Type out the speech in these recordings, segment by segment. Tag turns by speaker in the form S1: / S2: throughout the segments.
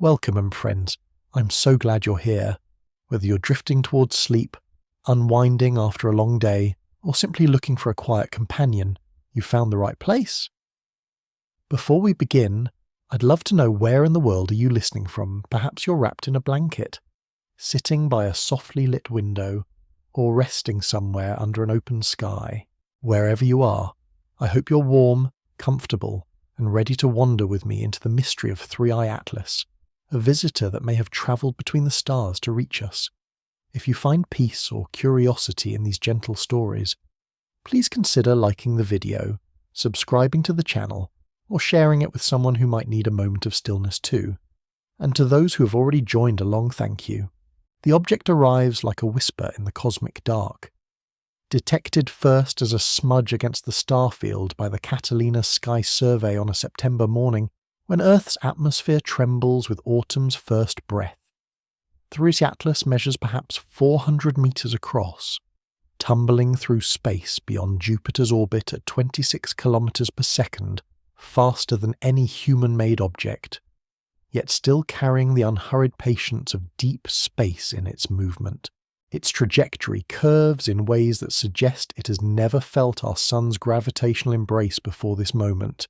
S1: Welcome, friends. I'm so glad you're here. Whether you're drifting towards sleep, unwinding after a long day, or simply looking for a quiet companion, you've found the right place. Before we begin, I'd love to know where in the world are you listening from. Perhaps you're wrapped in a blanket, sitting by a softly lit window, or resting somewhere under an open sky. Wherever you are, I hope you're warm, comfortable, and ready to wander with me into the mystery of Three-Eye Atlas, a visitor that may have travelled between the stars to reach us. If you find peace or curiosity in these gentle stories, please consider liking the video, subscribing to the channel, or sharing it with someone who might need a moment of stillness too. And to those who have already joined, a long thank you. The object arrives like a whisper in the cosmic dark. Detected first as a smudge against the star field by the Catalina Sky Survey on a September morning, when Earth's atmosphere trembles with autumn's first breath. Three-Eye Atlas measures perhaps 400 meters across, tumbling through space beyond Jupiter's orbit at 26 kilometers per second, faster than any human-made object, yet still carrying the unhurried patience of deep space in its movement. Its trajectory curves in ways that suggest it has never felt our sun's gravitational embrace before this moment,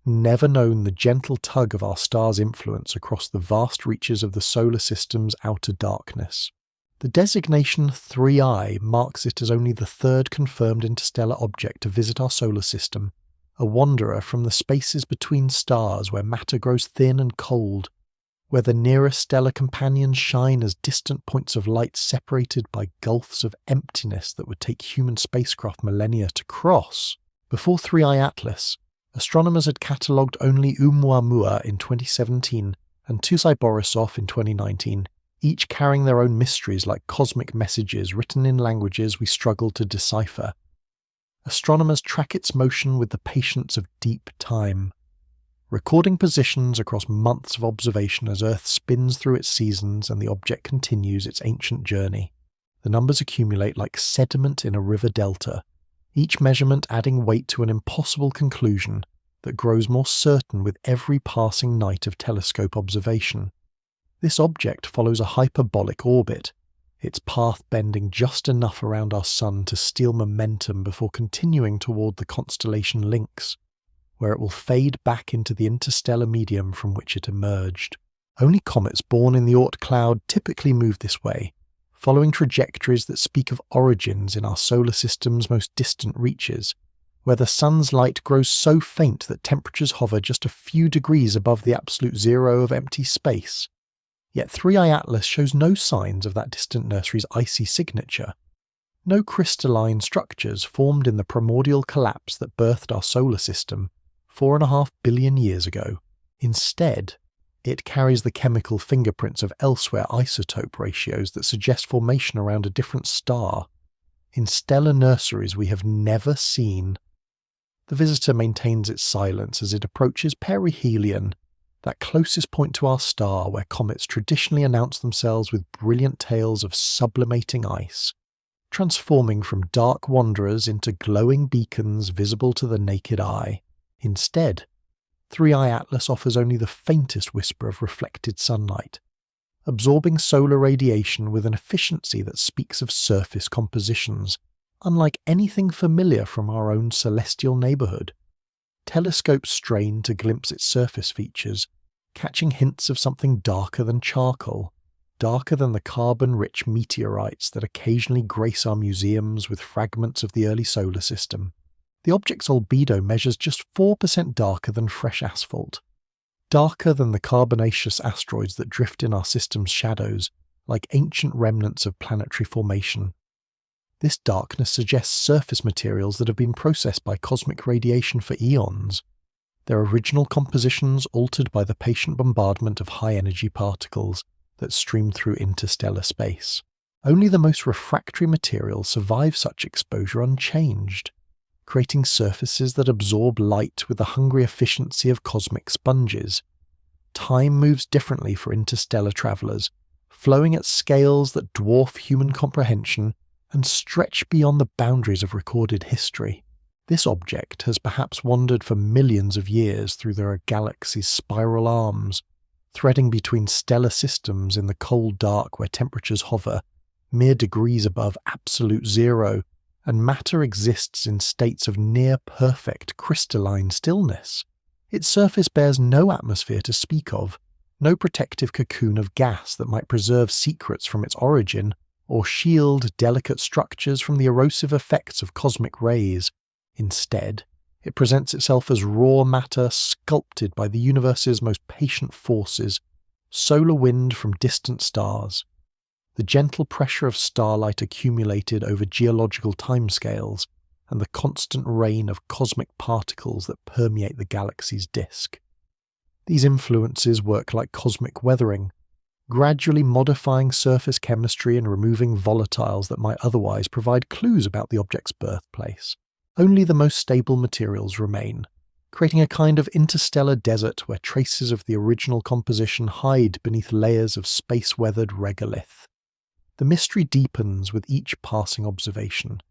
S1: never known the gentle tug of our star's influence across the vast reaches of the solar system's outer darkness. The designation Three-Eye marks it as only the third confirmed interstellar object to visit our solar system, a wanderer from the spaces between stars where matter grows thin and cold, where the nearest stellar companions shine as distant points of light separated by gulfs of emptiness that would take human spacecraft millennia to cross. Before Three-Eye Atlas, astronomers had catalogued only Oumuamua in 2017 and Tussai-Borisov in 2019, each carrying their own mysteries like cosmic messages written in languages we struggle to decipher. Astronomers track its motion with the patience of deep time, recording positions across months of observation as Earth spins through its seasons and the object continues its ancient journey. The numbers accumulate like sediment in a river delta, each measurement adding weight to an impossible conclusion that grows more certain with every passing night of telescope observation. This object follows a hyperbolic orbit, its path bending just enough around our Sun to steal momentum before continuing toward the constellation Lynx, where it will fade back into the interstellar medium from which it emerged. Only comets born in the Oort cloud typically move this way, following trajectories that speak of origins in our solar system's most distant reaches, where the sun's light grows so faint that temperatures hover just a few degrees above the absolute zero of empty space. Yet Three-Eye Atlas shows no signs of that distant nursery's icy signature. No crystalline structures formed in the primordial collapse that birthed our solar system 4.5 billion years ago. Instead, it carries the chemical fingerprints of elsewhere isotope ratios that suggest formation around a different star, in stellar nurseries we have never seen. The visitor maintains its silence as it approaches perihelion, that closest point to our star where comets traditionally announce themselves with brilliant tales of sublimating ice, transforming from dark wanderers into glowing beacons visible to the naked eye. Instead, Three-Eye Atlas offers only the faintest whisper of reflected sunlight, absorbing solar radiation with an efficiency that speaks of surface compositions, unlike anything familiar from our own celestial neighbourhood. Telescopes strain to glimpse its surface features, catching hints of something darker than charcoal, darker than the carbon-rich meteorites that occasionally grace our museums with fragments of the early solar system. The object's albedo measures just 4% darker than fresh asphalt, darker than the carbonaceous asteroids that drift in our system's shadows, like ancient remnants of planetary formation. This darkness suggests surface materials that have been processed by cosmic radiation for eons, their original compositions altered by the patient bombardment of high-energy particles that stream through interstellar space. Only the most refractory materials survive such exposure unchanged, creating surfaces that absorb light with the hungry efficiency of cosmic sponges. Time moves differently for interstellar travelers, flowing at scales that dwarf human comprehension and stretch beyond the boundaries of recorded history. This object has perhaps wandered for millions of years through their galaxy's spiral arms, threading between stellar systems in the cold dark where temperatures hover mere degrees above absolute zero, and matter exists in states of near-perfect crystalline stillness. Its surface bears no atmosphere to speak of, no protective cocoon of gas that might preserve secrets from its origin, or shield delicate structures from the erosive effects of cosmic rays. Instead, it presents itself as raw matter sculpted by the universe's most patient forces, solar wind from distant stars, the gentle pressure of starlight accumulated over geological timescales, and the constant rain of cosmic particles that permeate the galaxy's disk. These influences work like cosmic weathering, gradually modifying surface chemistry and removing volatiles that might otherwise provide clues about the object's birthplace. Only the most stable materials remain, creating a kind of interstellar desert where traces of the original composition hide beneath layers of space-weathered regolith. The mystery deepens with each passing observation,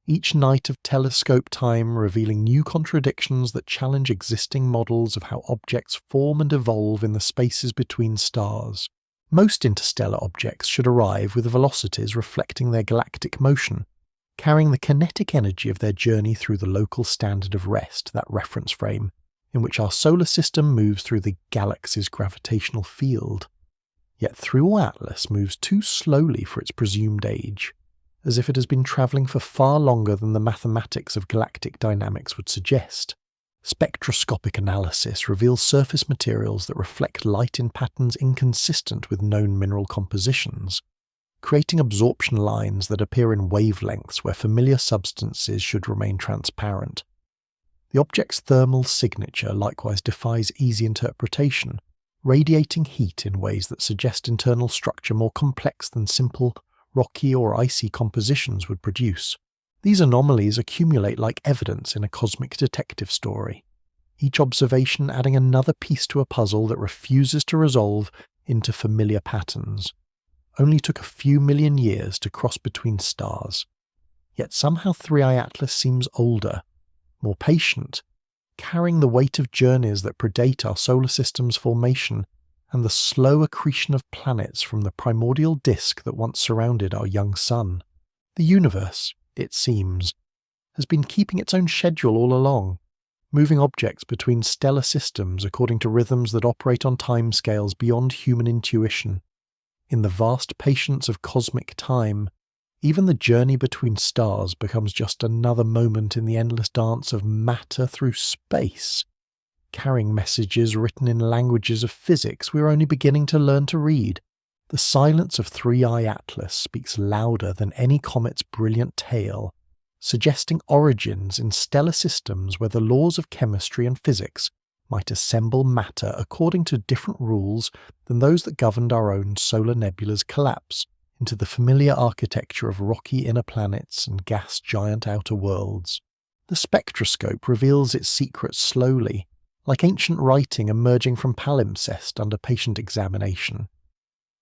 S1: each night of telescope time revealing new contradictions that challenge existing models of how objects form and evolve in the spaces between stars. Most interstellar objects should arrive with velocities reflecting their galactic motion, carrying the kinetic energy of their journey through the local standard of rest, that reference frame, in which our solar system moves through the galaxy's gravitational field. Yet through Atlas moves too slowly for its presumed age, as if it has been travelling for far longer than the mathematics of galactic dynamics would suggest. Spectroscopic analysis reveals surface materials that reflect light in patterns inconsistent with known mineral compositions, creating absorption lines that appear in wavelengths where familiar substances should remain transparent. The object's thermal signature likewise defies easy interpretation, radiating heat in ways that suggest internal structure more complex than simple, rocky or icy compositions would produce. These anomalies accumulate like evidence in a cosmic detective story, each observation adding another piece to a puzzle that refuses to resolve into familiar patterns. Only took a few million years to cross between stars. Yet somehow 3i Atlas seems older, more patient, carrying the weight of journeys that predate our solar system's formation and the slow accretion of planets from the primordial disk that once surrounded our young sun. The universe, it seems, has been keeping its own schedule all along, moving objects between stellar systems according to rhythms that operate on timescales beyond human intuition. In the vast patience of cosmic time, even the journey between stars becomes just another moment in the endless dance of matter through space, carrying messages written in languages of physics we are only beginning to learn to read. The silence of 3i Atlas speaks louder than any comet's brilliant tale, suggesting origins in stellar systems where the laws of chemistry and physics might assemble matter according to different rules than those that governed our own solar nebula's collapse into the familiar architecture of rocky inner planets and gas giant outer worlds. The spectroscope reveals its secrets slowly, like ancient writing emerging from palimpsest under patient examination.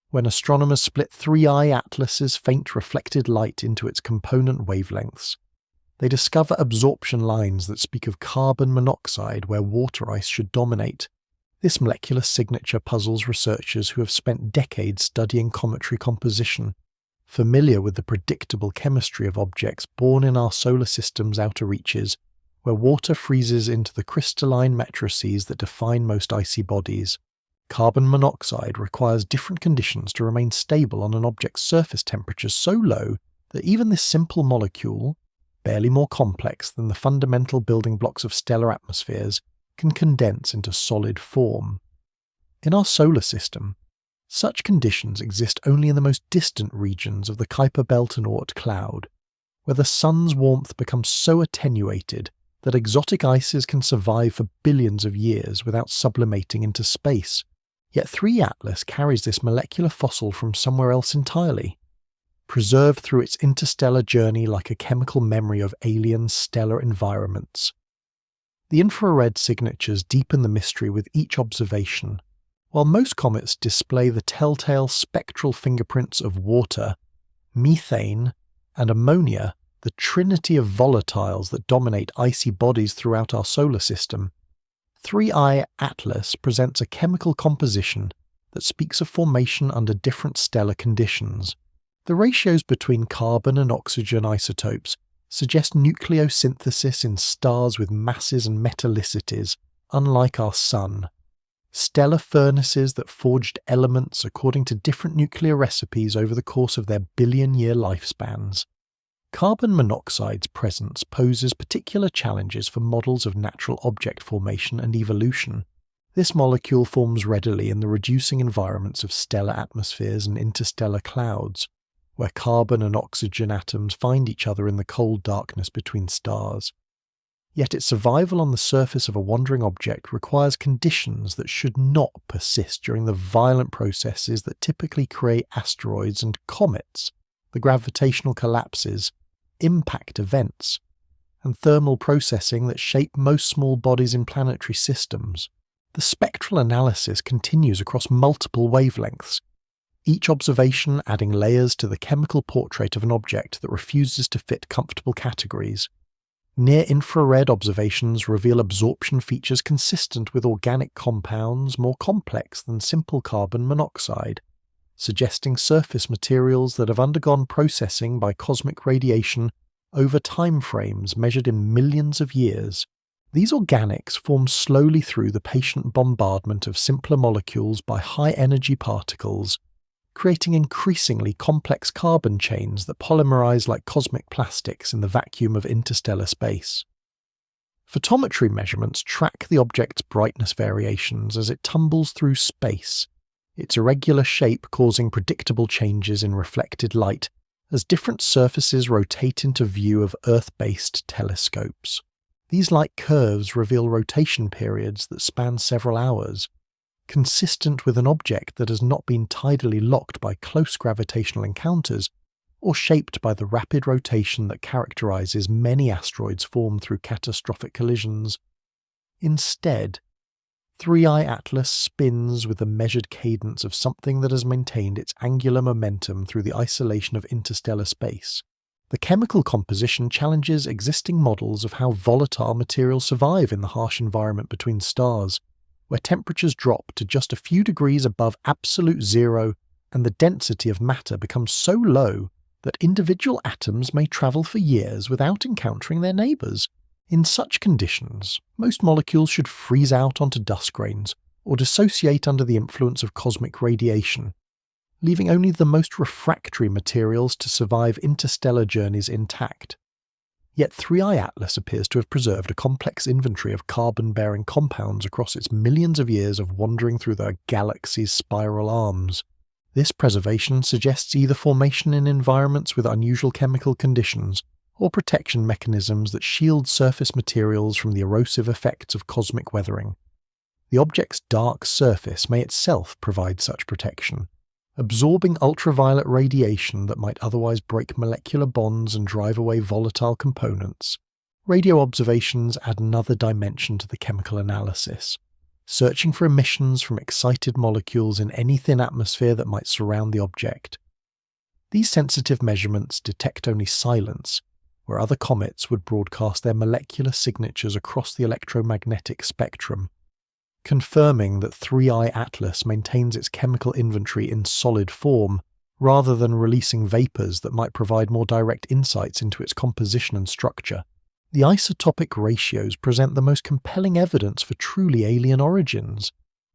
S1: When astronomers split 3i Atlas's faint reflected light into its component wavelengths, they discover absorption lines that speak of carbon monoxide where water ice should dominate. This molecular signature puzzles researchers who have spent decades studying cometary composition, familiar with the predictable chemistry of objects born in our solar system's outer reaches, where water freezes into the crystalline matrices that define most icy bodies. Carbon monoxide requires different conditions to remain stable on an object's surface temperature so low that even this simple molecule, barely more complex than the fundamental building blocks of stellar atmospheres, can condense into solid form. In our solar system, such conditions exist only in the most distant regions of the Kuiper belt and Oort cloud, where the sun's warmth becomes so attenuated that exotic ices can survive for billions of years without sublimating into space. Yet 3 Atlas carries this molecular fossil from somewhere else entirely, preserved through its interstellar journey like a chemical memory of alien stellar environments. The infrared signatures deepen the mystery with each observation. While most comets display the telltale spectral fingerprints of water, methane, and ammonia, the trinity of volatiles that dominate icy bodies throughout our solar system, 3i Atlas presents a chemical composition that speaks of formation under different stellar conditions. The ratios between carbon and oxygen isotopes suggest nucleosynthesis in stars with masses and metallicities, unlike our Sun. Stellar furnaces that forged elements according to different nuclear recipes over the course of their billion-year lifespans. Carbon monoxide's presence poses particular challenges for models of natural object formation and evolution. This molecule forms readily in the reducing environments of stellar atmospheres and interstellar clouds, where carbon and oxygen atoms find each other in the cold darkness between stars. Yet its survival on the surface of a wandering object requires conditions that should not persist during the violent processes that typically create asteroids and comets, the gravitational collapses, impact events, and thermal processing that shape most small bodies in planetary systems. The spectral analysis continues across multiple wavelengths, each observation adding layers to the chemical portrait of an object that refuses to fit comfortable categories. Near-infrared observations reveal absorption features consistent with organic compounds more complex than simple carbon monoxide, suggesting surface materials that have undergone processing by cosmic radiation over timeframes measured in millions of years. These organics form slowly through the patient bombardment of simpler molecules by high-energy particles, creating increasingly complex carbon chains that polymerize like cosmic plastics in the vacuum of interstellar space. Photometry measurements track the object's brightness variations as it tumbles through space, its irregular shape causing predictable changes in reflected light as different surfaces rotate into view of Earth-based telescopes. These light curves reveal rotation periods that span several hours, consistent with an object that has not been tidally locked by close gravitational encounters or shaped by the rapid rotation that characterizes many asteroids formed through catastrophic collisions. Instead, 3I Atlas spins with the measured cadence of something that has maintained its angular momentum through the isolation of interstellar space. The chemical composition challenges existing models of how volatile materials survive in the harsh environment between stars, where temperatures drop to just a few degrees above absolute zero and the density of matter becomes so low that individual atoms may travel for years without encountering their neighbours. In such conditions, most molecules should freeze out onto dust grains or dissociate under the influence of cosmic radiation, leaving only the most refractory materials to survive interstellar journeys intact. Yet 3I Atlas appears to have preserved a complex inventory of carbon-bearing compounds across its millions of years of wandering through the galaxy's spiral arms. This preservation suggests either formation in environments with unusual chemical conditions, or protection mechanisms that shield surface materials from the erosive effects of cosmic weathering. The object's dark surface may itself provide such protection, absorbing ultraviolet radiation that might otherwise break molecular bonds and drive away volatile components. Radio observations add another dimension to the chemical analysis, searching for emissions from excited molecules in any thin atmosphere that might surround the object. These sensitive measurements detect only silence, where other comets would broadcast their molecular signatures across the electromagnetic spectrum, confirming that 3I Atlas maintains its chemical inventory in solid form, rather than releasing vapours that might provide more direct insights into its composition and structure. The isotopic ratios present the most compelling evidence for truly alien origins,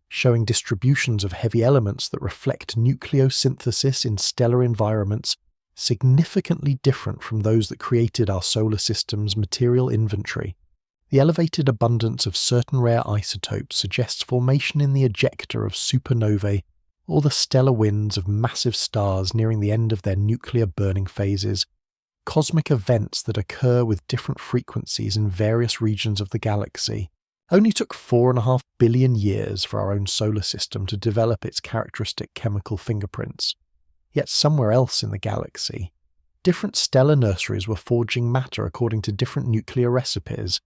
S1: showing distributions of heavy elements that reflect nucleosynthesis in stellar environments significantly different from those that created our solar system's material inventory. The elevated abundance of certain rare isotopes suggests formation in the ejecta of supernovae or the stellar winds of massive stars nearing the end of their nuclear burning phases, cosmic events that occur with different frequencies in various regions of the galaxy. Only took 4.5 billion years for our own solar system to develop its characteristic chemical fingerprints. Yet somewhere else in the galaxy, different stellar nurseries were forging matter according to different nuclear recipes,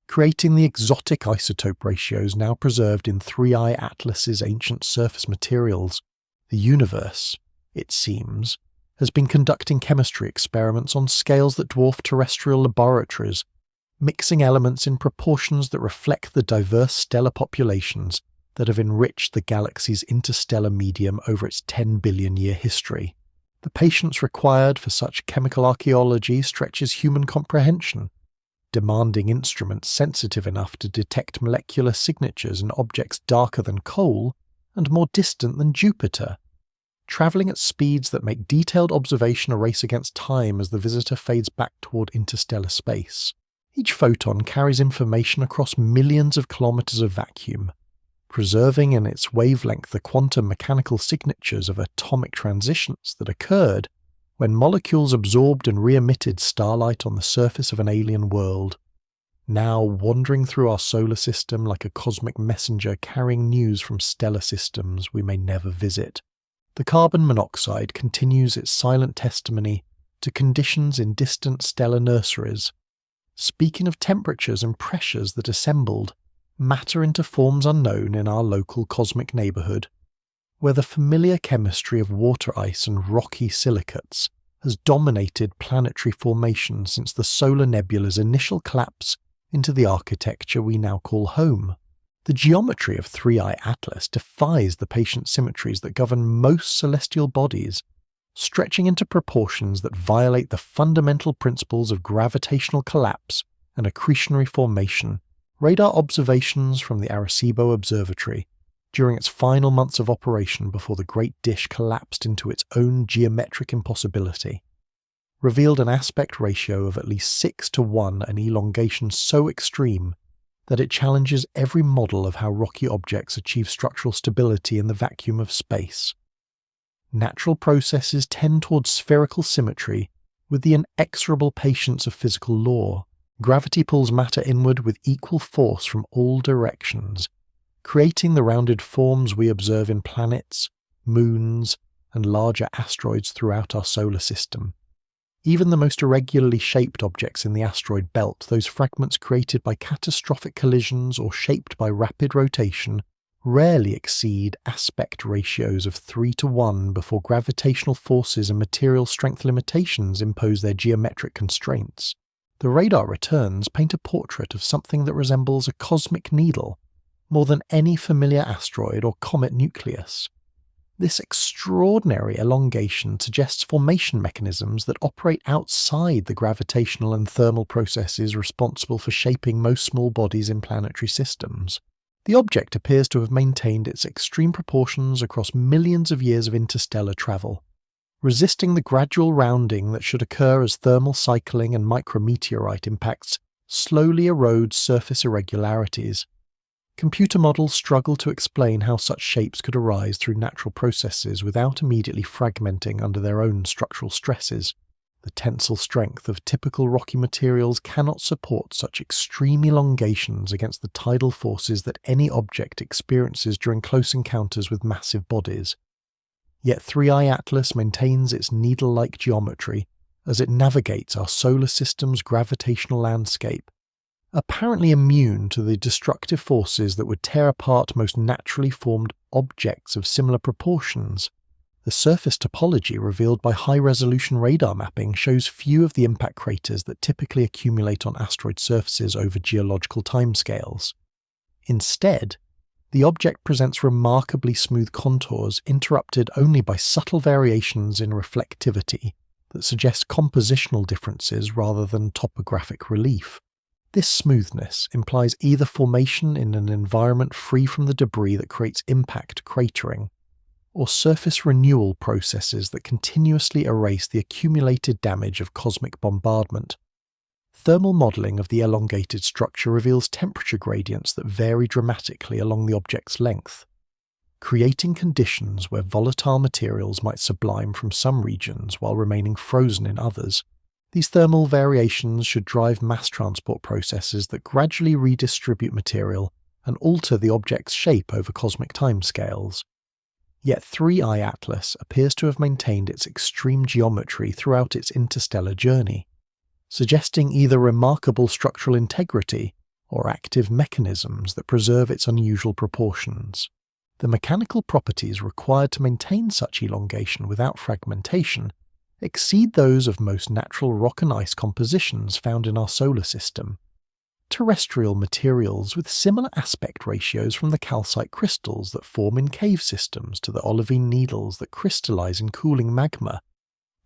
S1: creating the exotic isotope ratios now preserved in 3I Atlas's ancient surface materials. The universe, it seems, has been conducting chemistry experiments on scales that dwarf terrestrial laboratories, mixing elements in proportions that reflect the diverse stellar populations that have enriched the galaxy's interstellar medium over its 10 billion year history. The patience required for such chemical archaeology stretches human comprehension, demanding instruments sensitive enough to detect molecular signatures in objects darker than coal and more distant than Jupiter, travelling at speeds that make detailed observation a race against time as the visitor fades back toward interstellar space. Each photon carries information across millions of kilometres of vacuum, preserving in its wavelength the quantum mechanical signatures of atomic transitions that occurred when molecules absorbed and re-emitted starlight on the surface of an alien world, now wandering through our solar system like a cosmic messenger carrying news from stellar systems we may never visit. The carbon monoxide continues its silent testimony to conditions in distant stellar nurseries, speaking of temperatures and pressures that assembled matter into forms unknown in our local cosmic neighbourhood, where the familiar chemistry of water ice and rocky silicates has dominated planetary formation since the solar nebula's initial collapse into the architecture we now call home. The geometry of 3I Atlas defies the patient symmetries that govern most celestial bodies, stretching into proportions that violate the fundamental principles of gravitational collapse and accretionary formation. Radar observations from the Arecibo Observatory, during its final months of operation before the Great Dish collapsed into its own geometric impossibility, revealed an aspect ratio of at least 6:1, an elongation so extreme that it challenges every model of how rocky objects achieve structural stability in the vacuum of space. Natural processes tend towards spherical symmetry with the inexorable patience of physical law. Gravity pulls matter inward with equal force from all directions, creating the rounded forms we observe in planets, moons, and larger asteroids throughout our solar system. Even the most irregularly shaped objects in the asteroid belt, those fragments created by catastrophic collisions or shaped by rapid rotation, rarely exceed aspect ratios of 3:1 before gravitational forces and material strength limitations impose their geometric constraints. The radar returns paint a portrait of something that resembles a cosmic needle more than any familiar asteroid or comet nucleus. This extraordinary elongation suggests formation mechanisms that operate outside the gravitational and thermal processes responsible for shaping most small bodies in planetary systems. The object appears to have maintained its extreme proportions across millions of years of interstellar travel, resisting the gradual rounding that should occur as thermal cycling and micrometeorite impacts slowly erode surface irregularities. Computer models struggle to explain how such shapes could arise through natural processes without immediately fragmenting under their own structural stresses. The tensile strength of typical rocky materials cannot support such extreme elongations against the tidal forces that any object experiences during close encounters with massive bodies. Yet 3I Atlas maintains its needle-like geometry as it navigates our solar system's gravitational landscape, apparently immune to the destructive forces that would tear apart most naturally formed objects of similar proportions. The surface topology revealed by high-resolution radar mapping shows few of the impact craters that typically accumulate on asteroid surfaces over geological timescales. Instead, the object presents remarkably smooth contours interrupted only by subtle variations in reflectivity that suggest compositional differences rather than topographic relief. This smoothness implies either formation in an environment free from the debris that creates impact cratering, or surface renewal processes that continuously erase the accumulated damage of cosmic bombardment. Thermal modelling of the elongated structure reveals temperature gradients that vary dramatically along the object's length, creating conditions where volatile materials might sublime from some regions while remaining frozen in others. These thermal variations should drive mass transport processes that gradually redistribute material and alter the object's shape over cosmic timescales. Yet 3I Atlas appears to have maintained its extreme geometry throughout its interstellar journey, suggesting either remarkable structural integrity or active mechanisms that preserve its unusual proportions. The mechanical properties required to maintain such elongation without fragmentation exceed those of most natural rock and ice compositions found in our solar system. terrestrial materials with similar aspect ratios from the calcite crystals that form in cave systems to the olivine needles that crystallize in cooling magma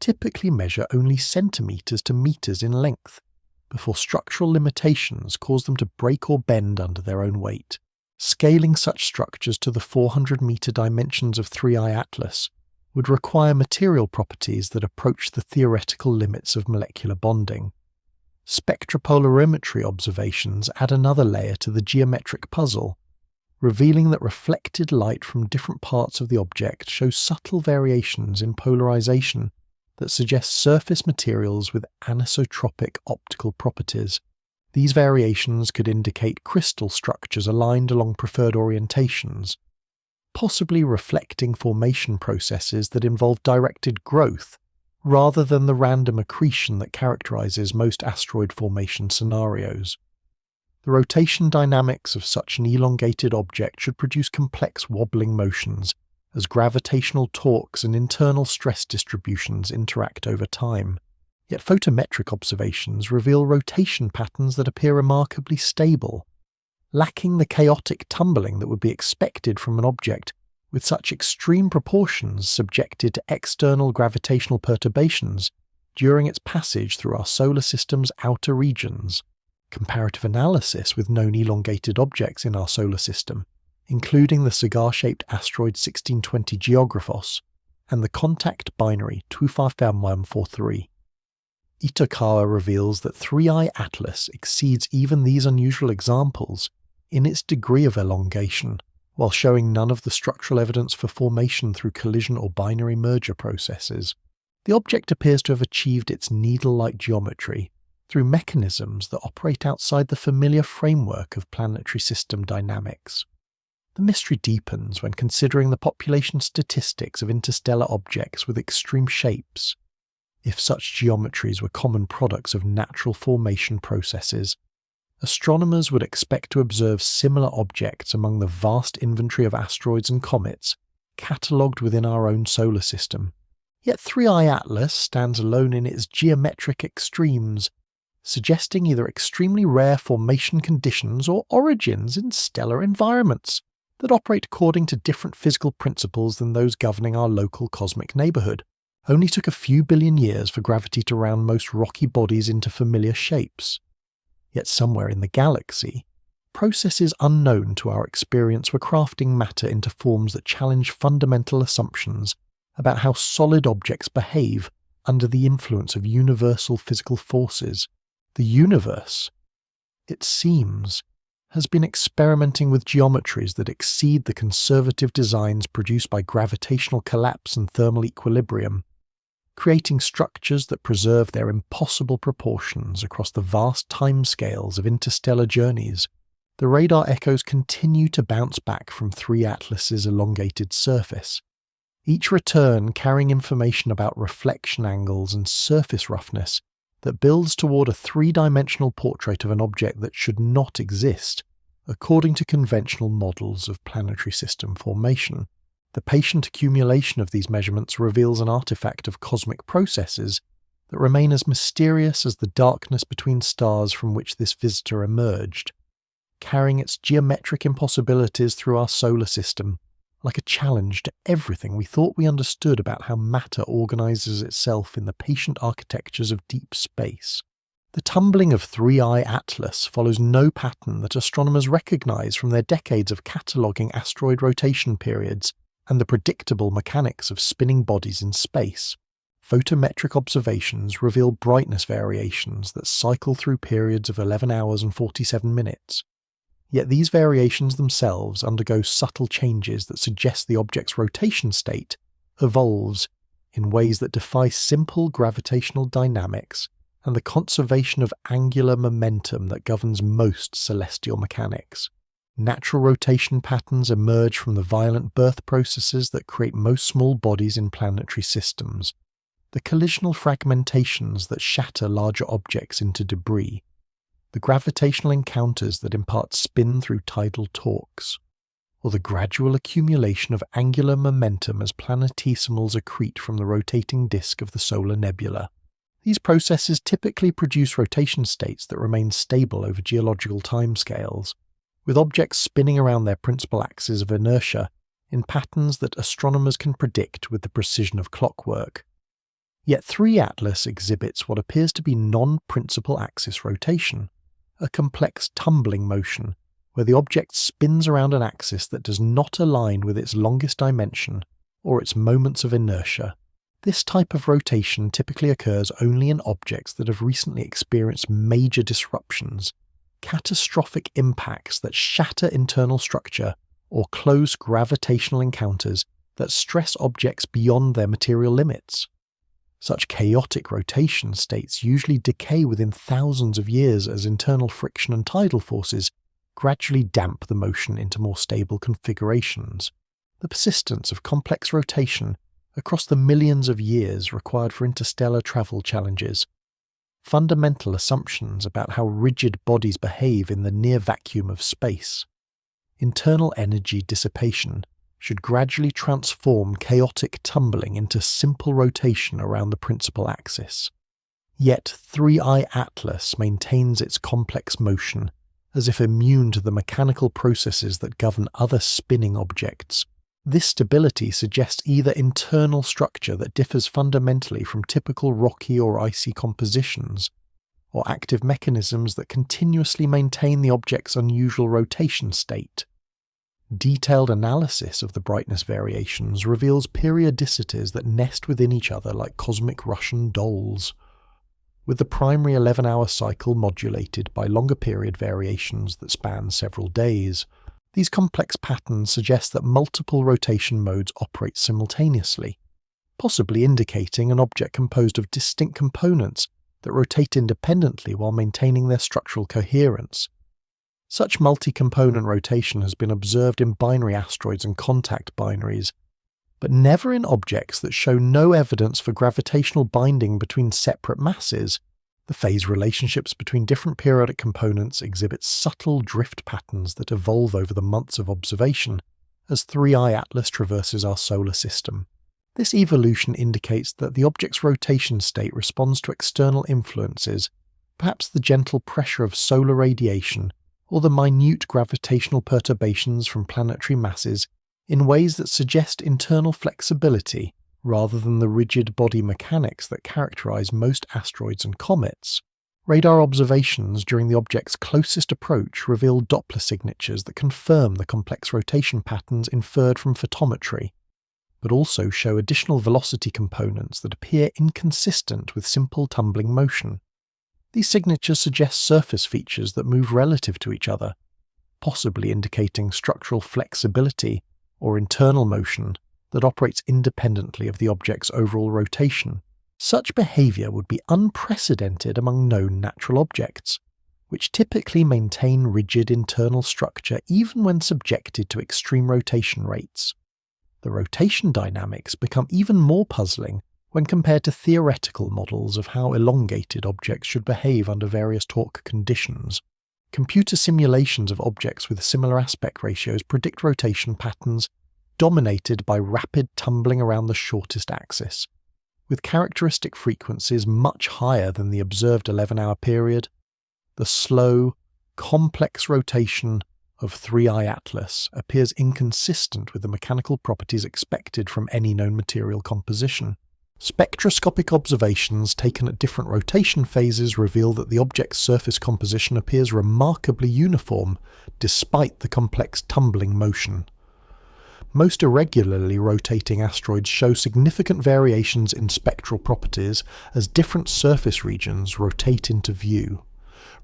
S1: typically measure only centimeters to meters in length, before structural limitations cause them to break or bend under their own weight. Scaling such structures to the 400-meter dimensions of 3I Atlas would require material properties that approach the theoretical limits of molecular bonding. Spectropolarimetry observations add another layer to the geometric puzzle, revealing that reflected light from different parts of the object shows subtle variations in polarization that suggest surface materials with anisotropic optical properties. These variations could indicate crystal structures aligned along preferred orientations, possibly reflecting formation processes that involve directed growth rather than the random accretion that characterizes most asteroid formation scenarios. The rotation dynamics of such an elongated object should produce complex wobbling motions as gravitational torques and internal stress distributions interact over time. Yet photometric observations reveal rotation patterns that appear remarkably stable, lacking the chaotic tumbling that would be expected from an object with such extreme proportions subjected to external gravitational perturbations during its passage through our solar system's outer regions. Comparative analysis with known elongated objects in our solar system, including the cigar-shaped asteroid 1620 Geographos and the contact binary 255143. Itokawa reveals that 3I Atlas exceeds even these unusual examples in its degree of elongation, while showing none of the structural evidence for formation through collision or binary merger processes. The object appears to have achieved its needle-like geometry through mechanisms that operate outside the familiar framework of planetary system dynamics. The mystery deepens when considering the population statistics of interstellar objects with extreme shapes. If such geometries were common products of natural formation processes, astronomers would expect to observe similar objects among the vast inventory of asteroids and comets catalogued within our own solar system. Yet 3I Atlas stands alone in its geometric extremes, suggesting either extremely rare formation conditions or origins in stellar environments that operate according to different physical principles than those governing our local cosmic neighborhood. Only took a few billion years for gravity to round most rocky bodies into familiar shapes. Yet somewhere in the galaxy, processes unknown to our experience were crafting matter into forms that challenge fundamental assumptions about how solid objects behave under the influence of universal physical forces. The universe, it seems, has been experimenting with geometries that exceed the conservative designs produced by gravitational collapse and thermal equilibrium, creating structures that preserve their impossible proportions across the vast timescales of interstellar journeys. The radar echoes continue to bounce back from 3 Atlas's elongated surface, each return carrying information about reflection angles and surface roughness that builds toward a 3-dimensional portrait of an object that should not exist, according to conventional models of planetary system formation. The patient accumulation of these measurements reveals an artifact of cosmic processes that remain as mysterious as the darkness between stars from which this visitor emerged, carrying its geometric impossibilities through our solar system, like a challenge to everything we thought we understood about how matter organizes itself in the patient architectures of deep space. The tumbling of 3I Atlas follows no pattern that astronomers recognize from their decades of cataloguing asteroid rotation periods and the predictable mechanics of spinning bodies in space. Photometric observations reveal brightness variations that cycle through periods of 11 hours and 47 minutes. Yet these variations themselves undergo subtle changes that suggest the object's rotation state evolves in ways that defy simple gravitational dynamics and the conservation of angular momentum that governs most celestial mechanics. Natural rotation patterns emerge from the violent birth processes that create most small bodies in planetary systems, the collisional fragmentations that shatter larger objects into debris, the gravitational encounters that impart spin through tidal torques, or the gradual accumulation of angular momentum as planetesimals accrete from the rotating disk of the solar nebula. These processes typically produce rotation states that remain stable over geological timescales, with objects spinning around their principal axis of inertia in patterns that astronomers can predict with the precision of clockwork. Yet 3 Atlas exhibits what appears to be non-principal axis rotation, a complex tumbling motion where the object spins around an axis that does not align with its longest dimension or its moments of inertia. This type of rotation typically occurs only in objects that have recently experienced major disruptions, catastrophic impacts that shatter internal structure, or close gravitational encounters that stress objects beyond their material limits. Such chaotic rotation states usually decay within thousands of years as internal friction and tidal forces gradually damp the motion into more stable configurations. The persistence of complex rotation across the millions of years required for interstellar travel challenges fundamental assumptions about how rigid bodies behave in the near vacuum of space. Internal energy dissipation should gradually transform chaotic tumbling into simple rotation around the principal axis. Yet 3I Atlas maintains its complex motion, as if immune to the mechanical processes that govern other spinning objects. This stability suggests either internal structure that differs fundamentally from typical rocky or icy compositions, or active mechanisms that continuously maintain the object's unusual rotation state. Detailed analysis of the brightness variations reveals periodicities that nest within each other like cosmic Russian dolls, with the primary 11-hour cycle modulated by longer period variations that span several days. These complex patterns suggest that multiple rotation modes operate simultaneously, possibly indicating an object composed of distinct components that rotate independently while maintaining their structural coherence. Such multi-component rotation has been observed in binary asteroids and contact binaries, but never in objects that show no evidence for gravitational binding between separate masses. The phase relationships between different periodic components exhibit subtle drift patterns that evolve over the months of observation as 3I Atlas traverses our solar system. This evolution indicates that the object's rotation state responds to external influences, perhaps the gentle pressure of solar radiation or the minute gravitational perturbations from planetary masses, in ways that suggest internal flexibility rather than the rigid body mechanics that characterize most asteroids and comets. Radar observations during the object's closest approach reveal Doppler signatures that confirm the complex rotation patterns inferred from photometry, but also show additional velocity components that appear inconsistent with simple tumbling motion. These signatures suggest surface features that move relative to each other, possibly indicating structural flexibility or internal motion that operates independently of the object's overall rotation. Such behavior would be unprecedented among known natural objects, which typically maintain rigid internal structure even when subjected to extreme rotation rates. The rotation dynamics become even more puzzling when compared to theoretical models of how elongated objects should behave under various torque conditions. Computer simulations of objects with similar aspect ratios predict rotation patterns dominated by rapid tumbling around the shortest axis, with characteristic frequencies much higher than the observed 11-hour period. The slow, complex rotation of 3I Atlas appears inconsistent with the mechanical properties expected from any known material composition. Spectroscopic observations taken at different rotation phases reveal that the object's surface composition appears remarkably uniform despite the complex tumbling motion. Most irregularly rotating asteroids show significant variations in spectral properties as different surface regions rotate into view,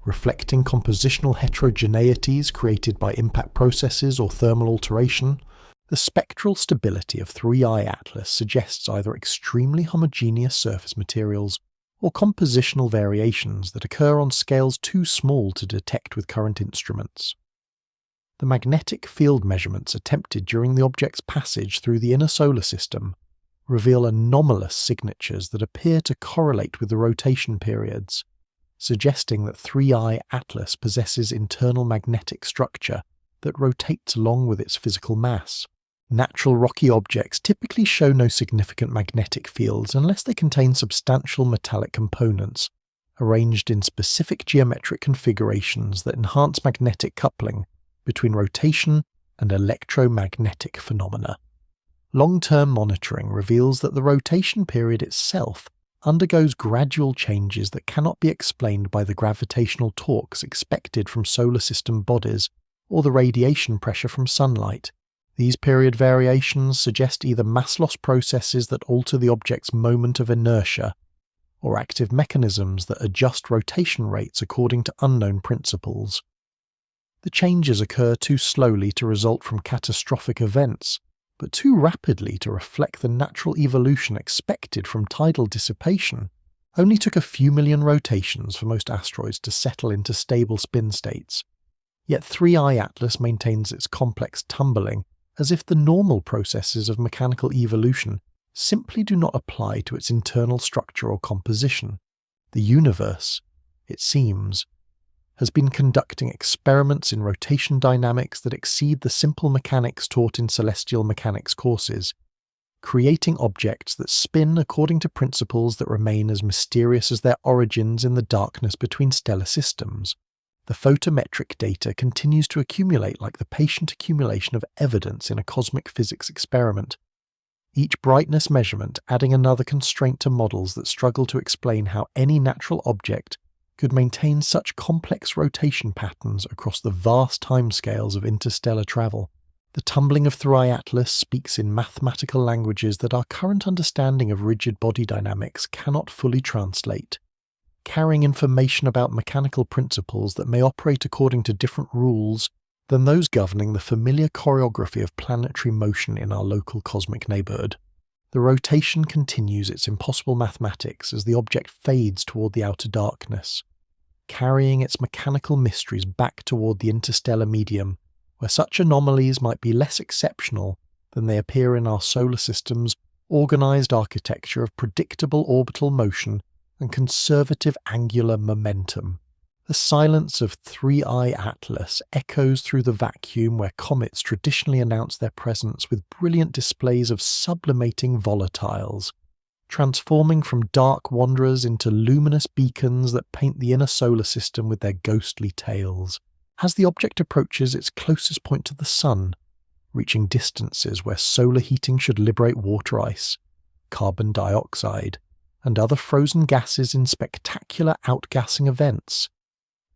S1: reflecting compositional heterogeneities created by impact processes or thermal alteration. The spectral stability of 3I Atlas suggests either extremely homogeneous surface materials or compositional variations that occur on scales too small to detect with current instruments. The magnetic field measurements attempted during the object's passage through the inner solar system reveal anomalous signatures that appear to correlate with the rotation periods, suggesting that 3I Atlas possesses internal magnetic structure that rotates along with its physical mass. Natural rocky objects typically show no significant magnetic fields unless they contain substantial metallic components, arranged in specific geometric configurations that enhance magnetic coupling between rotation and electromagnetic phenomena. Long-term monitoring reveals that the rotation period itself undergoes gradual changes that cannot be explained by the gravitational torques expected from solar system bodies or the radiation pressure from sunlight. These period variations suggest either mass loss processes that alter the object's moment of inertia, or active mechanisms that adjust rotation rates according to unknown principles. The changes occur too slowly to result from catastrophic events, but too rapidly to reflect the natural evolution expected from tidal dissipation. Only took a few million rotations for most asteroids to settle into stable spin states. Yet 3I Atlas maintains its complex tumbling as if the normal processes of mechanical evolution simply do not apply to its internal structure or composition. The universe, it seems, has been conducting experiments in rotation dynamics that exceed the simple mechanics taught in celestial mechanics courses, creating objects that spin according to principles that remain as mysterious as their origins in the darkness between stellar systems. The photometric data continues to accumulate like the patient accumulation of evidence in a cosmic physics experiment, each brightness measurement adding another constraint to models that struggle to explain how any natural object could maintain such complex rotation patterns across the vast timescales of interstellar travel. The tumbling of 3I Atlas speaks in mathematical languages that our current understanding of rigid body dynamics cannot fully translate, carrying information about mechanical principles that may operate according to different rules than those governing the familiar choreography of planetary motion in our local cosmic neighborhood. The rotation continues its impossible mathematics as the object fades toward the outer darkness, carrying its mechanical mysteries back toward the interstellar medium, where such anomalies might be less exceptional than they appear in our solar system's organized architecture of predictable orbital motion and conservative angular momentum. The silence of 3I Atlas echoes through the vacuum where comets traditionally announce their presence with brilliant displays of sublimating volatiles, transforming from dark wanderers into luminous beacons that paint the inner solar system with their ghostly tails. As the object approaches its closest point to the Sun, reaching distances where solar heating should liberate water ice, carbon dioxide, and other frozen gases in spectacular outgassing events,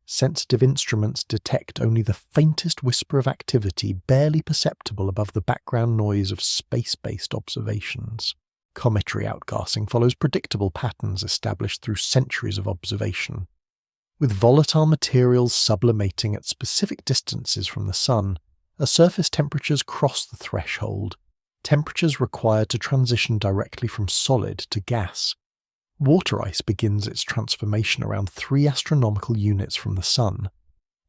S1: sensitive instruments detect only the faintest whisper of activity barely perceptible above the background noise of space-based observations. Cometary outgassing follows predictable patterns established through centuries of observation. With volatile materials sublimating at specific distances from the Sun, as surface temperatures cross the threshold, temperatures required to transition directly from solid to gas. Water ice begins its transformation around 3 astronomical units from the Sun,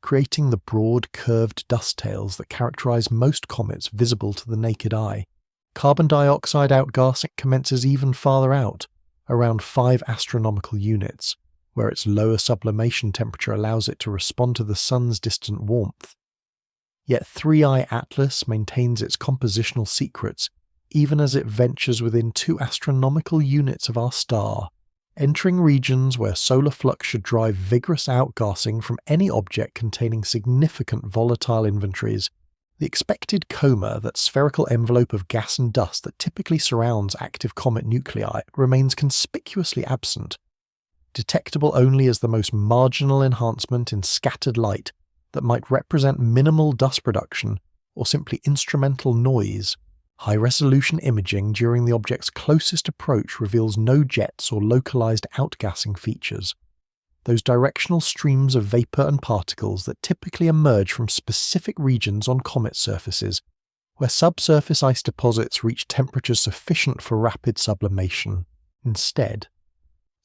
S1: creating the broad, curved dust tails that characterize most comets visible to the naked eye. Carbon dioxide outgassing commences even farther out, around 5 astronomical units, where its lower sublimation temperature allows it to respond to the Sun's distant warmth. Yet 3I Atlas maintains its compositional secrets even as it ventures within 2 astronomical units of our star, entering regions where solar flux should drive vigorous outgassing from any object containing significant volatile inventories. The expected coma, that spherical envelope of gas and dust that typically surrounds active comet nuclei, remains conspicuously absent, detectable only as the most marginal enhancement in scattered light that might represent minimal dust production or simply instrumental noise. High-resolution imaging during the object's closest approach reveals no jets or localized outgassing features, those directional streams of vapor and particles that typically emerge from specific regions on comet surfaces, where subsurface ice deposits reach temperatures sufficient for rapid sublimation. Instead,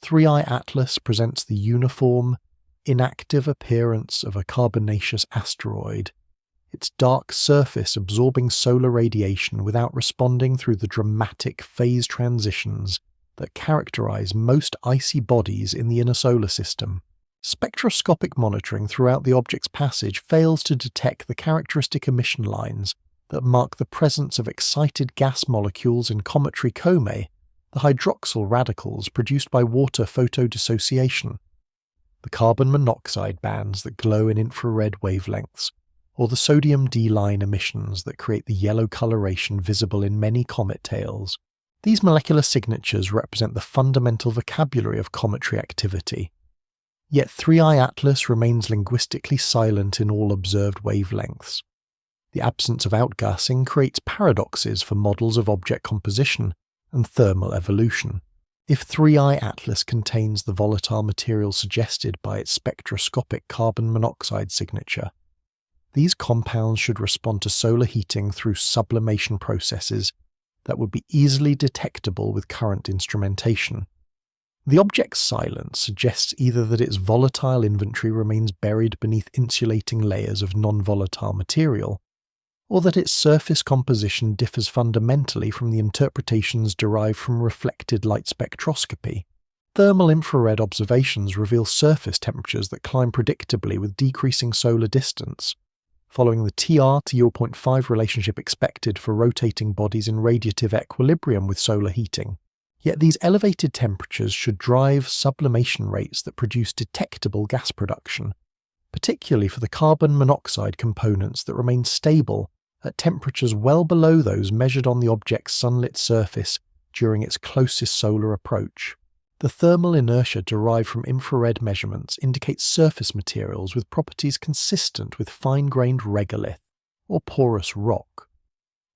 S1: 3I Atlas presents the uniform, inactive appearance of a carbonaceous asteroid, its dark surface absorbing solar radiation without responding through the dramatic phase transitions that characterize most icy bodies in the inner solar system. Spectroscopic monitoring throughout the object's passage fails to detect the characteristic emission lines that mark the presence of excited gas molecules in cometary comae, the hydroxyl radicals produced by water photodissociation, the carbon monoxide bands that glow in infrared wavelengths, or the sodium D-line emissions that create the yellow coloration visible in many comet tails. These molecular signatures represent the fundamental vocabulary of cometary activity. Yet 3I Atlas remains linguistically silent in all observed wavelengths. The absence of outgassing creates paradoxes for models of object composition and thermal evolution. If 3I Atlas contains the volatile material suggested by its spectroscopic carbon monoxide signature, these compounds should respond to solar heating through sublimation processes that would be easily detectable with current instrumentation. The object's silence suggests either that its volatile inventory remains buried beneath insulating layers of non-volatile material, or that its surface composition differs fundamentally from the interpretations derived from reflected light spectroscopy. Thermal infrared observations reveal surface temperatures that climb predictably with decreasing solar distance, following the TR to 0.5 relationship expected for rotating bodies in radiative equilibrium with solar heating. Yet these elevated temperatures should drive sublimation rates that produce detectable gas production, particularly for the carbon monoxide components that remain stable at temperatures well below those measured on the object's sunlit surface during its closest solar approach. The thermal inertia derived from infrared measurements indicates surface materials with properties consistent with fine-grained regolith, or porous rock,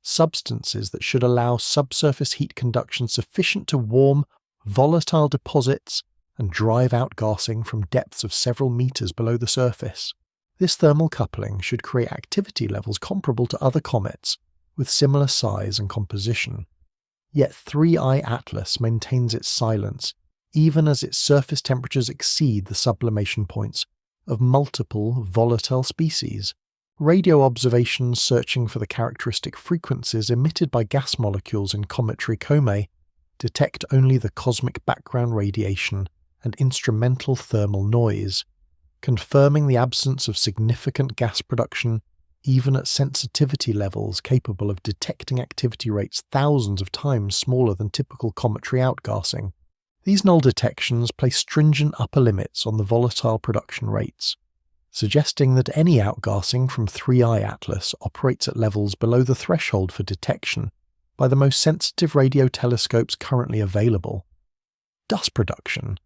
S1: substances that should allow subsurface heat conduction sufficient to warm volatile deposits and drive outgassing from depths of several meters below the surface. This thermal coupling should create activity levels comparable to other comets with similar size and composition. Yet 3I Atlas maintains its silence even as its surface temperatures exceed the sublimation points of multiple volatile species. Radio observations searching for the characteristic frequencies emitted by gas molecules in cometary comae detect only the cosmic background radiation and instrumental thermal noise, confirming the absence of significant gas production even at sensitivity levels capable of detecting activity rates thousands of times smaller than typical cometary outgassing. These null detections place stringent upper limits on the volatile production rates, suggesting that any outgassing from 3I Atlas operates at levels below the threshold for detection by the most sensitive radio telescopes currently available. Dust production,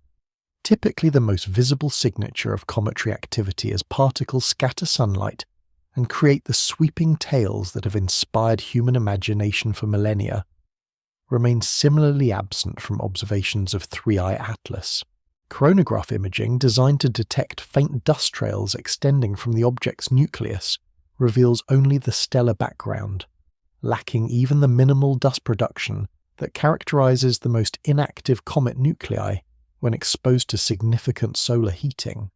S1: typically the most visible signature of cometary activity as particles scatter sunlight and create the sweeping tails that have inspired human imagination for millennia, remains similarly absent from observations of 3I Atlas. Coronagraph imaging, designed to detect faint dust trails extending from the object's nucleus, reveals only the stellar background, lacking even the minimal dust production that characterizes the most inactive comet nuclei when exposed to significant solar heating.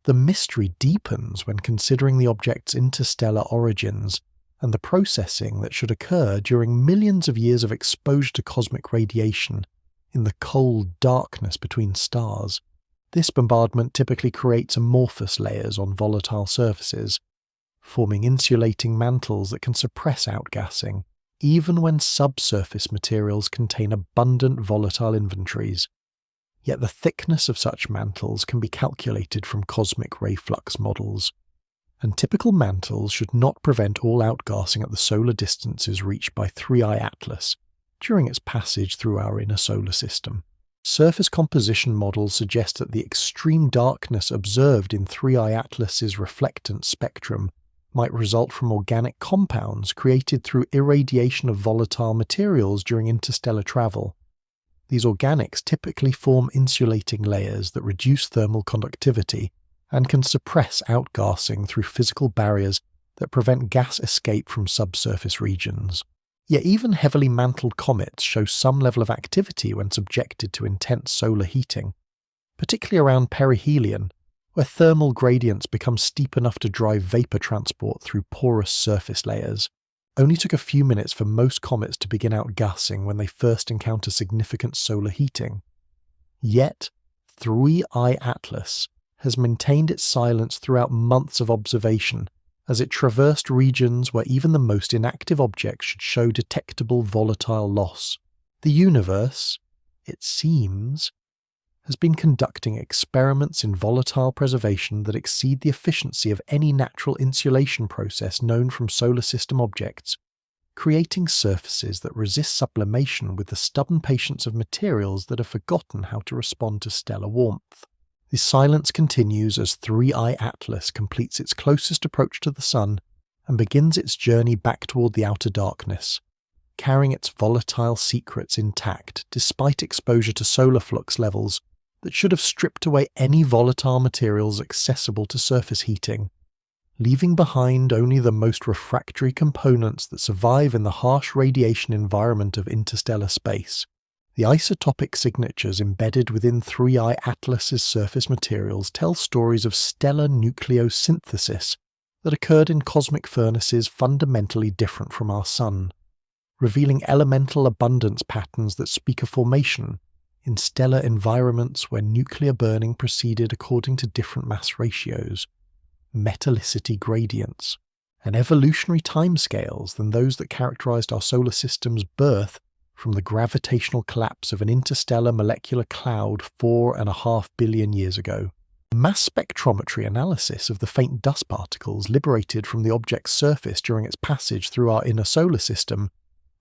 S1: The mystery deepens when considering the object's interstellar origins and the processing that should occur during millions of years of exposure to cosmic radiation in the cold darkness between stars. This bombardment typically creates amorphous layers on volatile surfaces, forming insulating mantles that can suppress outgassing, even when subsurface materials contain abundant volatile inventories. Yet the thickness of such mantles can be calculated from cosmic ray flux models, and typical mantles should not prevent all outgassing at the solar distances reached by 3I Atlas during its passage through our inner solar system. Surface composition models suggest that the extreme darkness observed in 3I Atlas's reflectance spectrum might result from organic compounds created through irradiation of volatile materials during interstellar travel. These organics typically form insulating layers that reduce thermal conductivity and can suppress outgassing through physical barriers that prevent gas escape from subsurface regions. Yet even heavily mantled comets show some level of activity when subjected to intense solar heating, particularly around perihelion, where thermal gradients become steep enough to drive vapor transport through porous surface layers. Only took a few minutes for most comets to begin outgassing when they first encounter significant solar heating. Yet, 3I Atlas has maintained its silence throughout months of observation as it traversed regions where even the most inactive objects should show detectable volatile loss. The universe, it seems, has been conducting experiments in volatile preservation that exceed the efficiency of any natural insulation process known from solar system objects, creating surfaces that resist sublimation with the stubborn patience of materials that have forgotten how to respond to stellar warmth. The silence continues as 3i Atlas completes its closest approach to the Sun and begins its journey back toward the outer darkness, carrying its volatile secrets intact despite exposure to solar flux levels that should have stripped away any volatile materials accessible to surface heating, leaving behind only the most refractory components that survive in the harsh radiation environment of interstellar space. The isotopic signatures embedded within 3i Atlas's surface materials tell stories of stellar nucleosynthesis that occurred in cosmic furnaces fundamentally different from our Sun, revealing elemental abundance patterns that speak of formation in stellar environments where nuclear burning proceeded according to different mass ratios, metallicity gradients, and evolutionary timescales than those that characterized our solar system's birth from the gravitational collapse of an interstellar molecular cloud 4.5 billion years ago. Mass spectrometry analysis of the faint dust particles liberated from the object's surface during its passage through our inner solar system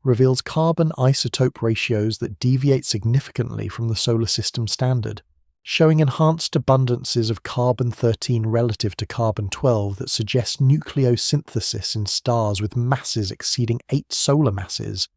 S1: reveals carbon isotope ratios that deviate significantly from the solar system standard, showing enhanced abundances of carbon-13 relative to carbon-12 that suggest nucleosynthesis in stars with masses exceeding 8 solar masses,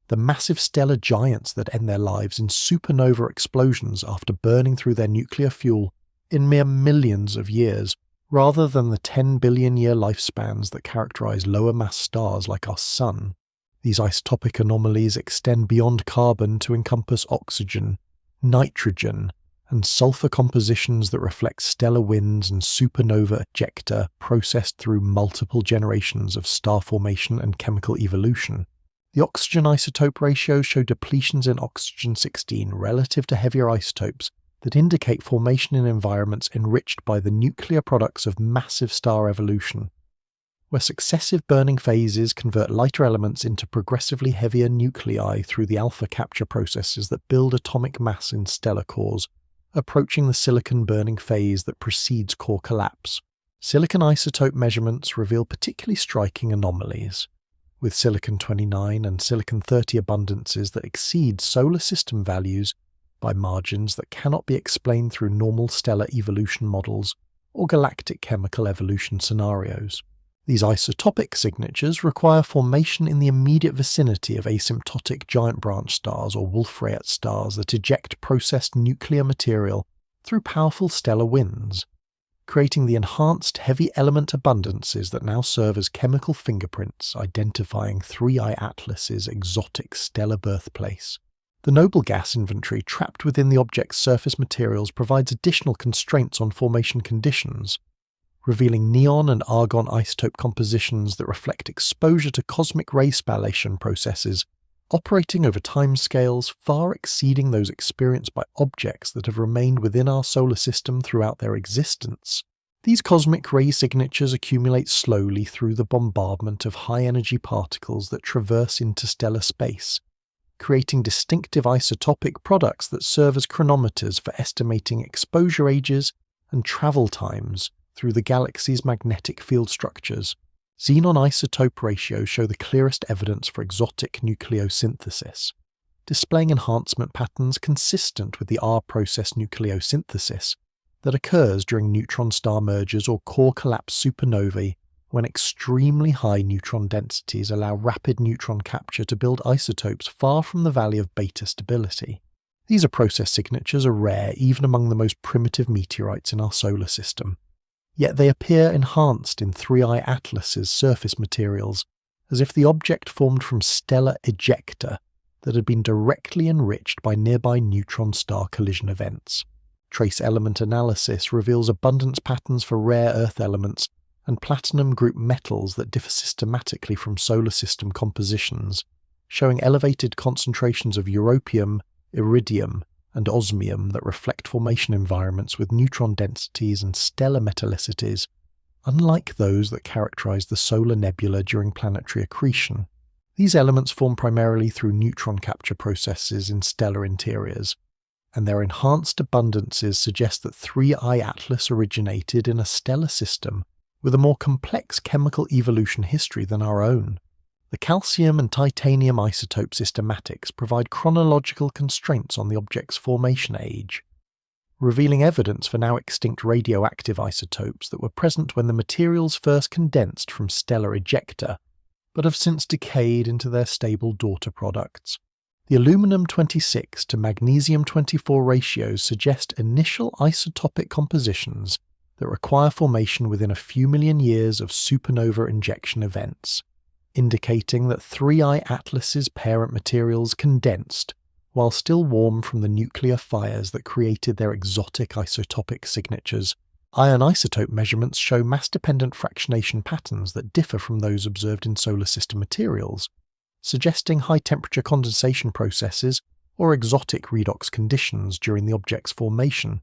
S1: the massive stellar giants that end their lives in supernova explosions after burning through their nuclear fuel in mere millions of years, rather than the 10 billion year lifespans that characterize lower mass stars like our Sun. These isotopic anomalies extend beyond carbon to encompass oxygen, nitrogen, and sulfur compositions that reflect stellar winds and supernova ejecta processed through multiple generations of star formation and chemical evolution. The oxygen isotope ratios show depletions in oxygen-16 relative to heavier isotopes that indicate formation in environments enriched by the nuclear products of massive star evolution, where successive burning phases convert lighter elements into progressively heavier nuclei through the alpha capture processes that build atomic mass in stellar cores, approaching the silicon burning phase that precedes core collapse. Silicon isotope measurements reveal particularly striking anomalies, with silicon-29 and silicon-30 abundances that exceed solar system values by margins that cannot be explained through normal stellar evolution models or galactic chemical evolution scenarios. These isotopic signatures require formation in the immediate vicinity of asymptotic giant branch stars or Wolf-Rayet stars that eject processed nuclear material through powerful stellar winds, creating the enhanced heavy element abundances that now serve as chemical fingerprints identifying 3i Atlas's exotic stellar birthplace. The noble gas inventory trapped within the object's surface materials provides additional constraints on formation conditions, revealing neon and argon isotope compositions that reflect exposure to cosmic ray spallation processes operating over timescales far exceeding those experienced by objects that have remained within our solar system throughout their existence. These cosmic ray signatures accumulate slowly through the bombardment of high-energy particles that traverse interstellar space, creating distinctive isotopic products that serve as chronometers for estimating exposure ages and travel times through the galaxy's magnetic field structures. Xenon isotope ratios show the clearest evidence for exotic nucleosynthesis, displaying enhancement patterns consistent with the R-process nucleosynthesis that occurs during neutron star mergers or core collapse supernovae when extremely high neutron densities allow rapid neutron capture to build isotopes far from the valley of beta stability. These process signatures are rare even among the most primitive meteorites in our solar system, yet they appear enhanced in 3i Atlas's surface materials, as if the object formed from stellar ejecta that had been directly enriched by nearby neutron star collision events. Trace element analysis reveals abundance patterns for rare Earth elements and platinum group metals that differ systematically from solar system compositions, showing elevated concentrations of europium, iridium, and osmium that reflect formation environments with neutron densities and stellar metallicities Unlike those that characterize the solar nebula during planetary accretion, these elements form primarily through neutron capture processes in stellar interiors, and their enhanced abundances suggest that 3I Atlas originated in a stellar system with a more complex chemical evolution history than our own. The calcium and titanium isotope systematics provide chronological constraints on the object's formation age, revealing evidence for now extinct radioactive isotopes that were present when the materials first condensed from stellar ejecta, but have since decayed into their stable daughter products. The aluminum-26 to magnesium-24 ratios suggest initial isotopic compositions that require formation within a few million years of supernova injection events, indicating that 3I Atlas's parent materials condensed while still warm from the nuclear fires that created their exotic isotopic signatures. Iron isotope measurements show mass-dependent fractionation patterns that differ from those observed in solar system materials, suggesting high-temperature condensation processes or exotic redox conditions during the object's formation.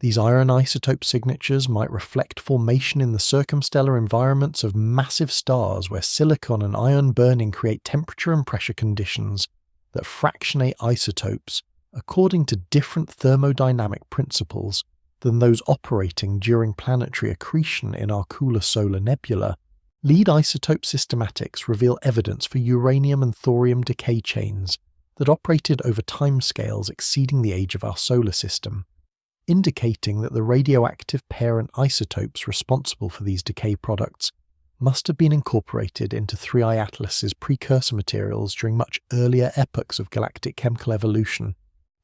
S1: These iron isotope signatures might reflect formation in the circumstellar environments of massive stars where silicon and iron burning create temperature and pressure conditions that fractionate isotopes according to different thermodynamic principles than those operating during planetary accretion in our cooler solar nebula. Lead isotope systematics reveal evidence for uranium and thorium decay chains that operated over timescales exceeding the age of our solar system, indicating that the radioactive parent isotopes responsible for these decay products must have been incorporated into 3I Atlas's precursor materials during much earlier epochs of galactic chemical evolution.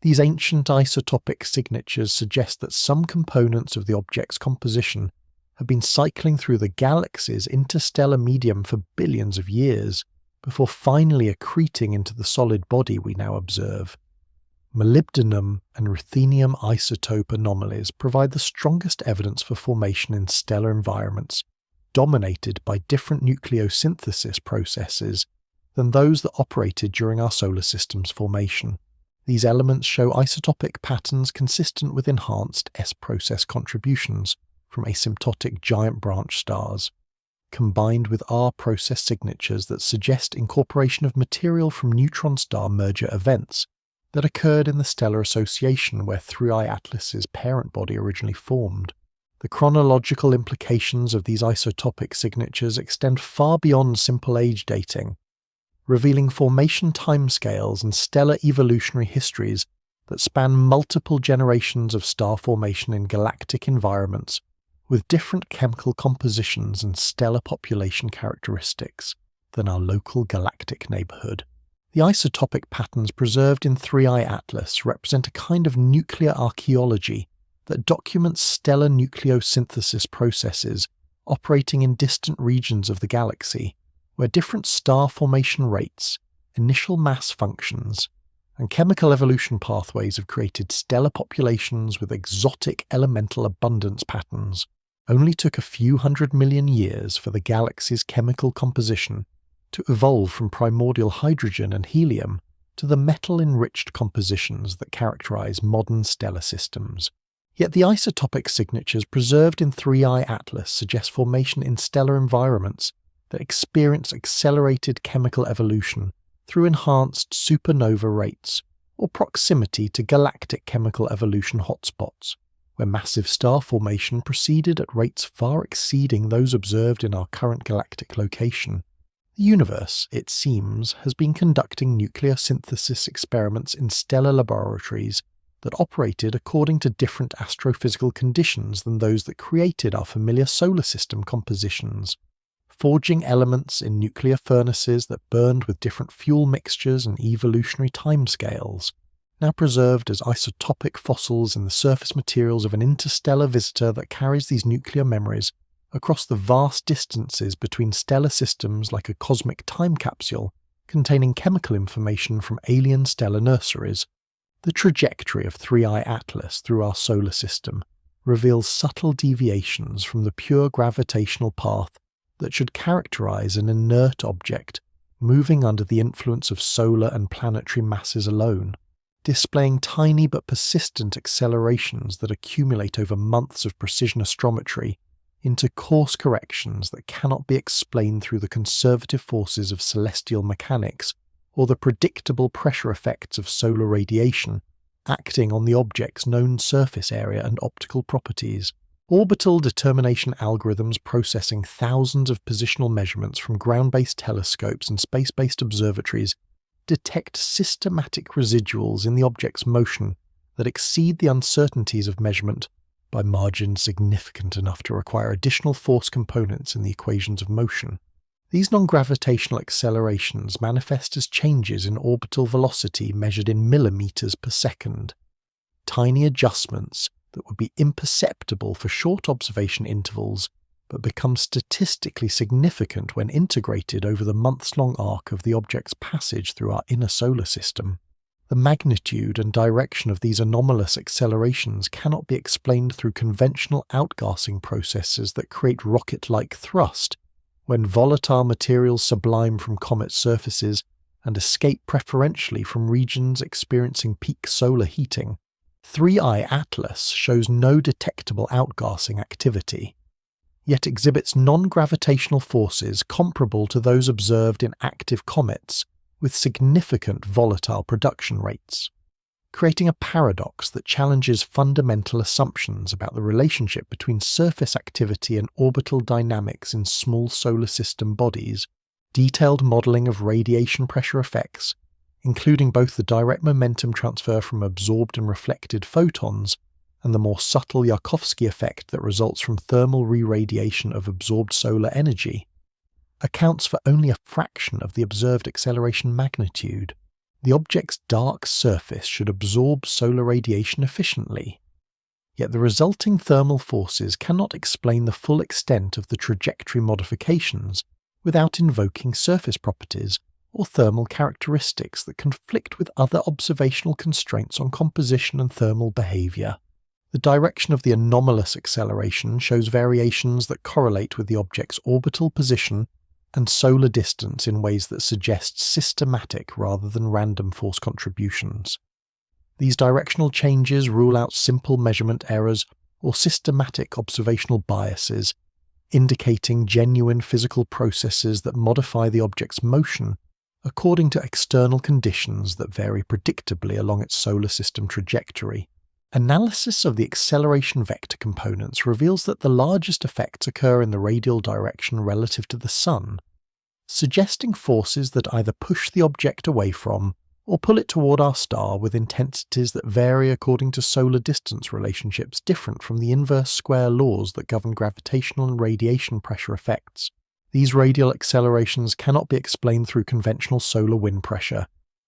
S1: These ancient isotopic signatures suggest that some components of the object's composition have been cycling through the galaxy's interstellar medium for billions of years, before finally accreting into the solid body we now observe. Molybdenum and ruthenium isotope anomalies provide the strongest evidence for formation in stellar environments, dominated by different nucleosynthesis processes than those that operated during our solar system's formation. These elements show isotopic patterns consistent with enhanced S-process contributions from asymptotic giant branch stars, combined with R-process signatures that suggest incorporation of material from neutron star merger events that occurred in the stellar association where 3I Atlas's parent body originally formed. The chronological implications of these isotopic signatures extend far beyond simple age dating, revealing formation timescales and stellar evolutionary histories that span multiple generations of star formation in galactic environments with different chemical compositions and stellar population characteristics than our local galactic neighborhood. The isotopic patterns preserved in 3I Atlas represent a kind of nuclear archaeology that documents stellar nucleosynthesis processes operating in distant regions of the galaxy, where different star formation rates, initial mass functions, and chemical evolution pathways have created stellar populations with exotic elemental abundance patterns. Only took a few 100 million years for the galaxy's chemical composition to evolve from primordial hydrogen and helium to the metal-enriched compositions that characterize modern stellar systems. Yet the isotopic signatures preserved in 3I Atlas suggest formation in stellar environments that experience accelerated chemical evolution through enhanced supernova rates or proximity to galactic chemical evolution hotspots, where massive star formation proceeded at rates far exceeding those observed in our current galactic location. The universe, it seems, has been conducting nuclear synthesis experiments in stellar laboratories that operated according to different astrophysical conditions than those that created our familiar solar system compositions, forging elements in nuclear furnaces that burned with different fuel mixtures and evolutionary timescales, now preserved as isotopic fossils in the surface materials of an interstellar visitor that carries these nuclear memories across the vast distances between stellar systems like a cosmic time capsule containing chemical information from alien stellar nurseries. The trajectory of 3I Atlas through our solar system reveals subtle deviations from the pure gravitational path that should characterize an inert object moving under the influence of solar and planetary masses alone, displaying tiny but persistent accelerations that accumulate over months of precision astrometry into course corrections that cannot be explained through the conservative forces of celestial mechanics or the predictable pressure effects of solar radiation acting on the object's known surface area and optical properties. Orbital determination algorithms processing thousands of positional measurements from ground-based telescopes and space-based observatories detect systematic residuals in the object's motion that exceed the uncertainties of measurement by margins significant enough to require additional force components in the equations of motion. These non-gravitational accelerations manifest as changes in orbital velocity measured in millimeters per second. Tiny adjustments that would be imperceptible for short observation intervals, but become statistically significant when integrated over the months-long arc of the object's passage through our inner solar system. The magnitude and direction of these anomalous accelerations cannot be explained through conventional outgassing processes that create rocket-like thrust, when volatile materials sublime from comet surfaces and escape preferentially from regions experiencing peak solar heating. 3I Atlas shows no detectable outgassing activity, yet exhibits non-gravitational forces comparable to those observed in active comets, with significant volatile production rates, creating a paradox that challenges fundamental assumptions about the relationship between surface activity and orbital dynamics in small solar system bodies. Detailed modelling of radiation pressure effects, including both the direct momentum transfer from absorbed and reflected photons and the more subtle Yarkovsky effect that results from thermal re-radiation of absorbed solar energy, accounts for only a fraction of the observed acceleration magnitude. The object's dark surface should absorb solar radiation efficiently, yet the resulting thermal forces cannot explain the full extent of the trajectory modifications without invoking surface properties or thermal characteristics that conflict with other observational constraints on composition and thermal behavior. The direction of the anomalous acceleration shows variations that correlate with the object's orbital position and solar distance in ways that suggest systematic rather than random force contributions. These directional changes rule out simple measurement errors or systematic observational biases, indicating genuine physical processes that modify the object's motion according to external conditions that vary predictably along its solar system trajectory. Analysis of the acceleration vector components reveals that the largest effects occur in the radial direction relative to the Sun, suggesting forces that either push the object away from or pull it toward our star with intensities that vary according to solar distance relationships different from the inverse square laws that govern gravitational and radiation pressure effects. These radial accelerations cannot be explained through conventional solar wind pressure,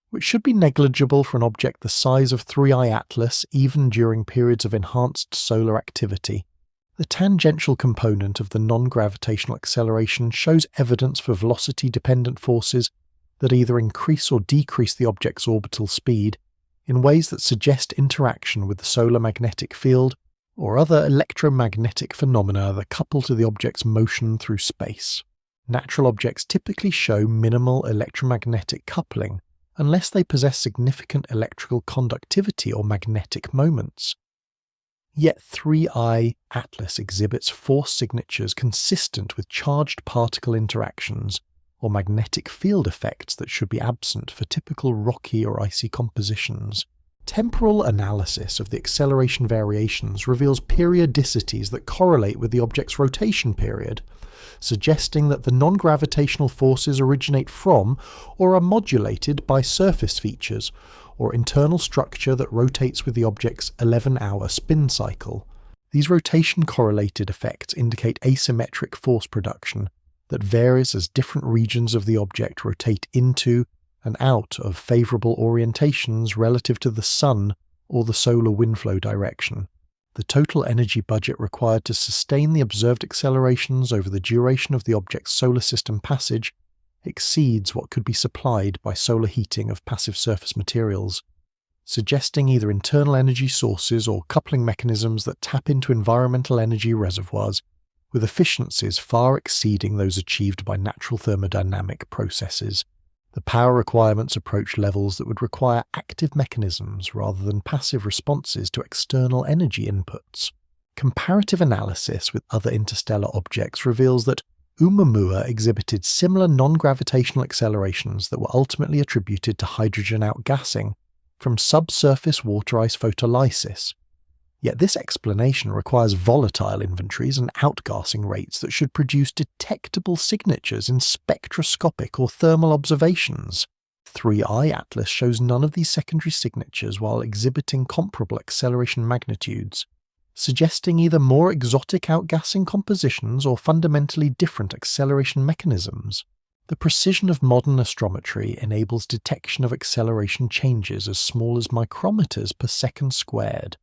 S1: which should be negligible for an object the size of 3I Atlas even during periods of enhanced solar activity. The tangential component of the non-gravitational acceleration shows evidence for velocity-dependent forces that either increase or decrease the object's orbital speed in ways that suggest interaction with the solar magnetic field or other electromagnetic phenomena that couple to the object's motion through space. Natural objects typically show minimal electromagnetic coupling unless they possess significant electrical conductivity or magnetic moments. Yet 3I Atlas exhibits force signatures consistent with charged particle interactions or magnetic field effects that should be absent for typical rocky or icy compositions. Temporal analysis of the acceleration variations reveals periodicities that correlate with the object's rotation period, suggesting that the non-gravitational forces originate from or are modulated by surface features or internal structure that rotates with the object's 11-hour spin cycle. These rotation-correlated effects indicate asymmetric force production that varies as different regions of the object rotate into and out of favourable orientations relative to the Sun or the solar wind flow direction. The total energy budget required to sustain the observed accelerations over the duration of the object's solar system passage exceeds what could be supplied by solar heating of passive surface materials, suggesting either internal energy sources or coupling mechanisms that tap into environmental energy reservoirs with efficiencies far exceeding those achieved by natural thermodynamic processes. The power requirements approach levels that would require active mechanisms rather than passive responses to external energy inputs. Comparative analysis with other interstellar objects reveals that Oumuamua exhibited similar non-gravitational accelerations that were ultimately attributed to hydrogen outgassing from subsurface water ice photolysis. Yet this explanation requires volatile inventories and outgassing rates that should produce detectable signatures in spectroscopic or thermal observations. 3I Atlas shows none of these secondary signatures while exhibiting comparable acceleration magnitudes, suggesting either more exotic outgassing compositions or fundamentally different acceleration mechanisms. The precision of modern astrometry enables detection of acceleration changes as small as micrometers per second squared,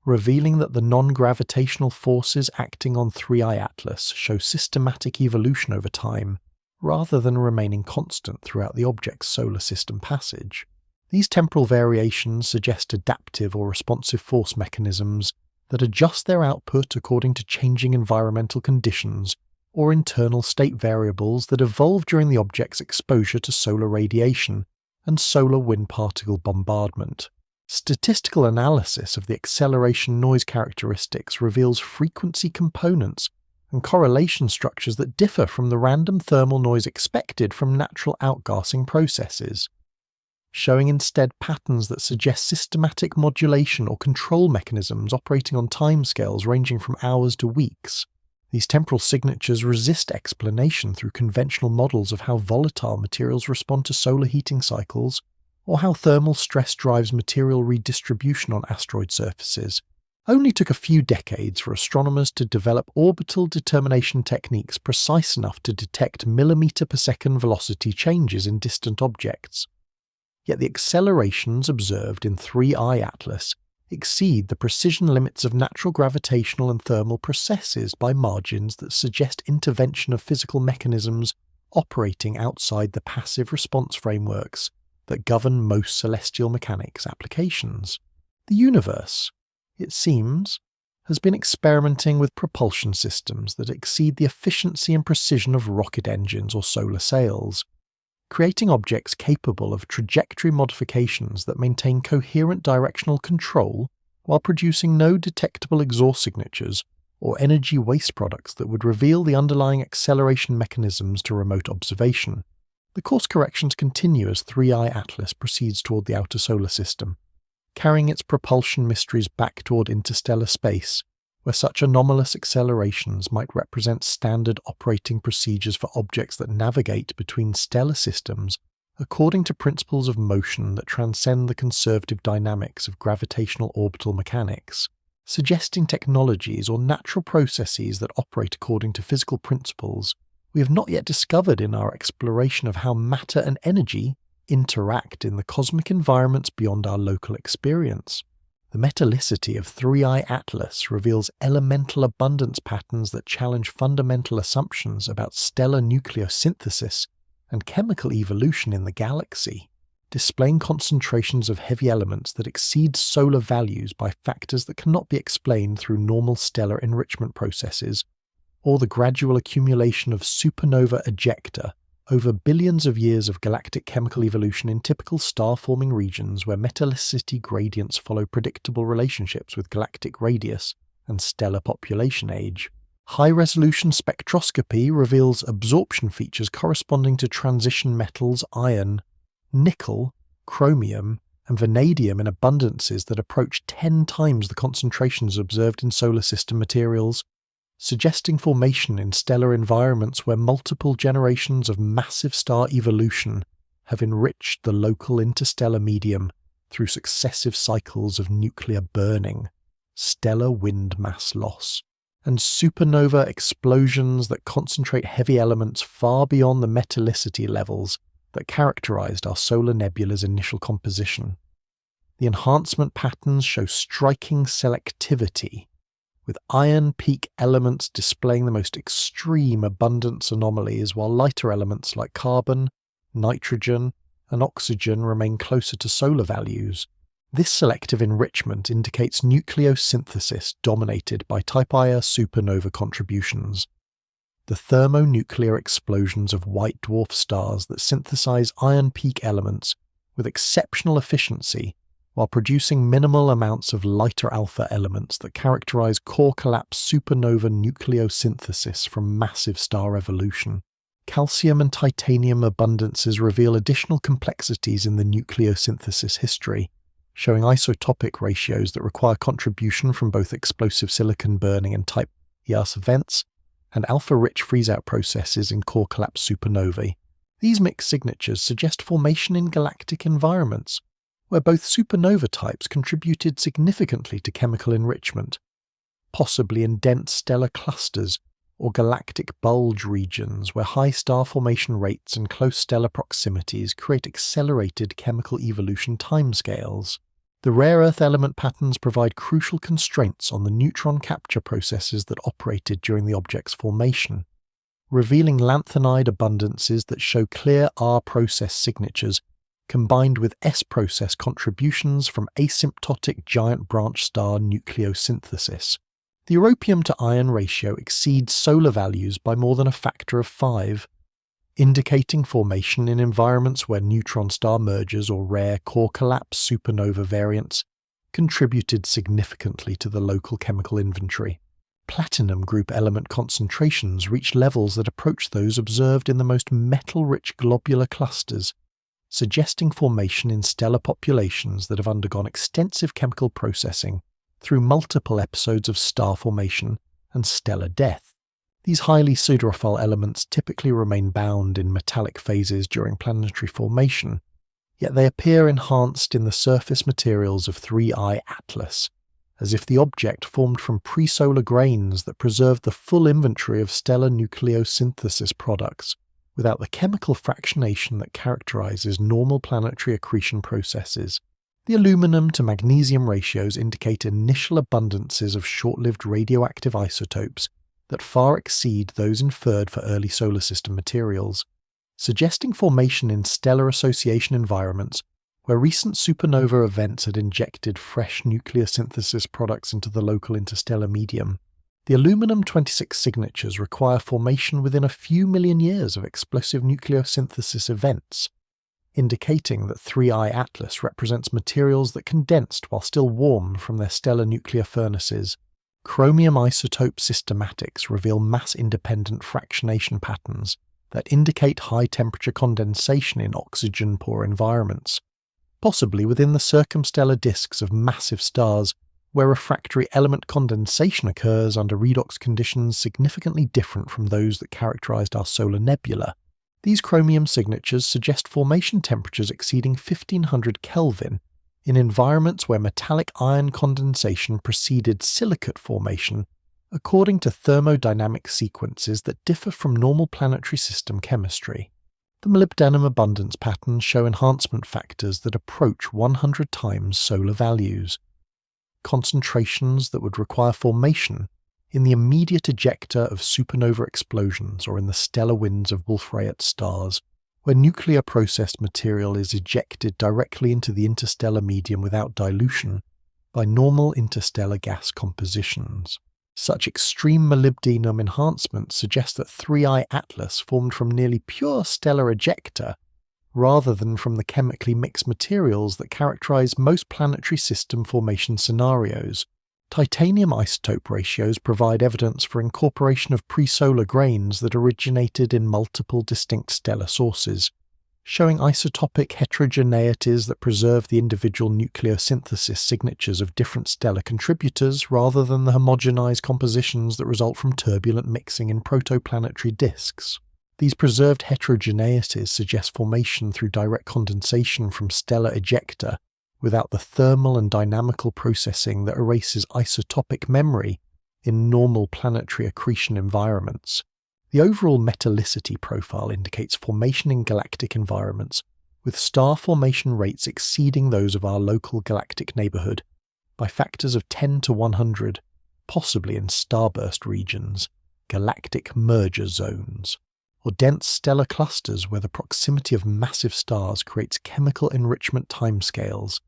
S1: revealing that the non-gravitational forces acting on 3I Atlas show systematic evolution over time, rather than remaining constant throughout the object's solar system passage. These temporal variations suggest adaptive or responsive force mechanisms that adjust their output according to changing environmental conditions or internal state variables that evolve during the object's exposure to solar radiation and solar wind particle bombardment. Statistical analysis of the acceleration noise characteristics reveals frequency components and correlation structures that differ from the random thermal noise expected from natural outgassing processes, showing instead patterns that suggest systematic modulation or control mechanisms operating on timescales ranging from hours to weeks. These temporal signatures resist explanation through conventional models of how volatile materials respond to solar heating cycles, or how thermal stress drives material redistribution on asteroid surfaces. Only took a few decades for astronomers to develop orbital determination techniques precise enough to detect millimeter-per-second velocity changes in distant objects. Yet the accelerations observed in 3I Atlas exceed the precision limits of natural gravitational and thermal processes by margins that suggest intervention of physical mechanisms operating outside the passive response frameworks that govern most celestial mechanics applications. The universe, it seems, has been experimenting with propulsion systems that exceed the efficiency and precision of rocket engines or solar sails, creating objects capable of trajectory modifications that maintain coherent directional control while producing no detectable exhaust signatures or energy waste products that would reveal the underlying acceleration mechanisms to remote observation. The course corrections continue as 3I Atlas proceeds toward the outer solar system, carrying its propulsion mysteries back toward interstellar space, where such anomalous accelerations might represent standard operating procedures for objects that navigate between stellar systems according to principles of motion that transcend the conservative dynamics of gravitational orbital mechanics, suggesting technologies or natural processes that operate according to physical principles we have not yet discovered in our exploration of how matter and energy interact in the cosmic environments beyond our local experience. The metallicity of 3I Atlas reveals elemental abundance patterns that challenge fundamental assumptions about stellar nucleosynthesis and chemical evolution in the galaxy, displaying concentrations of heavy elements that exceed solar values by factors that cannot be explained through normal stellar enrichment processes or the gradual accumulation of supernova ejecta over billions of years of galactic chemical evolution in typical star-forming regions where metallicity gradients follow predictable relationships with galactic radius and stellar population age. High-resolution spectroscopy reveals absorption features corresponding to transition metals iron, nickel, chromium, and vanadium in abundances that approach 10 times the concentrations observed in solar system materials, suggesting formation in stellar environments where multiple generations of massive star evolution have enriched the local interstellar medium through successive cycles of nuclear burning, stellar wind mass loss, and supernova explosions that concentrate heavy elements far beyond the metallicity levels that characterized our solar nebula's initial composition. The enhancement patterns show striking selectivity, with iron peak elements displaying the most extreme abundance anomalies while lighter elements like carbon, nitrogen, and oxygen remain closer to solar values. This selective enrichment indicates nucleosynthesis dominated by Type Ia supernova contributions, the thermonuclear explosions of white dwarf stars that synthesize iron peak elements with exceptional efficiency while producing minimal amounts of lighter alpha elements that characterize core collapse supernova nucleosynthesis from massive star evolution. Calcium and titanium abundances reveal additional complexities in the nucleosynthesis history, showing isotopic ratios that require contribution from both explosive silicon burning and type EAS events, and alpha-rich freeze-out processes in core collapse supernovae. These mixed signatures suggest formation in galactic environments, where both supernova types contributed significantly to chemical enrichment, possibly in dense stellar clusters or galactic bulge regions where high star formation rates and close stellar proximities create accelerated chemical evolution timescales. The rare earth element patterns provide crucial constraints on the neutron capture processes that operated during the object's formation, revealing lanthanide abundances that show clear R-process signatures combined with S-process contributions from asymptotic giant branch star nucleosynthesis. The europium to iron ratio exceeds solar values by more than a factor of 5, indicating formation in environments where neutron star mergers or rare core collapse supernova variants contributed significantly to the local chemical inventory. Platinum group element concentrations reach levels that approach those observed in the most metal-rich globular clusters, suggesting formation in stellar populations that have undergone extensive chemical processing through multiple episodes of star formation and stellar death. These highly siderophile elements typically remain bound in metallic phases during planetary formation, yet they appear enhanced in the surface materials of 3I Atlas, as if the object formed from pre-solar grains that preserved the full inventory of stellar nucleosynthesis products, without the chemical fractionation that characterizes normal planetary accretion processes. The aluminum to magnesium ratios indicate initial abundances of short-lived radioactive isotopes that far exceed those inferred for early solar system materials, suggesting formation in stellar association environments where recent supernova events had injected fresh nuclear synthesis products into the local interstellar medium. The aluminum-26 signatures require formation within a few million years of explosive nucleosynthesis events, indicating that 3I Atlas represents materials that condensed while still warm from their stellar nuclear furnaces. Chromium isotope systematics reveal mass-independent fractionation patterns that indicate high-temperature condensation in oxygen-poor environments, possibly within the circumstellar disks of massive stars where refractory element condensation occurs under redox conditions significantly different from those that characterized our solar nebula. These chromium signatures suggest formation temperatures exceeding 1500 Kelvin in environments where metallic ion condensation preceded silicate formation according to thermodynamic sequences that differ from normal planetary system chemistry. The molybdenum abundance patterns show enhancement factors that approach 100 times solar values, concentrations that would require formation in the immediate ejecta of supernova explosions or in the stellar winds of Wolf-Rayet stars, where nuclear processed material is ejected directly into the interstellar medium without dilution by normal interstellar gas compositions. Such extreme molybdenum enhancements suggest that 3I Atlas formed from nearly pure stellar ejecta rather than from the chemically mixed materials that characterize most planetary system formation scenarios. Titanium isotope ratios provide evidence for incorporation of pre-solar grains that originated in multiple distinct stellar sources, showing isotopic heterogeneities that preserve the individual nucleosynthesis signatures of different stellar contributors rather than the homogenized compositions that result from turbulent mixing in protoplanetary disks. These preserved heterogeneities suggest formation through direct condensation from stellar ejecta, without the thermal and dynamical processing that erases isotopic memory in normal planetary accretion environments. The overall metallicity profile indicates formation in galactic environments, with star formation rates exceeding those of our local galactic neighborhood by factors of 10 to 100, possibly in starburst regions, galactic merger zones, or dense stellar clusters where the proximity of massive stars creates chemical enrichment timescales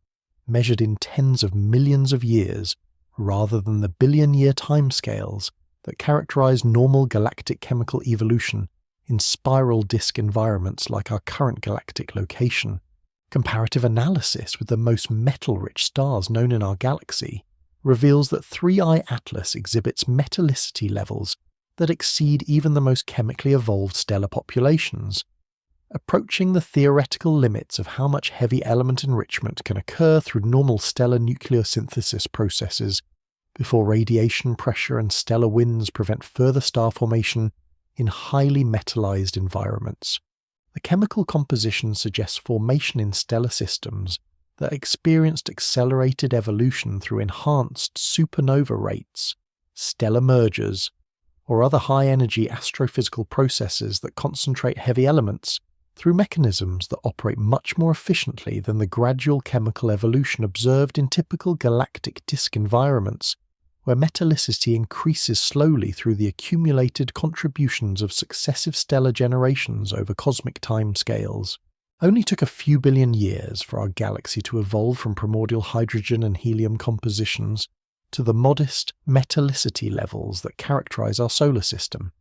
S1: measured in tens of millions of years rather than the billion-year timescales that characterize normal galactic chemical evolution in spiral disk environments like our current galactic location. Comparative analysis with the most metal-rich stars known in our galaxy reveals that 3I Atlas exhibits metallicity levels that exceed even the most chemically evolved stellar populations, approaching the theoretical limits of how much heavy element enrichment can occur through normal stellar nucleosynthesis processes before radiation pressure and stellar winds prevent further star formation in highly metallized environments. The chemical composition suggests formation in stellar systems that experienced accelerated evolution through enhanced supernova rates, stellar mergers, or other high-energy astrophysical processes that concentrate heavy elements through mechanisms that operate much more efficiently than the gradual chemical evolution observed in typical galactic disk environments, where metallicity increases slowly through the accumulated contributions of successive stellar generations over cosmic timescales. Only took a few billion years for our galaxy to evolve from primordial hydrogen and helium compositions to the modest metallicity levels that characterize our solar system.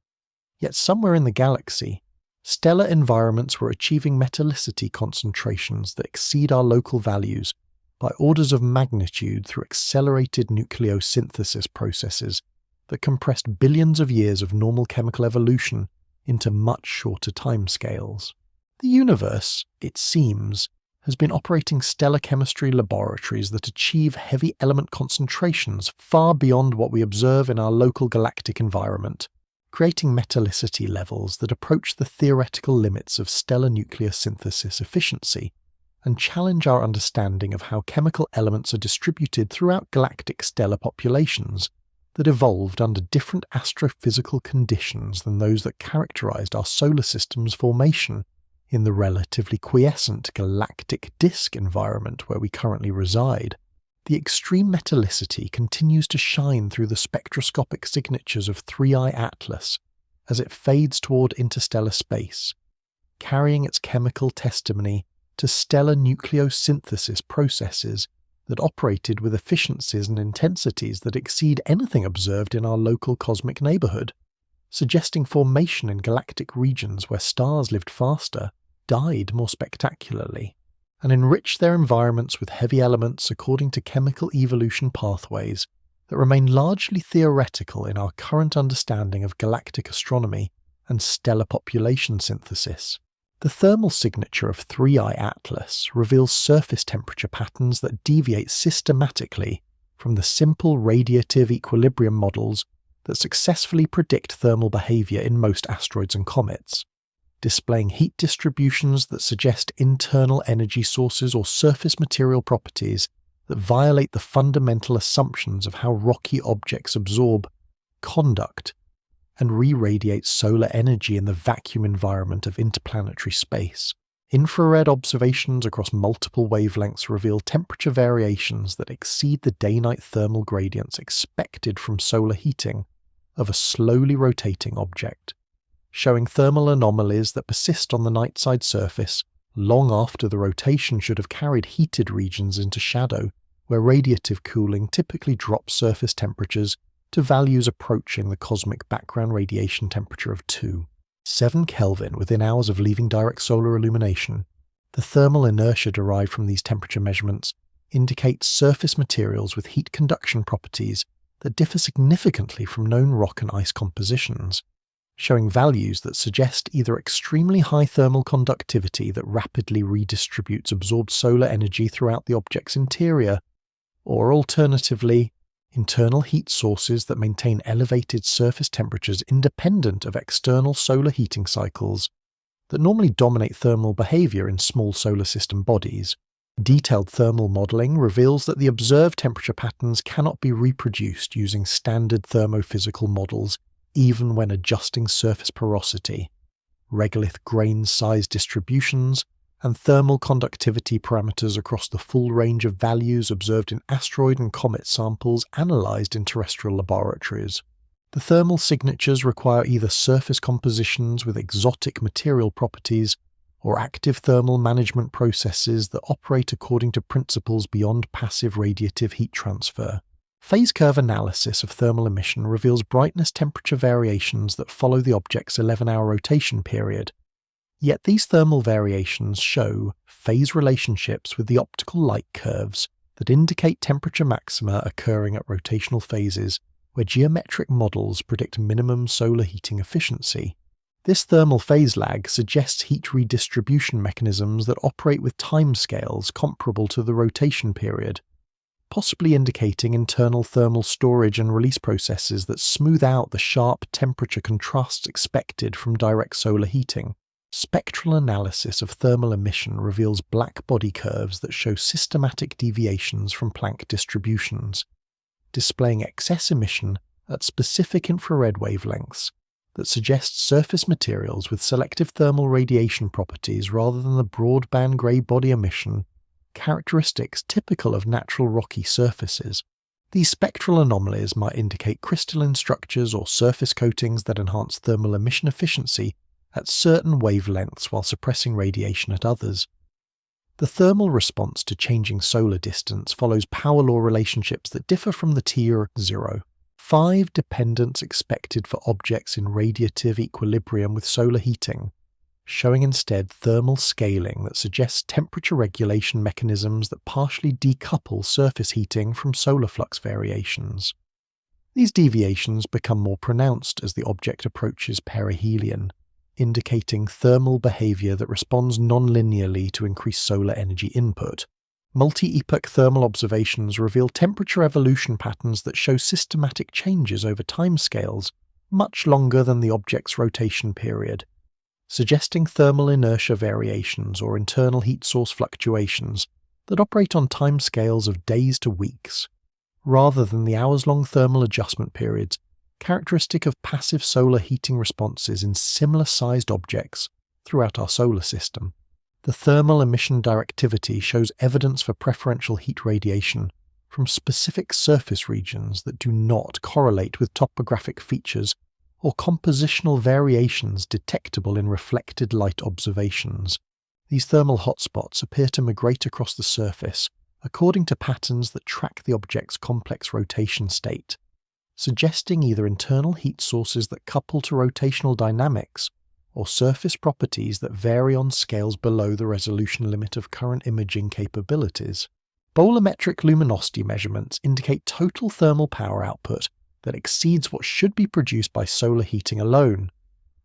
S1: Yet somewhere in the galaxy, stellar environments were achieving metallicity concentrations that exceed our local values by orders of magnitude through accelerated nucleosynthesis processes that compressed billions of years of normal chemical evolution into much shorter timescales. The universe, it seems, has been operating stellar chemistry laboratories that achieve heavy element concentrations far beyond what we observe in our local galactic environment, creating metallicity levels that approach the theoretical limits of stellar nucleosynthesis efficiency and challenge our understanding of how chemical elements are distributed throughout galactic stellar populations that evolved under different astrophysical conditions than those that characterized our solar system's formation in the relatively quiescent galactic disk environment where we currently reside. The extreme metallicity continues to shine through the spectroscopic signatures of 3I Atlas as it fades toward interstellar space, carrying its chemical testimony to stellar nucleosynthesis processes that operated with efficiencies and intensities that exceed anything observed in our local cosmic neighborhood, suggesting formation in galactic regions where stars lived faster, died more spectacularly, and enriched their environments with heavy elements according to chemical evolution pathways that remain largely theoretical in our current understanding of galactic astronomy and stellar population synthesis. The thermal signature of 3I Atlas reveals surface temperature patterns that deviate systematically from the simple radiative equilibrium models that successfully predict thermal behavior in most asteroids and comets, displaying heat distributions that suggest internal energy sources or surface material properties that violate the fundamental assumptions of how rocky objects absorb, conduct, and re-radiate solar energy in the vacuum environment of interplanetary space. Infrared observations across multiple wavelengths reveal temperature variations that exceed the day-night thermal gradients expected from solar heating of a slowly rotating object, showing thermal anomalies that persist on the night-side surface long after the rotation should have carried heated regions into shadow, where radiative cooling typically drops surface temperatures to values approaching the cosmic background radiation temperature of 7 Kelvin within hours of leaving direct solar illumination. The thermal inertia derived from these temperature measurements indicates surface materials with heat conduction properties that differ significantly from known rock and ice compositions, showing values that suggest either extremely high thermal conductivity that rapidly redistributes absorbed solar energy throughout the object's interior, or alternatively, internal heat sources that maintain elevated surface temperatures independent of external solar heating cycles that normally dominate thermal behavior in small solar system bodies. Detailed thermal modeling reveals that the observed temperature patterns cannot be reproduced using standard thermophysical models even when adjusting surface porosity, regolith grain size distributions, and thermal conductivity parameters across the full range of values observed in asteroid and comet samples analyzed in terrestrial laboratories. The thermal signatures require either surface compositions with exotic material properties or active thermal management processes that operate according to principles beyond passive radiative heat transfer. Phase curve analysis of thermal emission reveals brightness temperature variations that follow the object's 11-hour rotation period, Yet these thermal variations show phase relationships with the optical light curves that indicate temperature maxima occurring at rotational phases where geometric models predict minimum solar heating efficiency. This thermal phase lag suggests heat redistribution mechanisms that operate with timescales comparable to the rotation period, possibly indicating internal thermal storage and release processes that smooth out the sharp temperature contrasts expected from direct solar heating. Spectral analysis of thermal emission reveals black body curves that show systematic deviations from Planck distributions, displaying excess emission at specific infrared wavelengths that suggest surface materials with selective thermal radiation properties rather than the broadband grey body emission characteristics typical of natural rocky surfaces. These spectral anomalies might indicate crystalline structures or surface coatings that enhance thermal emission efficiency at certain wavelengths while suppressing radiation at others. The thermal response to changing solar distance follows power law relationships that differ from the T0. 5 dependence expected for objects in radiative equilibrium with solar heating, showing instead thermal scaling that suggests temperature regulation mechanisms that partially decouple surface heating from solar flux variations. These deviations become more pronounced as the object approaches perihelion, indicating thermal behavior that responds non-linearly to increased solar energy input. Multi-epoch thermal observations reveal temperature evolution patterns that show systematic changes over timescales much longer than the object's rotation period, suggesting thermal inertia variations or internal heat source fluctuations that operate on timescales of days to weeks, rather than the hours-long thermal adjustment periods characteristic of passive solar heating responses in similar-sized objects throughout our solar system. The thermal emission directivity shows evidence for preferential heat radiation from specific surface regions that do not correlate with topographic features or compositional variations detectable in reflected light observations. These thermal hotspots appear to migrate across the surface according to patterns that track the object's complex rotation state, suggesting either internal heat sources that couple to rotational dynamics or surface properties that vary on scales below the resolution limit of current imaging capabilities. Bolometric luminosity measurements indicate total thermal power output that exceeds what should be produced by solar heating alone,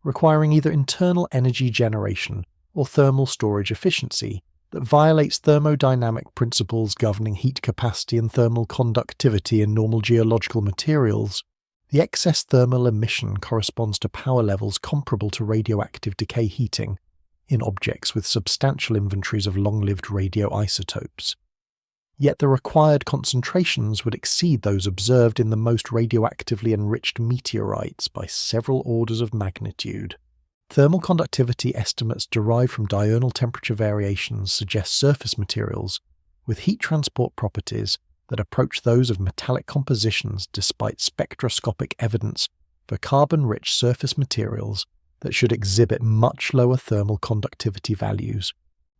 S1: requiring either internal energy generation or thermal storage efficiency that violates thermodynamic principles governing heat capacity and thermal conductivity in normal geological materials. The excess thermal emission corresponds to power levels comparable to radioactive decay heating in objects with substantial inventories of long-lived radioisotopes. Yet the required concentrations would exceed those observed in the most radioactively enriched meteorites by several orders of magnitude. Thermal conductivity estimates derived from diurnal temperature variations suggest surface materials with heat transport properties that approach those of metallic compositions despite spectroscopic evidence for carbon-rich surface materials that should exhibit much lower thermal conductivity values.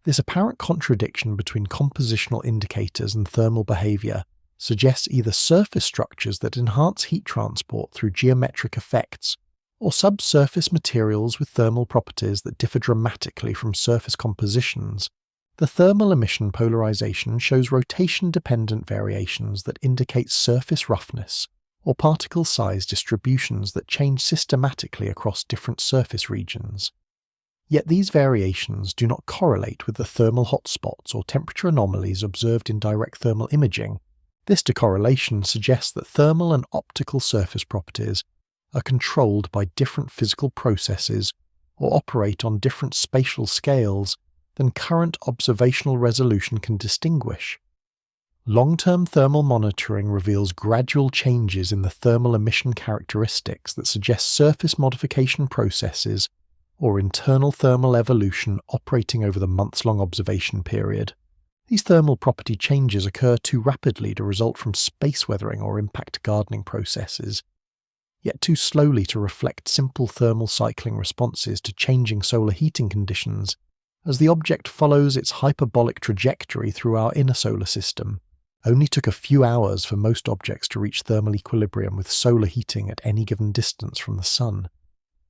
S1: This apparent contradiction between compositional indicators and thermal behavior suggests either surface structures that enhance heat transport through geometric effects, or subsurface materials with thermal properties that differ dramatically from surface compositions. The thermal emission polarization shows rotation-dependent variations that indicate surface roughness, or particle size distributions that change systematically across different surface regions. Yet these variations do not correlate with the thermal hotspots or temperature anomalies observed in direct thermal imaging. This decorrelation suggests that thermal and optical surface properties are controlled by different physical processes or operate on different spatial scales than current observational resolution can distinguish. Long-term thermal monitoring reveals gradual changes in the thermal emission characteristics that suggest surface modification processes or internal thermal evolution operating over the months-long observation period. These thermal property changes occur too rapidly to result from space weathering or impact gardening processes, yet too slowly to reflect simple thermal cycling responses to changing solar heating conditions, as the object follows its hyperbolic trajectory through our inner solar system. Only took a few hours for most objects to reach thermal equilibrium with solar heating at any given distance from the Sun.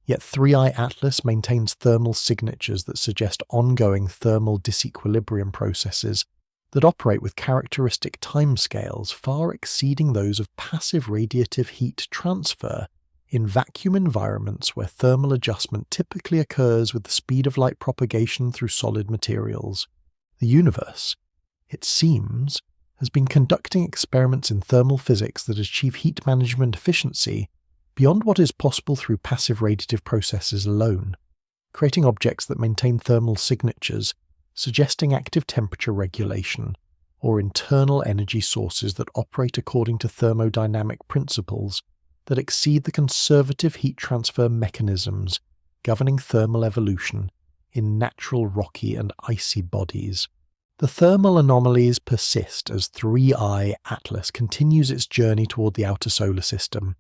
S1: Yet 3i Atlas maintains thermal signatures that suggest ongoing thermal disequilibrium processes that operate with characteristic timescales far exceeding those of passive radiative heat transfer in vacuum environments where thermal adjustment typically occurs with the speed of light propagation through solid materials. The universe, it seems, has been conducting experiments in thermal physics that achieve heat management efficiency beyond what is possible through passive radiative processes alone, creating objects that maintain thermal signatures, suggesting active temperature regulation, or internal energy sources that operate according to thermodynamic principles that exceed the conservative heat transfer mechanisms governing thermal evolution in natural rocky and icy bodies. The thermal anomalies persist as 3i Atlas continues its journey toward the outer solar system,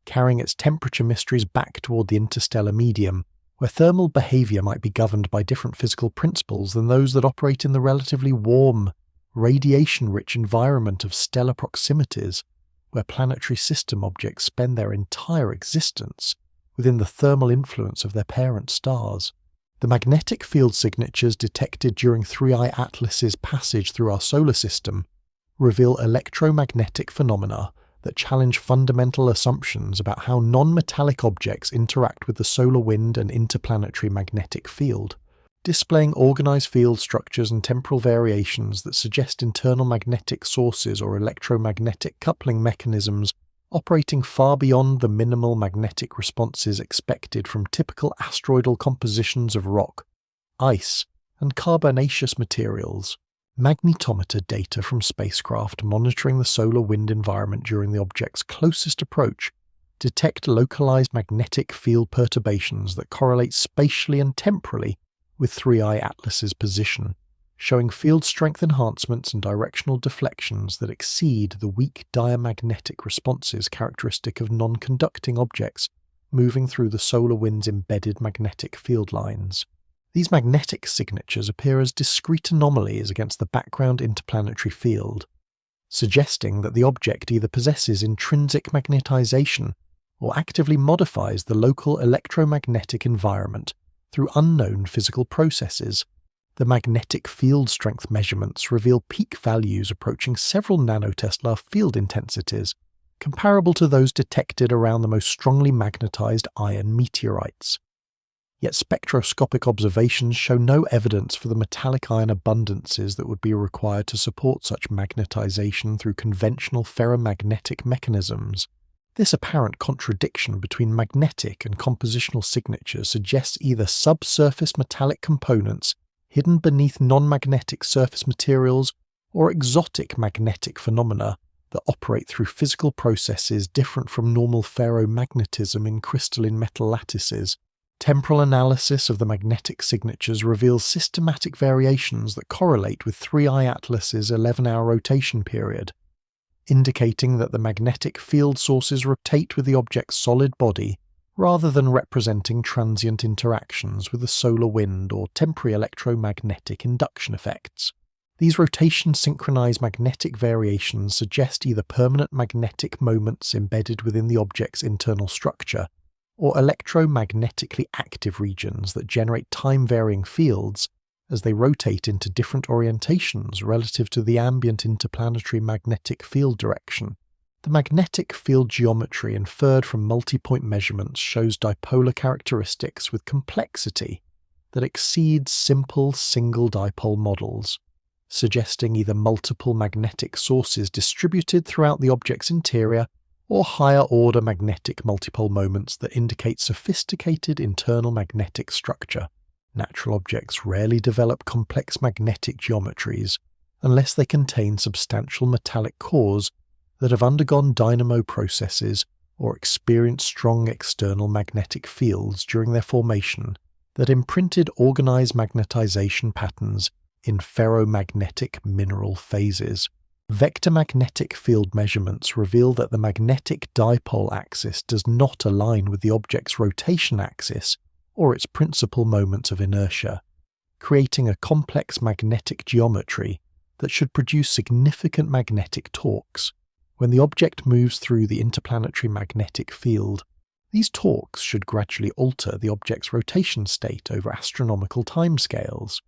S1: carrying its temperature mysteries back toward the interstellar medium, where thermal behavior might be governed by different physical principles than those that operate in the relatively warm, radiation-rich environment of stellar proximities, where planetary system objects spend their entire existence within the thermal influence of their parent stars. The magnetic field signatures detected during 3i Atlas's passage through our solar system reveal electromagnetic phenomena that challenge fundamental assumptions about how non-metallic objects interact with the solar wind and interplanetary magnetic field, displaying organized field structures and temporal variations that suggest internal magnetic sources or electromagnetic coupling mechanisms operating far beyond the minimal magnetic responses expected from typical asteroidal compositions of rock, ice, and carbonaceous materials. Magnetometer data from spacecraft monitoring the solar wind environment during the object's closest approach detect localized magnetic field perturbations that correlate spatially and temporally with 3i Atlas's position, showing field strength enhancements and directional deflections that exceed the weak diamagnetic responses characteristic of non-conducting objects moving through the solar wind's embedded magnetic field lines. These magnetic signatures appear as discrete anomalies against the background interplanetary field, suggesting that the object either possesses intrinsic magnetization or actively modifies the local electromagnetic environment through unknown physical processes. The magnetic field strength measurements reveal peak values approaching several nanotesla field intensities, comparable to those detected around the most strongly magnetized iron meteorites. Yet spectroscopic observations show no evidence for the metallic iron abundances that would be required to support such magnetization through conventional ferromagnetic mechanisms. This apparent contradiction between magnetic and compositional signatures suggests either subsurface metallic components hidden beneath non-magnetic surface materials or exotic magnetic phenomena that operate through physical processes different from normal ferromagnetism in crystalline metal lattices. Temporal analysis of the magnetic signatures reveals systematic variations that correlate with 3i Atlas's 11-hour rotation period, indicating that the magnetic field sources rotate with the object's solid body rather than representing transient interactions with the solar wind or temporary electromagnetic induction effects. These rotation-synchronized magnetic variations suggest either permanent magnetic moments embedded within the object's internal structure, or electromagnetically active regions that generate time-varying fields as they rotate into different orientations relative to the ambient interplanetary magnetic field direction. The magnetic field geometry inferred from multi-point measurements shows dipolar characteristics with complexity that exceeds simple single dipole models, suggesting either multiple magnetic sources distributed throughout the object's interior or higher-order magnetic multipole moments that indicate sophisticated internal magnetic structure. Natural objects rarely develop complex magnetic geometries unless they contain substantial metallic cores that have undergone dynamo processes or experienced strong external magnetic fields during their formation that imprinted organized magnetization patterns in ferromagnetic mineral phases. Vector magnetic field measurements reveal that the magnetic dipole axis does not align with the object's rotation axis or its principal moments of inertia, creating a complex magnetic geometry that should produce significant magnetic torques. When the object moves through the interplanetary magnetic field, These torques should gradually alter the object's rotation state over astronomical timescales.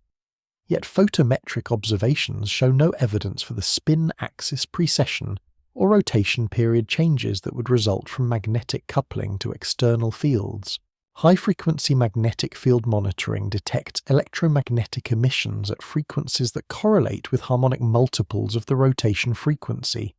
S1: Yet photometric observations show no evidence for the spin axis precession or rotation period changes that would result from magnetic coupling to external fields. High-frequency magnetic field monitoring detects electromagnetic emissions at frequencies that correlate with harmonic multiples of the rotation frequency,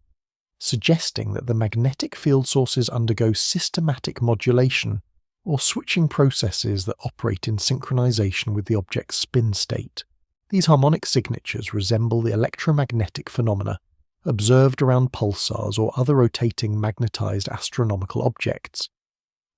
S1: suggesting that the magnetic field sources undergo systematic modulation or switching processes that operate in synchronization with the object's spin state. These harmonic signatures resemble the electromagnetic phenomena observed around pulsars or other rotating magnetized astronomical objects.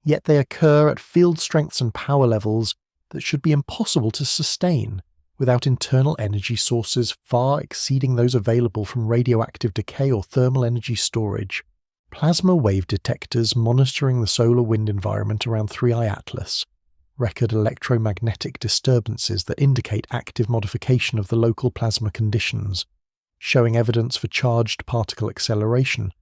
S1: Yet they occur at field strengths and power levels that should be impossible to sustain without internal energy sources far exceeding those available from radioactive decay or thermal energy storage. Plasma wave detectors monitoring the solar wind environment around 3I Atlas record electromagnetic disturbances that indicate active modification of the local plasma conditions, showing evidence for charged particle acceleration,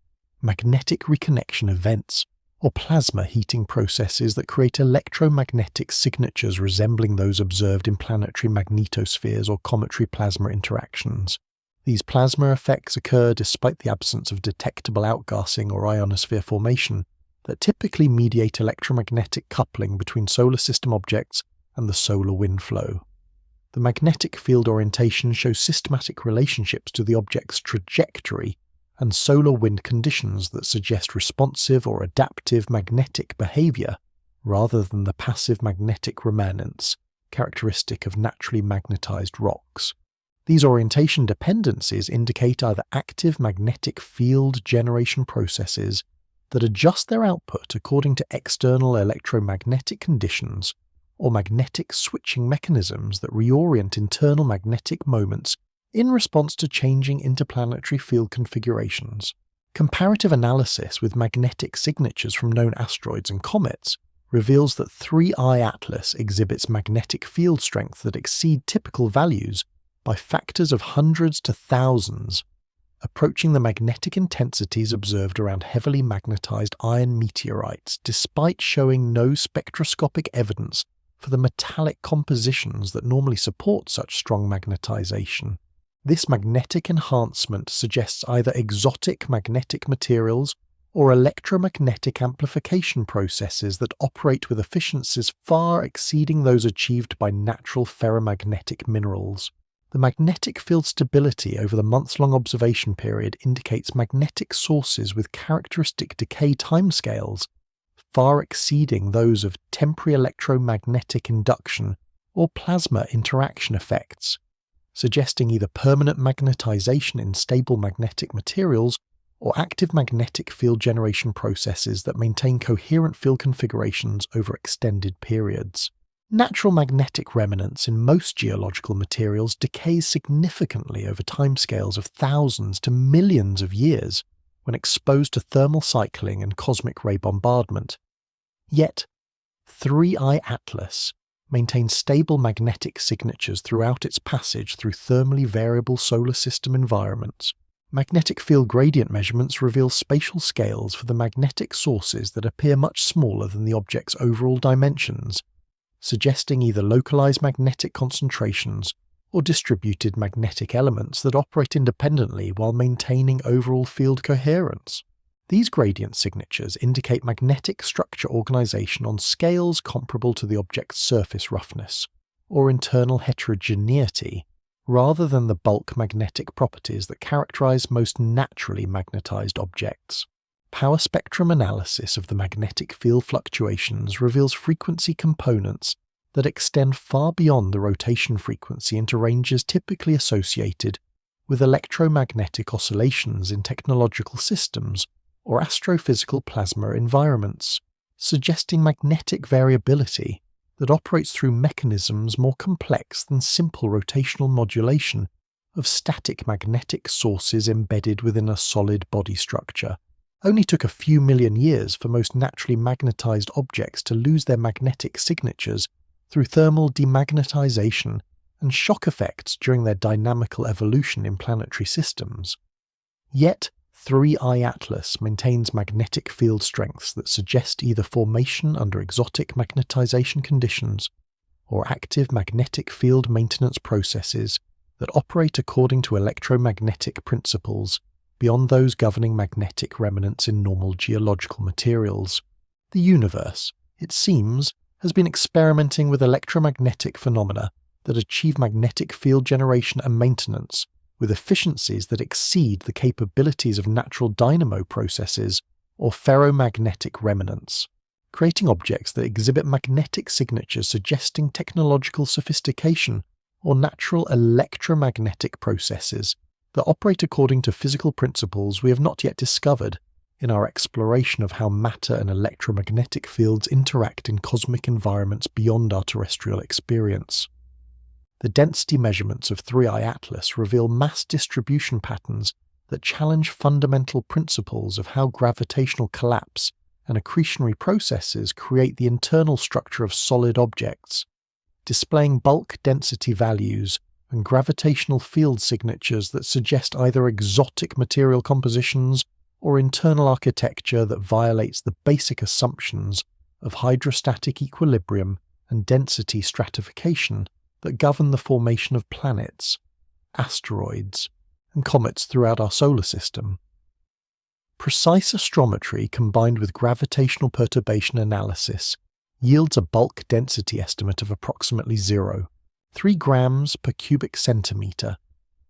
S1: magnetic reconnection events, or plasma heating processes that create electromagnetic signatures resembling those observed in planetary magnetospheres or cometary plasma interactions. These plasma effects occur despite the absence of detectable outgassing or ionosphere formation that typically mediate electromagnetic coupling between solar system objects and the solar wind flow. The magnetic field orientation shows systematic relationships to the object's trajectory and solar wind conditions that suggest responsive or adaptive magnetic behavior rather than the passive magnetic remanence characteristic of naturally magnetized rocks. These orientation dependencies indicate either active magnetic field generation processes that adjust their output according to external electromagnetic conditions or magnetic switching mechanisms that reorient internal magnetic moments in response to changing interplanetary field configurations. Comparative analysis with magnetic signatures from known asteroids and comets reveals that 3I Atlas exhibits magnetic field strength that exceed typical values by factors of hundreds to thousands, approaching the magnetic intensities observed around heavily magnetized iron meteorites despite showing no spectroscopic evidence for the metallic compositions that normally support such strong magnetization. This magnetic enhancement suggests either exotic magnetic materials or electromagnetic amplification processes that operate with efficiencies far exceeding those achieved by natural ferromagnetic minerals. The magnetic field stability over the months-long observation period indicates magnetic sources with characteristic decay timescales far exceeding those of temporary electromagnetic induction or plasma interaction effects, suggesting either permanent magnetization in stable magnetic materials or active magnetic field generation processes that maintain coherent field configurations over extended periods. Natural magnetic remanence in most geological materials decays significantly over timescales of thousands to millions of years when exposed to thermal cycling and cosmic ray bombardment. Yet, 3I Atlas maintains stable magnetic signatures throughout its passage through thermally variable solar system environments. Magnetic field gradient measurements reveal spatial scales for the magnetic sources that appear much smaller than the object's overall dimensions, suggesting either localized magnetic concentrations or distributed magnetic elements that operate independently while maintaining overall field coherence. These gradient signatures indicate magnetic structure organization on scales comparable to the object's surface roughness or internal heterogeneity, rather than the bulk magnetic properties that characterize most naturally magnetized objects. Power spectrum analysis of the magnetic field fluctuations reveals frequency components that extend far beyond the rotation frequency into ranges typically associated with electromagnetic oscillations in technological systems or astrophysical plasma environments, suggesting magnetic variability that operates through mechanisms more complex than simple rotational modulation of static magnetic sources embedded within a solid body structure. Only took a few million years for most naturally magnetized objects to lose their magnetic signatures through thermal demagnetization and shock effects during their dynamical evolution in planetary systems. Yet, 3i Atlas maintains magnetic field strengths that suggest either formation under exotic magnetization conditions or active magnetic field maintenance processes that operate according to electromagnetic principles beyond those governing magnetic remnants in normal geological materials. The universe, it seems, has been experimenting with electromagnetic phenomena that achieve magnetic field generation and maintenance with efficiencies that exceed the capabilities of natural dynamo processes or ferromagnetic remnants, creating objects that exhibit magnetic signatures suggesting technological sophistication or natural electromagnetic processes that operate according to physical principles we have not yet discovered in our exploration of how matter and electromagnetic fields interact in cosmic environments beyond our terrestrial experience. The density measurements of 3i Atlas reveal mass distribution patterns that challenge fundamental principles of how gravitational collapse and accretionary processes create the internal structure of solid objects, displaying bulk density values and gravitational field signatures that suggest either exotic material compositions or internal architecture that violates the basic assumptions of hydrostatic equilibrium and density stratification that govern the formation of planets, asteroids, and comets throughout our solar system. Precise astrometry combined with gravitational perturbation analysis yields a bulk density estimate of approximately 3 grams per cubic centimetre,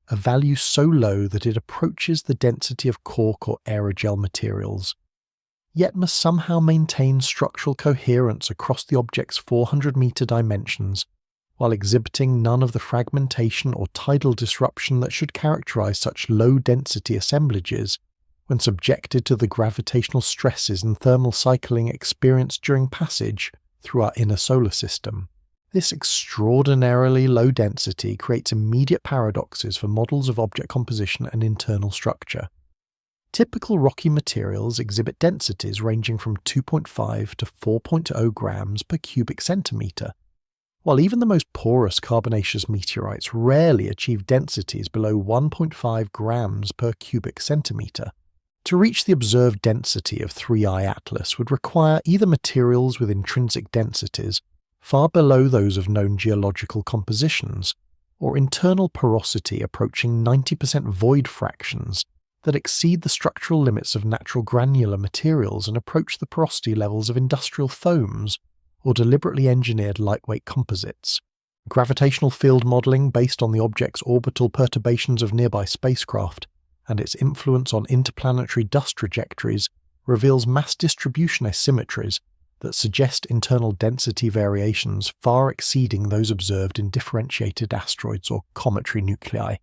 S1: a value so low that it approaches the density of cork or aerogel materials, yet must somehow maintain structural coherence across the object's 400-metre dimensions, while exhibiting none of the fragmentation or tidal disruption that should characterise such low-density assemblages when subjected to the gravitational stresses and thermal cycling experienced during passage through our inner solar system. This extraordinarily low density creates immediate paradoxes for models of object composition and internal structure. Typical rocky materials exhibit densities ranging from 2.5 to 4.0 grams per cubic centimetre, while even the most porous carbonaceous meteorites rarely achieve densities below 1.5 grams per cubic centimetre. To reach the observed density of 3i Atlas would require either materials with intrinsic densities far below those of known geological compositions, or internal porosity approaching 90% void fractions that exceed the structural limits of natural granular materials and approach the porosity levels of industrial foams or deliberately engineered lightweight composites. Gravitational field modelling based on the object's orbital perturbations of nearby spacecraft and its influence on interplanetary dust trajectories reveals mass distribution asymmetries that suggest internal density variations far exceeding those observed in differentiated asteroids or cometary nuclei.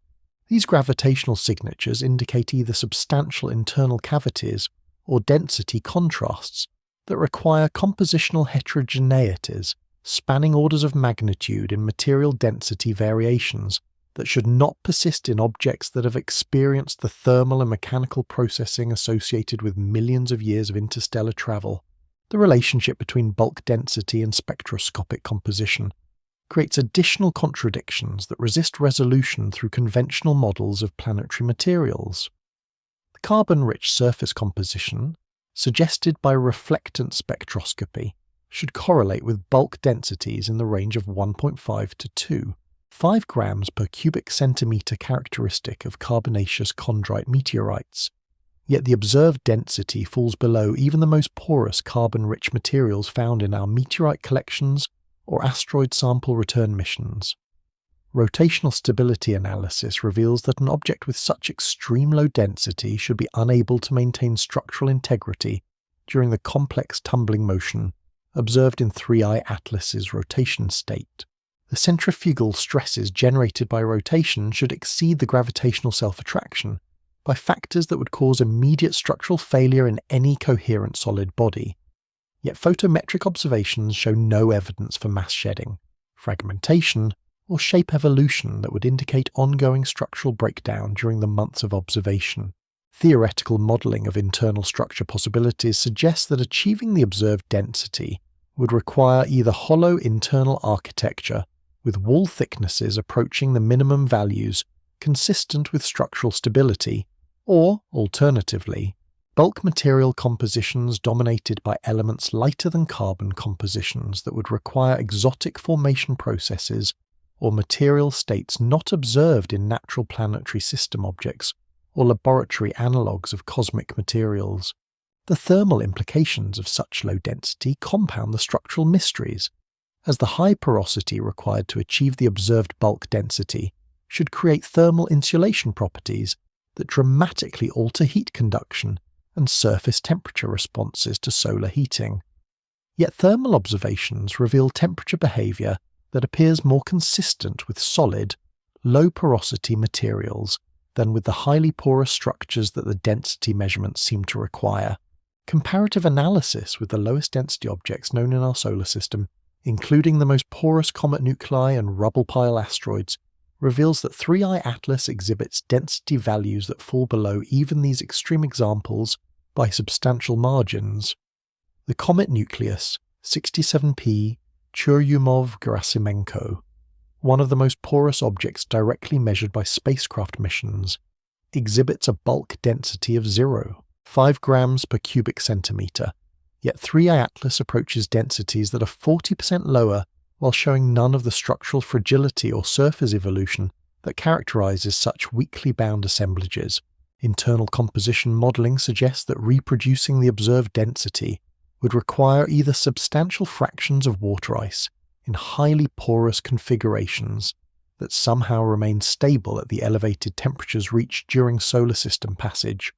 S1: These gravitational signatures indicate either substantial internal cavities or density contrasts that require compositional heterogeneities spanning orders of magnitude in material density variations that should not persist in objects that have experienced the thermal and mechanical processing associated with millions of years of interstellar travel. The relationship between bulk density and spectroscopic composition creates additional contradictions that resist resolution through conventional models of planetary materials. The carbon-rich surface composition, suggested by reflectance spectroscopy, should correlate with bulk densities in the range of 1.5 to 2, 5 grams per cubic centimetre characteristic of carbonaceous chondrite meteorites. Yet the observed density falls below even the most porous carbon-rich materials found in our meteorite collections or asteroid sample return missions. Rotational stability analysis reveals that an object with such extreme low density should be unable to maintain structural integrity during the complex tumbling motion observed in 3i Atlas's rotation state. The centrifugal stresses generated by rotation should exceed the gravitational self-attraction by factors that would cause immediate structural failure in any coherent solid body. Yet photometric observations show no evidence for mass shedding, fragmentation, or shape evolution that would indicate ongoing structural breakdown during the months of observation. Theoretical modelling of internal structure possibilities suggests that achieving the observed density would require either hollow internal architecture with wall thicknesses approaching the minimum values consistent with structural stability, Or, alternatively, bulk material compositions dominated by elements lighter than carbon compositions that would require exotic formation processes or material states not observed in natural planetary system objects or laboratory analogues of cosmic materials. The thermal implications of such low density compound the structural mysteries, as the high porosity required to achieve the observed bulk density should create thermal insulation properties that dramatically alter heat conduction and surface temperature responses to solar heating. Yet thermal observations reveal temperature behaviour that appears more consistent with solid, low-porosity materials than with the highly porous structures that the density measurements seem to require. Comparative analysis with the lowest density objects known in our solar system, including the most porous comet nuclei and rubble pile asteroids, reveals that 3I Atlas exhibits density values that fall below even these extreme examples by substantial margins. The comet nucleus, 67P Churyumov-Gerasimenko, one of the most porous objects directly measured by spacecraft missions, exhibits a bulk density of 0, 5 grams per cubic centimetre, yet 3I Atlas approaches densities that are 40% lower while showing none of the structural fragility or surface evolution that characterises such weakly bound assemblages. Internal composition modelling suggests that reproducing the observed density would require either substantial fractions of water ice in highly porous configurations that somehow remain stable at the elevated temperatures reached during solar system passage,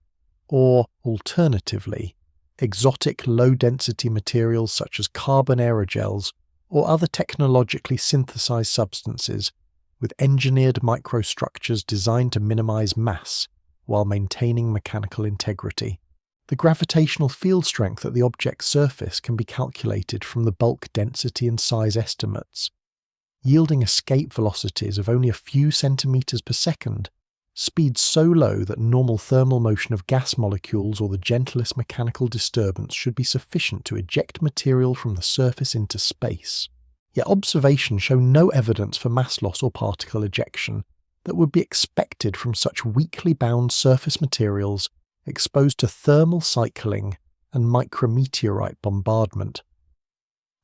S1: or, alternatively, exotic low-density materials such as carbon aerogels or other technologically synthesized substances with engineered microstructures designed to minimize mass while maintaining mechanical integrity. The gravitational field strength at the object's surface can be calculated from the bulk density and size estimates, yielding escape velocities of only a few centimeters per second, speeds so low that normal thermal motion of gas molecules or the gentlest mechanical disturbance should be sufficient to eject material from the surface into space. Yet observations show no evidence for mass loss or particle ejection that would be expected from such weakly bound surface materials exposed to thermal cycling and micrometeorite bombardment.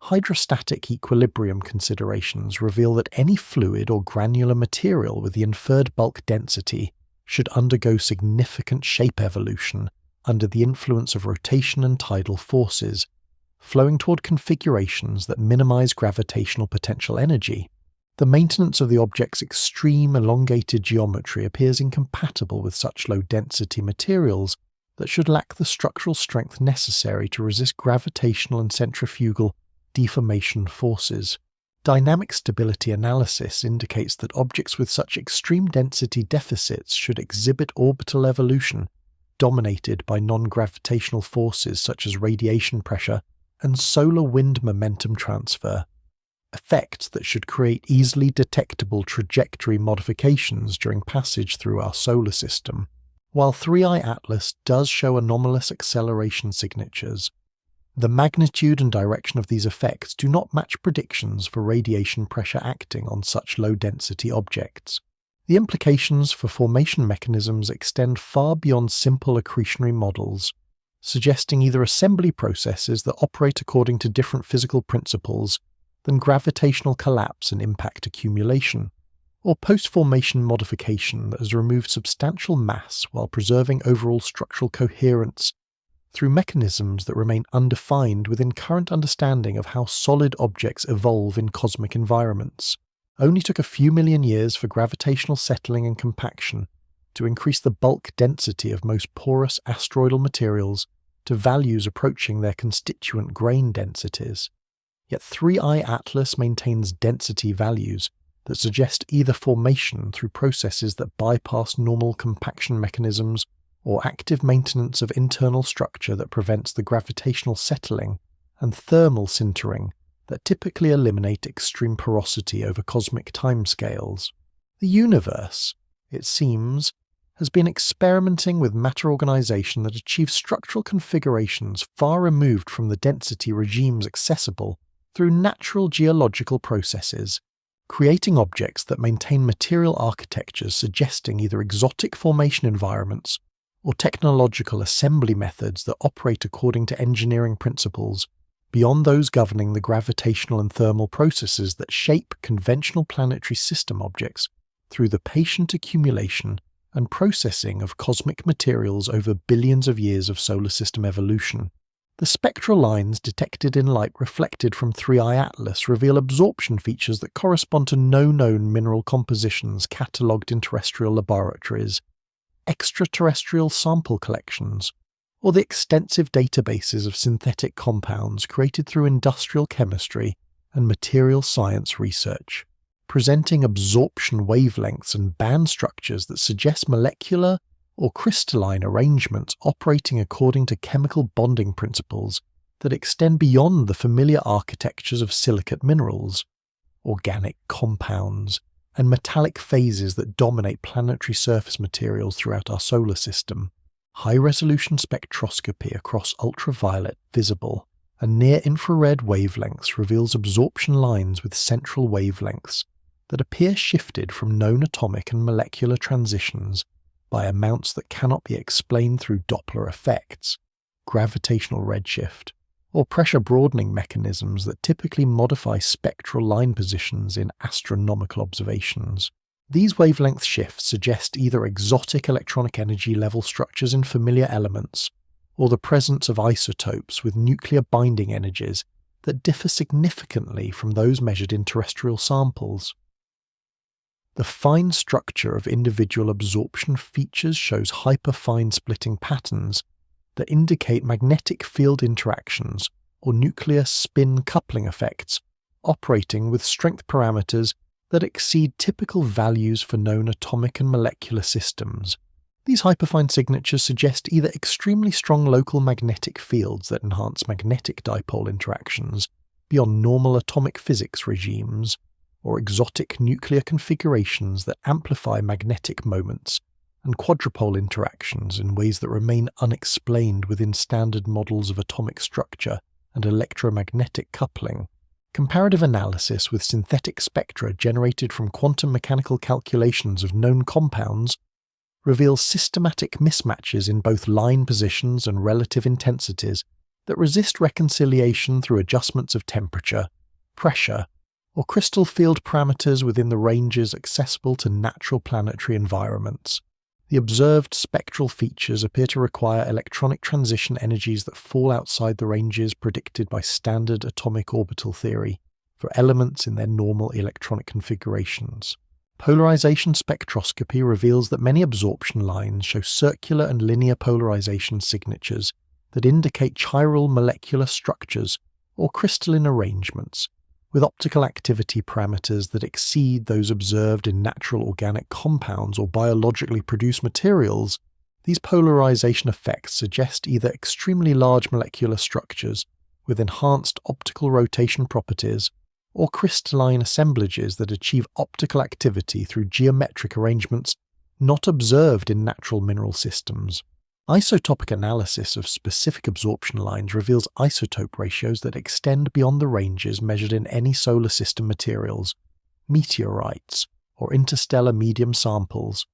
S1: Hydrostatic equilibrium considerations reveal that any fluid or granular material with the inferred bulk density should undergo significant shape evolution under the influence of rotation and tidal forces, flowing toward configurations that minimize gravitational potential energy. The maintenance of the object's extreme elongated geometry appears incompatible with such low-density materials that should lack the structural strength necessary to resist gravitational and centrifugal deformation forces. Dynamic stability analysis indicates that objects with such extreme density deficits should exhibit orbital evolution dominated by non-gravitational forces such as radiation pressure and solar wind momentum transfer, effects that should create easily detectable trajectory modifications during passage through our solar system. While 3I Atlas does show anomalous acceleration signatures, the magnitude and direction of these effects do not match predictions for radiation pressure acting on such low-density objects. The implications for formation mechanisms extend far beyond simple accretionary models, suggesting either assembly processes that operate according to different physical principles than gravitational collapse and impact accumulation, or post-formation modification that has removed substantial mass while preserving overall structural coherence through mechanisms that remain undefined within current understanding of how solid objects evolve in cosmic environments. Only took a few million years for gravitational settling and compaction to increase the bulk density of most porous asteroidal materials to values approaching their constituent grain densities. Yet 3I Atlas maintains density values that suggest either formation through processes that bypass normal compaction mechanisms or active maintenance of internal structure that prevents the gravitational settling and thermal sintering that typically eliminate extreme porosity over cosmic timescales. The universe, it seems, has been experimenting with matter organization that achieves structural configurations far removed from the density regimes accessible through natural geological processes, creating objects that maintain material architectures suggesting either exotic formation environments or technological assembly methods that operate according to engineering principles beyond those governing the gravitational and thermal processes that shape conventional planetary system objects through the patient accumulation and processing of cosmic materials over billions of years of solar system evolution. The spectral lines detected in light reflected from 3i Atlas reveal absorption features that correspond to no known mineral compositions catalogued in terrestrial laboratories, extraterrestrial sample collections, or the extensive databases of synthetic compounds created through industrial chemistry and material science research, presenting absorption wavelengths and band structures that suggest molecular or crystalline arrangements operating according to chemical bonding principles that extend beyond the familiar architectures of silicate minerals, organic compounds, and metallic phases that dominate planetary surface materials throughout our solar system. High-resolution spectroscopy across ultraviolet, visible, and near-infrared wavelengths reveals absorption lines with central wavelengths that appear shifted from known atomic and molecular transitions by amounts that cannot be explained through Doppler effects, gravitational redshift, or pressure broadening mechanisms that typically modify spectral line positions in astronomical observations. These wavelength shifts suggest either exotic electronic energy level structures in familiar elements, or the presence of isotopes with nuclear binding energies that differ significantly from those measured in terrestrial samples. The fine structure of individual absorption features shows hyperfine splitting patterns that indicate magnetic field interactions or nuclear spin coupling effects operating with strength parameters that exceed typical values for known atomic and molecular systems. These hyperfine signatures suggest either extremely strong local magnetic fields that enhance magnetic dipole interactions beyond normal atomic physics regimes, or exotic nuclear configurations that amplify magnetic moments and quadrupole interactions in ways that remain unexplained within standard models of atomic structure and electromagnetic coupling. Comparative analysis with synthetic spectra generated from quantum mechanical calculations of known compounds reveals systematic mismatches in both line positions and relative intensities that resist reconciliation through adjustments of temperature, pressure, or crystal field parameters within the ranges accessible to natural planetary environments. The observed spectral features appear to require electronic transition energies that fall outside the ranges predicted by standard atomic orbital theory for elements in their normal electronic configurations. Polarization spectroscopy reveals that many absorption lines show circular and linear polarization signatures that indicate chiral molecular structures or crystalline arrangements, with optical activity parameters that exceed those observed in natural organic compounds or biologically produced materials. These polarization effects suggest either extremely large molecular structures with enhanced optical rotation properties, or crystalline assemblages that achieve optical activity through geometric arrangements not observed in natural mineral systems. Isotopic analysis of specific absorption lines reveals isotope ratios that extend beyond the ranges measured in any solar system materials, meteorites, or interstellar medium samples,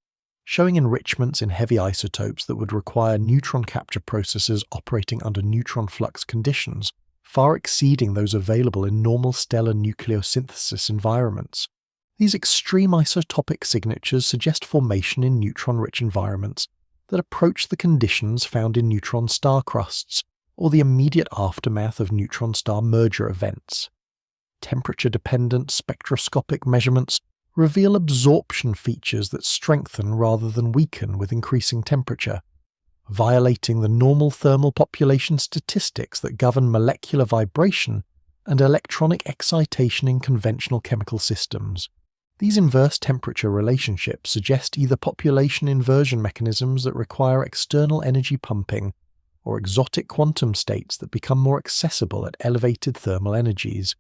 S1: showing enrichments in heavy isotopes that would require neutron capture processes operating under neutron flux conditions, far exceeding those available in normal stellar nucleosynthesis environments. These extreme isotopic signatures suggest formation in neutron-rich environments that approach the conditions found in neutron star crusts or the immediate aftermath of neutron star merger events. Temperature-dependent spectroscopic measurements reveal absorption features that strengthen rather than weaken with increasing temperature, violating the normal thermal population statistics that govern molecular vibration and electronic excitation in conventional chemical systems. These inverse temperature relationships suggest either population inversion mechanisms that require external energy pumping, or exotic quantum states that become more accessible at elevated thermal energies.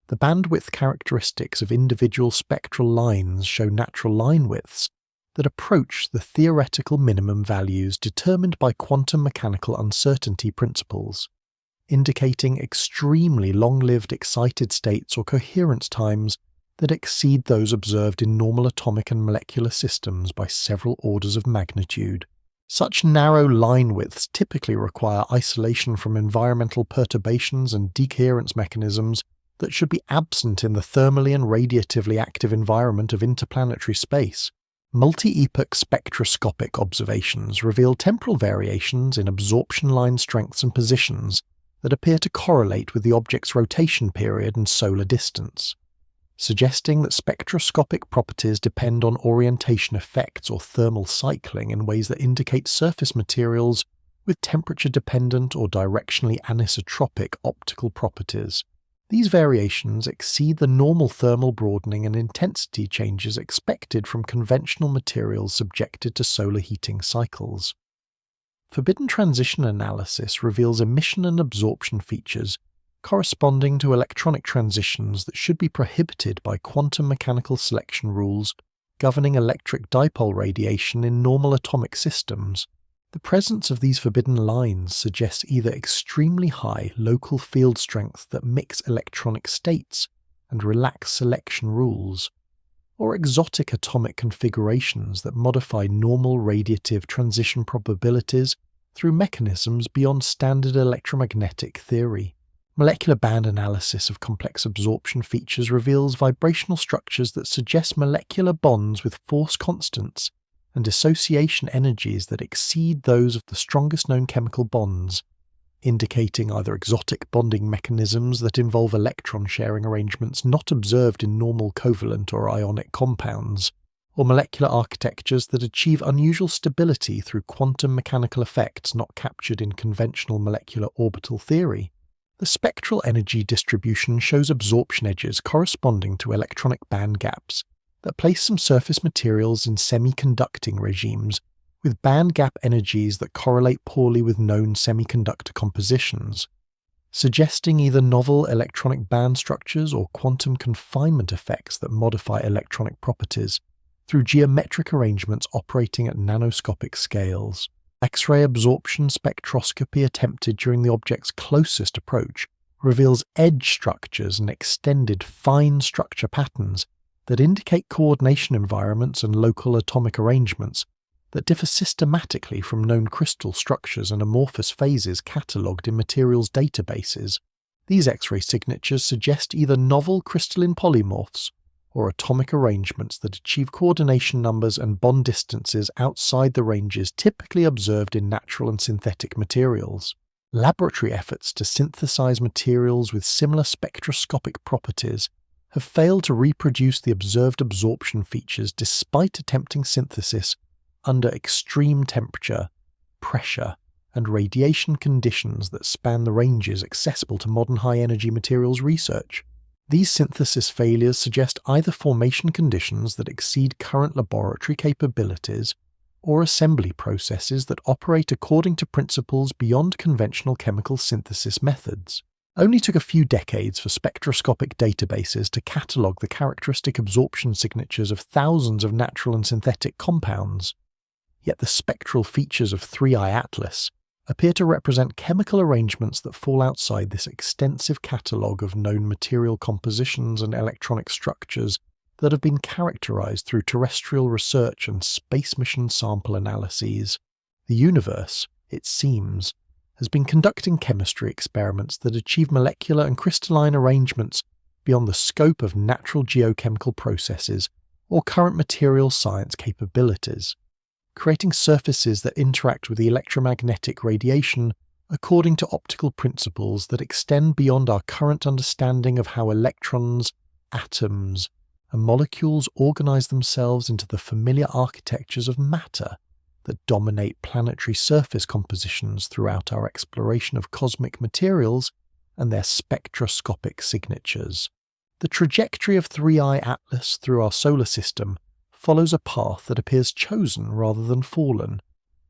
S1: The bandwidth characteristics of individual spectral lines show natural line widths that approach the theoretical minimum values determined by quantum mechanical uncertainty principles, indicating extremely long-lived excited states or coherence times that exceed those observed in normal atomic and molecular systems by several orders of magnitude. Such narrow line widths typically require isolation from environmental perturbations and decoherence mechanisms that should be absent in the thermally and radiatively active environment of interplanetary space. Multi-epoch spectroscopic observations reveal temporal variations in absorption line strengths and positions that appear to correlate with the object's rotation period and solar distance, suggesting that spectroscopic properties depend on orientation effects or thermal cycling in ways that indicate surface materials with temperature-dependent or directionally anisotropic optical properties. These variations exceed the normal thermal broadening and intensity changes expected from conventional materials subjected to solar heating cycles. Forbidden transition analysis reveals emission and absorption features corresponding to electronic transitions that should be prohibited by quantum mechanical selection rules governing electric dipole radiation in normal atomic systems. The presence of these forbidden lines suggests either extremely high local field strength that mix electronic states and relax selection rules, or exotic atomic configurations that modify normal radiative transition probabilities through mechanisms beyond standard electromagnetic theory. Molecular band analysis of complex absorption features reveals vibrational structures that suggest molecular bonds with force constants and dissociation energies that exceed those of the strongest known chemical bonds, indicating either exotic bonding mechanisms that involve electron sharing arrangements not observed in normal covalent or ionic compounds, or molecular architectures that achieve unusual stability through quantum mechanical effects not captured in conventional molecular orbital theory. The spectral energy distribution shows absorption edges corresponding to electronic band gaps that place some surface materials in semiconducting regimes with band gap energies that correlate poorly with known semiconductor compositions, suggesting either novel electronic band structures or quantum confinement effects that modify electronic properties through geometric arrangements operating at nanoscopic scales. X-ray absorption spectroscopy attempted during the object's closest approach reveals edge structures and extended fine structure patterns that indicate coordination environments and local atomic arrangements that differ systematically from known crystal structures and amorphous phases catalogued in materials databases. These X-ray signatures suggest either novel crystalline polymorphs or atomic arrangements that achieve coordination numbers and bond distances outside the ranges typically observed in natural and synthetic materials. Laboratory efforts to synthesize materials with similar spectroscopic properties have failed to reproduce the observed absorption features despite attempting synthesis under extreme temperature, pressure, and radiation conditions that span the ranges accessible to modern high-energy materials research. These synthesis failures suggest either formation conditions that exceed current laboratory capabilities or assembly processes that operate according to principles beyond conventional chemical synthesis methods. Only took a few decades for spectroscopic databases to catalogue the characteristic absorption signatures of thousands of natural and synthetic compounds. Yet the spectral features of 3I Atlas appear to represent chemical arrangements that fall outside this extensive catalogue of known material compositions and electronic structures that have been characterized through terrestrial research and space mission sample analyses. The universe, it seems, has been conducting chemistry experiments that achieve molecular and crystalline arrangements beyond the scope of natural geochemical processes or current material science capabilities, creating surfaces that interact with the electromagnetic radiation according to optical principles that extend beyond our current understanding of how electrons, atoms, and molecules organize themselves into the familiar architectures of matter that dominate planetary surface compositions throughout our exploration of cosmic materials and their spectroscopic signatures. The trajectory of 3I Atlas through our solar system follows a path that appears chosen rather than fallen,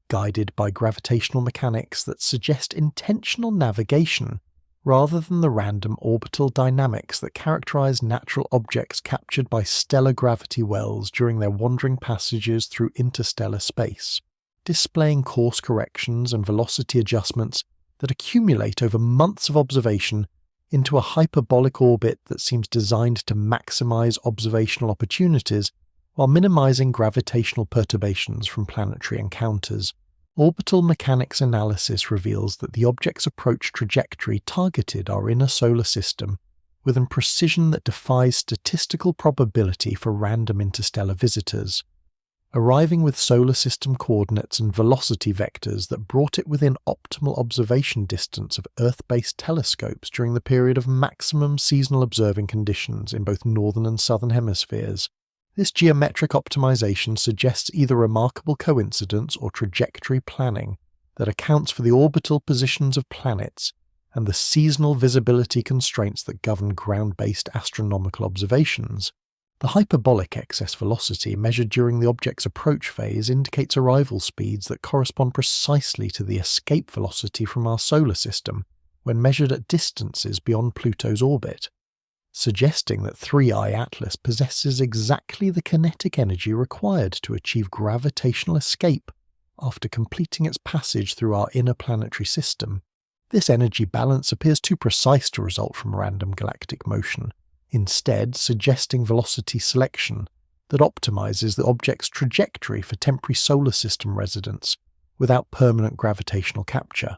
S1: guided by gravitational mechanics that suggest intentional navigation rather than the random orbital dynamics that characterize natural objects captured by stellar gravity wells during their wandering passages through interstellar space, displaying course corrections and velocity adjustments that accumulate over months of observation into a hyperbolic orbit that seems designed to maximize observational opportunities while minimizing gravitational perturbations from planetary encounters. Orbital mechanics analysis reveals that the object's approach trajectory targeted our inner solar system with a precision that defies statistical probability for random interstellar visitors, arriving with solar system coordinates and velocity vectors that brought it within optimal observation distance of Earth-based telescopes during the period of maximum seasonal observing conditions in both northern and southern hemispheres. This geometric optimization suggests either remarkable coincidence or trajectory planning that accounts for the orbital positions of planets and the seasonal visibility constraints that govern ground-based astronomical observations. The hyperbolic excess velocity measured during the object's approach phase indicates arrival speeds that correspond precisely to the escape velocity from our solar system when measured at distances beyond Pluto's orbit, suggesting that 3I Atlas possesses exactly the kinetic energy required to achieve gravitational escape after completing its passage through our inner planetary system. This energy balance appears too precise to result from random galactic motion, instead suggesting velocity selection that optimizes the object's trajectory for temporary solar system residence without permanent gravitational capture.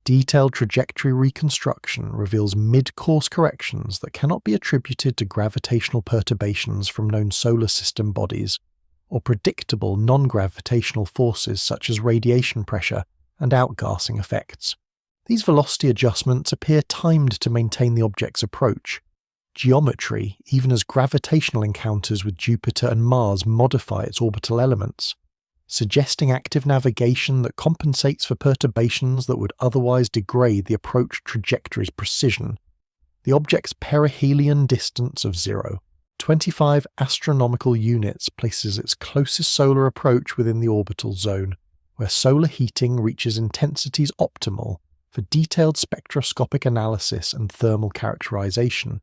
S1: Detailed trajectory reconstruction reveals mid-course corrections that cannot be attributed to gravitational perturbations from known solar system bodies, or predictable non-gravitational forces such as radiation pressure and outgassing effects. These velocity adjustments appear timed to maintain the object's approach. Geometry, even as gravitational encounters with Jupiter and Mars modify its orbital elements, suggesting active navigation that compensates for perturbations that would otherwise degrade the approach trajectory's precision. The object's perihelion distance of 0.25 astronomical units places its closest solar approach within the orbital zone, where solar heating reaches intensities optimal for detailed spectroscopic analysis and thermal characterization,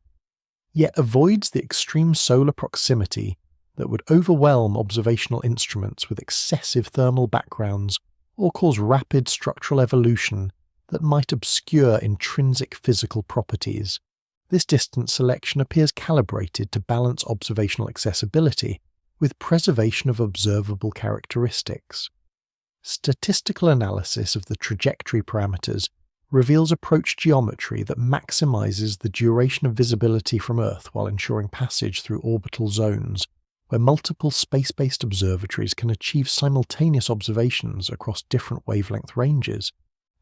S1: yet avoids the extreme solar proximity that would overwhelm observational instruments with excessive thermal backgrounds or cause rapid structural evolution that might obscure intrinsic physical properties. This distance selection appears calibrated to balance observational accessibility with preservation of observable characteristics. Statistical analysis of the trajectory parameters reveals approach geometry that maximizes the duration of visibility from Earth while ensuring passage through orbital zones, where multiple space-based observatories can achieve simultaneous observations across different wavelength ranges.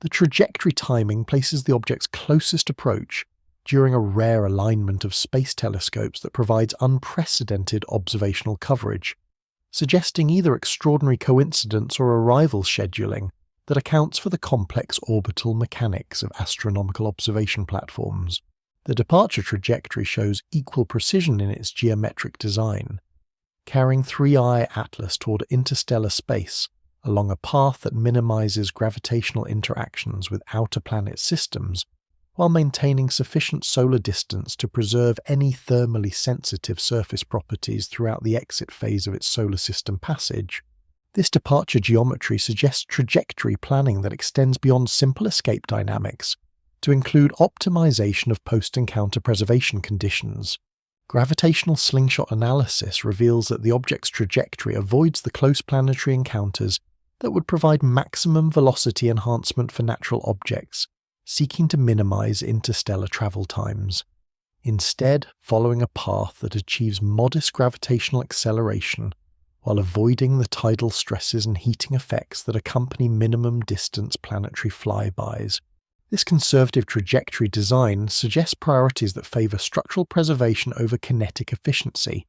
S1: The trajectory timing places the object's closest approach during a rare alignment of space telescopes that provides unprecedented observational coverage, suggesting either extraordinary coincidence or arrival scheduling that accounts for the complex orbital mechanics of astronomical observation platforms. The departure trajectory shows equal precision in its geometric design, carrying 3I Atlas toward interstellar space along a path that minimizes gravitational interactions with outer planet systems while maintaining sufficient solar distance to preserve any thermally sensitive surface properties throughout the exit phase of its solar system passage. This departure geometry suggests trajectory planning that extends beyond simple escape dynamics to include optimization of post-encounter preservation conditions. Gravitational slingshot analysis reveals that the object's trajectory avoids the close planetary encounters that would provide maximum velocity enhancement for natural objects, seeking to minimize interstellar travel times, instead following a path that achieves modest gravitational acceleration while avoiding the tidal stresses and heating effects that accompany minimum distance planetary flybys. This conservative trajectory design suggests priorities that favor structural preservation over kinetic efficiency.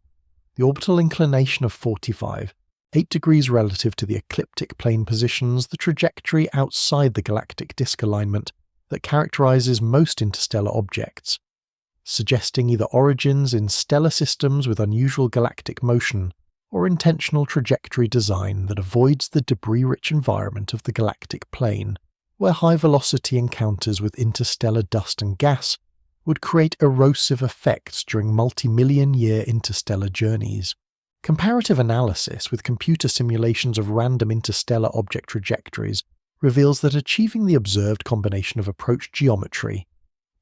S1: The orbital inclination of 45, 8 degrees relative to the ecliptic plane, positions the trajectory outside the galactic disk alignment that characterizes most interstellar objects, suggesting either origins in stellar systems with unusual galactic motion or intentional trajectory design that avoids the debris-rich environment of the galactic plane, where high-velocity encounters with interstellar dust and gas would create erosive effects during multi-million-year interstellar journeys. Comparative analysis with computer simulations of random interstellar object trajectories reveals that achieving the observed combination of approach geometry,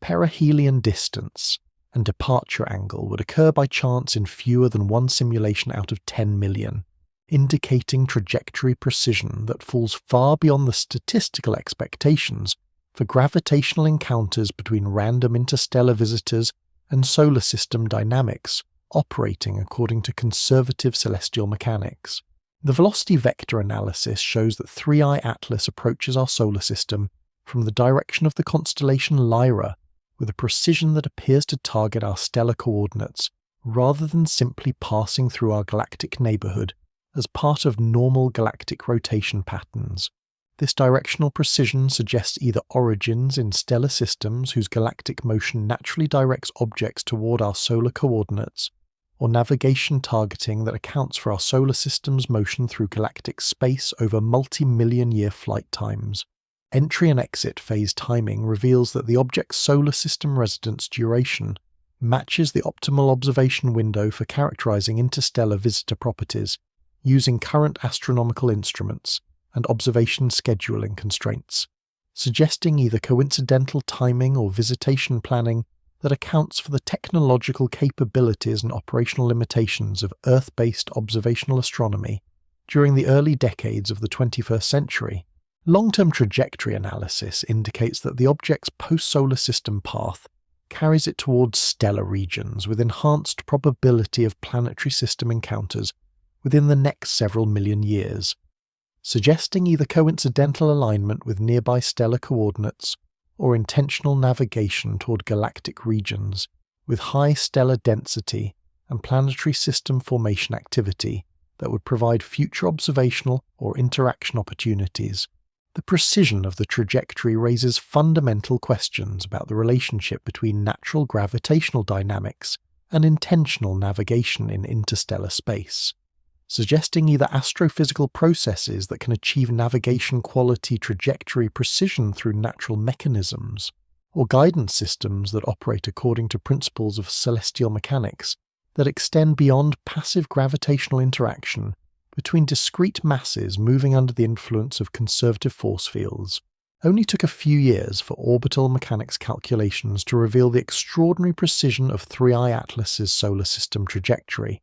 S1: perihelion distance, and departure angle would occur by chance in fewer than one simulation out of 10 million. indicating trajectory precision that falls far beyond the statistical expectations for gravitational encounters between random interstellar visitors and solar system dynamics operating according to conservative celestial mechanics. The velocity vector analysis shows that 3I Atlas approaches our solar system from the direction of the constellation Lyra with a precision that appears to target our stellar coordinates rather than simply passing through our galactic neighbourhood as part of normal galactic rotation patterns. This directional precision suggests either origins in stellar systems whose galactic motion naturally directs objects toward our solar coordinates, or navigation targeting that accounts for our solar system's motion through galactic space over multi-million-year flight times. Entry and exit phase timing reveals that the object's solar system residence duration matches the optimal observation window for characterizing interstellar visitor properties using current astronomical instruments and observation scheduling constraints, suggesting either coincidental timing or visitation planning that accounts for the technological capabilities and operational limitations of Earth-based observational astronomy during the early decades of the 21st century. Long-term trajectory analysis indicates that the object's post-solar system path carries it towards stellar regions with enhanced probability of planetary system encounters within the next several million years, suggesting either coincidental alignment with nearby stellar coordinates or intentional navigation toward galactic regions with high stellar density and planetary system formation activity that would provide future observational or interaction opportunities. The precision of the trajectory raises fundamental questions about the relationship between natural gravitational dynamics and intentional navigation in interstellar space, suggesting either astrophysical processes that can achieve navigation quality trajectory precision through natural mechanisms, or guidance systems that operate according to principles of celestial mechanics that extend beyond passive gravitational interaction between discrete masses moving under the influence of conservative force fields. Only took a few years for orbital mechanics calculations to reveal the extraordinary precision of 3I Atlas's solar system trajectory.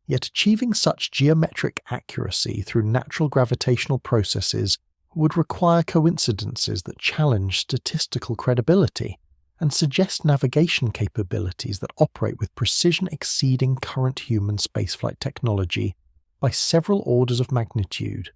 S1: Yet achieving such geometric accuracy through natural gravitational processes would require coincidences that challenge statistical credibility and suggest navigation capabilities that operate with precision exceeding current human spaceflight technology by several orders of magnitude.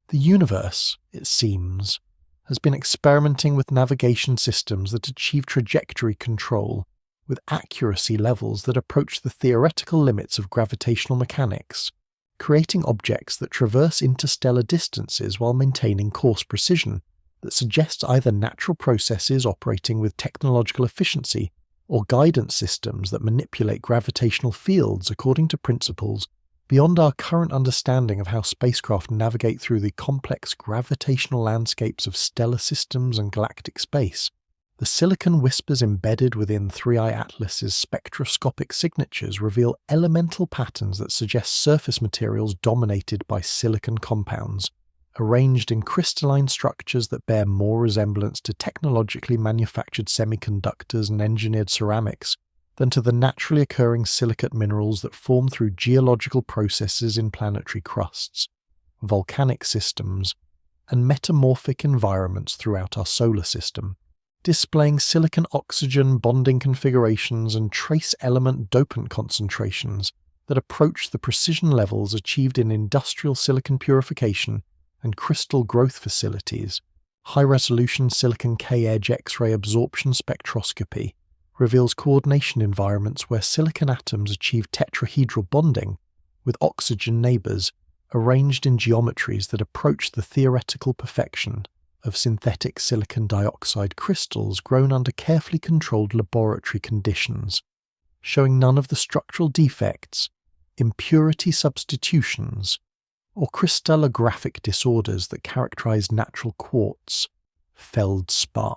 S1: The universe, it seems, has been experimenting with navigation systems that achieve trajectory control with accuracy levels that approach the theoretical limits of gravitational mechanics, creating objects that traverse interstellar distances while maintaining course precision that suggests either natural processes operating with technological efficiency or guidance systems that manipulate gravitational fields according to principles beyond our current understanding of how spacecraft navigate through the complex gravitational landscapes of stellar systems and galactic space. The silicon whispers embedded within 3I Atlas's spectroscopic signatures reveal elemental patterns that suggest surface materials dominated by silicon compounds, arranged in crystalline structures that bear more resemblance to technologically manufactured semiconductors and engineered ceramics than to the naturally occurring silicate minerals that form through geological processes in planetary crusts, volcanic systems, and metamorphic environments throughout our solar system, displaying silicon-oxygen bonding configurations and trace element dopant concentrations that approach the precision levels achieved in industrial silicon purification and crystal growth facilities. High-resolution silicon K-edge X-ray absorption spectroscopy reveals coordination environments where silicon atoms achieve tetrahedral bonding with oxygen neighbors arranged in geometries that approach the theoretical perfection of synthetic silicon dioxide crystals grown under carefully controlled laboratory conditions, showing none of the structural defects, impurity substitutions, or crystallographic disorders that characterize natural quartz, feldspar,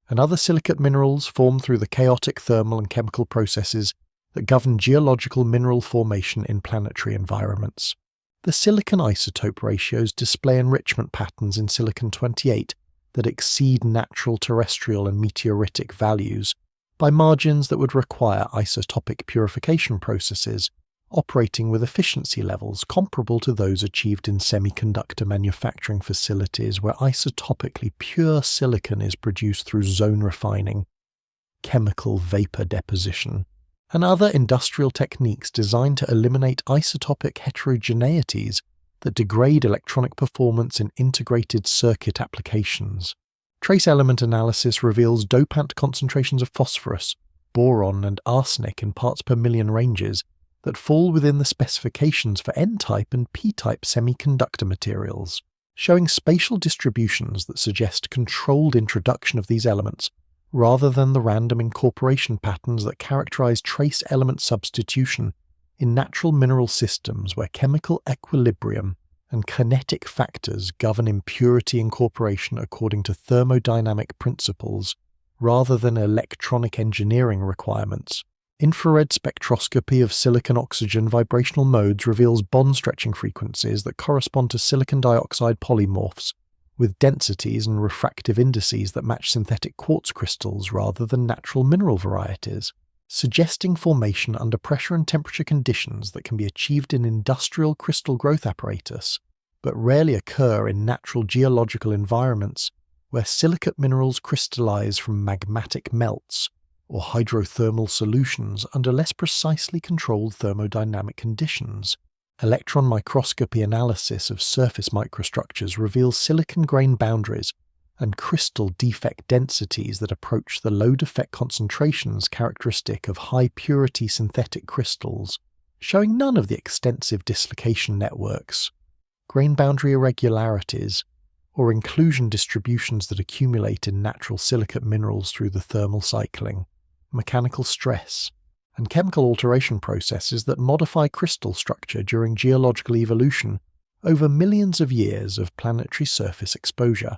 S1: and other silicate minerals formed through the chaotic thermal and chemical processes that govern geological mineral formation in planetary environments. The silicon isotope ratios display enrichment patterns in silicon-28 that exceed natural terrestrial and meteoritic values by margins that would require isotopic purification processes operating with efficiency levels comparable to those achieved in semiconductor manufacturing facilities where isotopically pure silicon is produced through zone refining, chemical vapor deposition, and other industrial techniques designed to eliminate isotopic heterogeneities that degrade electronic performance in integrated circuit applications. Trace element analysis reveals dopant concentrations of phosphorus, boron, and arsenic in parts per million ranges that fall within the specifications for N-type and P-type semiconductor materials, showing spatial distributions that suggest controlled introduction of these elements rather than the random incorporation patterns that characterize trace element substitution in natural mineral systems where chemical equilibrium and kinetic factors govern impurity incorporation according to thermodynamic principles rather than electronic engineering requirements. Infrared spectroscopy of silicon-oxygen vibrational modes reveals bond-stretching frequencies that correspond to silicon dioxide polymorphs, with densities and refractive indices that match synthetic quartz crystals rather than natural mineral varieties, suggesting formation under pressure and temperature conditions that can be achieved in industrial crystal growth apparatus, but rarely occur in natural geological environments where silicate minerals crystallize from magmatic melts or hydrothermal solutions under less precisely controlled thermodynamic conditions. Electron microscopy analysis of surface microstructures reveals silicon grain boundaries and crystal defect densities that approach the low defect concentrations characteristic of high-purity synthetic crystals, showing none of the extensive dislocation networks, grain boundary irregularities, or inclusion distributions that accumulate in natural silicate minerals through the thermal cycling, mechanical stress, and chemical alteration processes that modify crystal structure during geological evolution over millions of years of planetary surface exposure.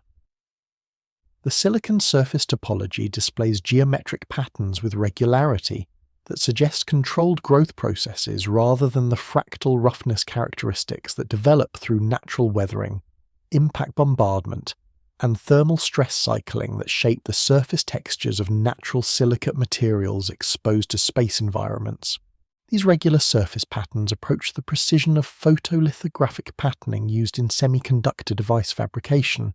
S1: The silicon surface topology displays geometric patterns with regularity that suggest controlled growth processes rather than the fractal roughness characteristics that develop through natural weathering, impact bombardment, and thermal stress cycling that shape the surface textures of natural silicate materials exposed to space environments. These regular surface patterns approach the precision of photolithographic patterning used in semiconductor device fabrication,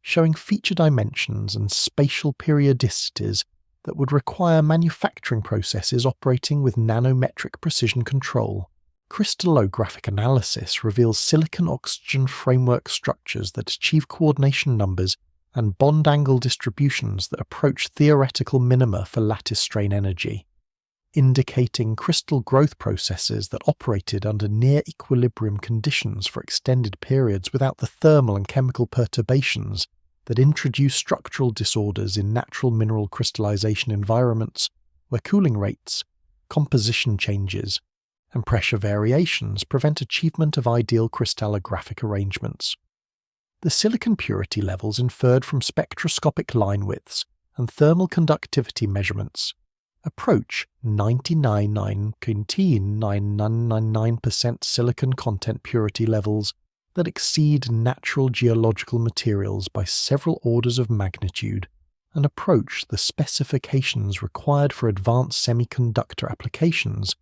S1: showing feature dimensions and spatial periodicities that would require manufacturing processes operating with nanometric precision control. Crystallographic analysis reveals silicon-oxygen framework structures that achieve coordination numbers and bond angle distributions that approach theoretical minima for lattice strain energy, indicating crystal growth processes that operated under near equilibrium conditions for extended periods without the thermal and chemical perturbations that introduce structural disorders in natural mineral crystallization environments where cooling rates, composition changes, and pressure variations prevent achievement of ideal crystallographic arrangements. The silicon purity levels inferred from spectroscopic line widths and thermal conductivity measurements approach 99.99999% silicon content purity levels that exceed natural geological materials by several orders of magnitude and approach the specifications required for advanced semiconductor applications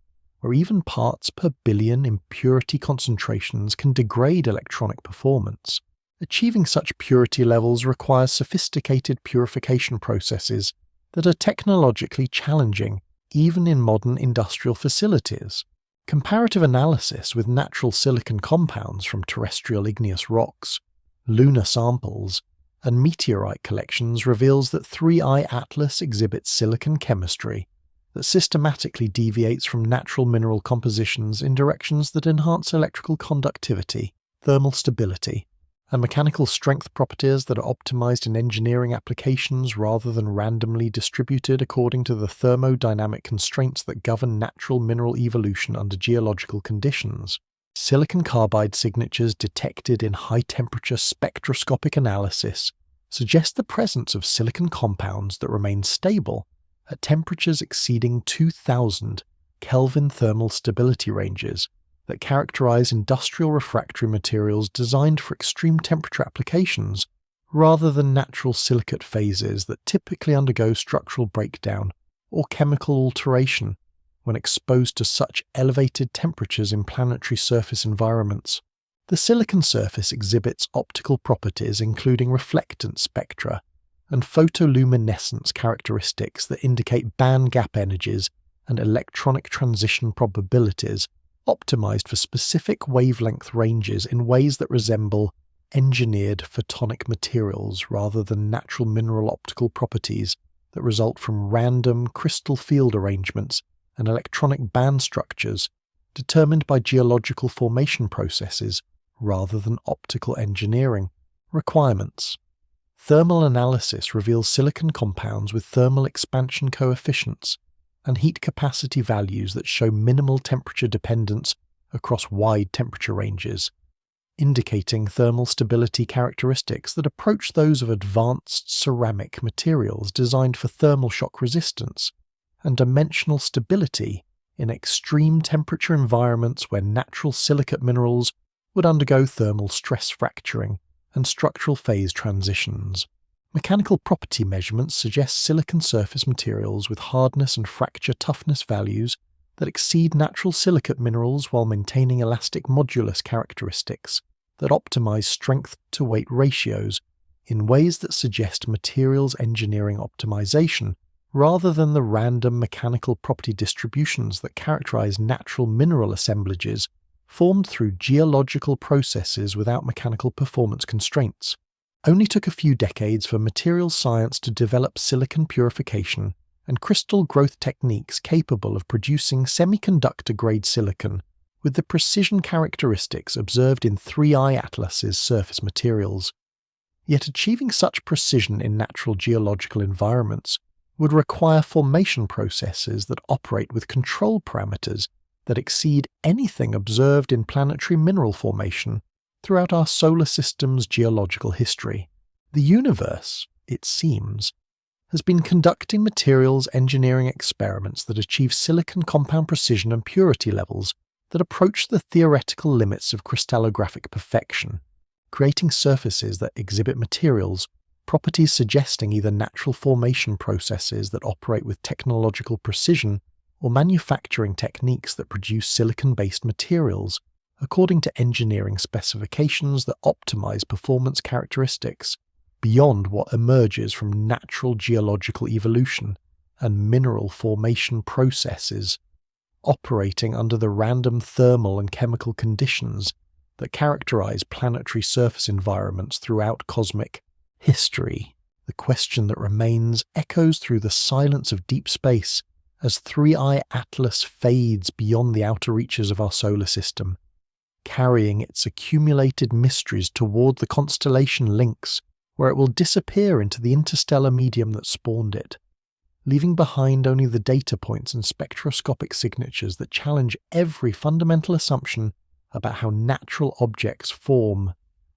S1: where even parts per billion impurity concentrations can degrade electronic performance. Achieving such purity levels requires sophisticated purification processes that are technologically challenging, even in modern industrial facilities. Comparative analysis with natural silicon compounds from terrestrial igneous rocks, lunar samples, and meteorite collections reveals that 3I Atlas exhibits silicon chemistry that systematically deviates from natural mineral compositions in directions that enhance electrical conductivity, thermal stability, and mechanical strength properties that are optimized in engineering applications rather than randomly distributed according to the thermodynamic constraints that govern natural mineral evolution under geological conditions. Silicon carbide signatures detected in high-temperature spectroscopic analysis suggest the presence of silicon compounds that remain stable at temperatures exceeding 2000 Kelvin thermal stability ranges that characterize industrial refractory materials designed for extreme temperature applications rather than natural silicate phases that typically undergo structural breakdown or chemical alteration when exposed to such elevated temperatures in planetary surface environments. The silicon surface exhibits optical properties including reflectance spectra and photoluminescence characteristics that indicate band gap energies and electronic transition probabilities optimized for specific wavelength ranges in ways that resemble engineered photonic materials rather than natural mineral optical properties that result from random crystal field arrangements and electronic band structures determined by geological formation processes rather than optical engineering. Requirements. Thermal analysis reveals silicon compounds with thermal expansion coefficients and heat capacity values that show minimal temperature dependence across wide temperature ranges, indicating thermal stability characteristics that approach those of advanced ceramic materials designed for thermal shock resistance and dimensional stability in extreme temperature environments where natural silicate minerals would undergo thermal stress fracturing and structural phase transitions. Mechanical property measurements suggest silicon surface materials with hardness and fracture toughness values that exceed natural silicate minerals while maintaining elastic modulus characteristics that optimize strength-to-weight ratios in ways that suggest materials engineering optimization rather than the random mechanical property distributions that characterize natural mineral assemblages formed through geological processes without mechanical performance constraints. Only took a few decades for materials science to develop silicon purification and crystal growth techniques capable of producing semiconductor-grade silicon with the precision characteristics observed in 3I Atlas's surface materials. Yet achieving such precision in natural geological environments would require formation processes that operate with control parameters that exceed anything observed in planetary mineral formation throughout our solar system's geological history. The universe, it seems, has been conducting materials engineering experiments that achieve silicon compound precision and purity levels that approach the theoretical limits of crystallographic perfection, creating surfaces that exhibit materials, properties suggesting either natural formation processes that operate with technological precision or manufacturing techniques that produce silicon-based materials according to engineering specifications that optimize performance characteristics beyond what emerges from natural geological evolution and mineral formation processes, operating under the random thermal and chemical conditions that characterize planetary surface environments throughout cosmic history. The question that remains echoes through the silence of deep space as 3I Atlas fades beyond the outer reaches of our solar system, carrying its accumulated mysteries toward the constellation Lynx, where it will disappear into the interstellar medium that spawned it, leaving behind only the data points and spectroscopic signatures that challenge every fundamental assumption about how natural objects form,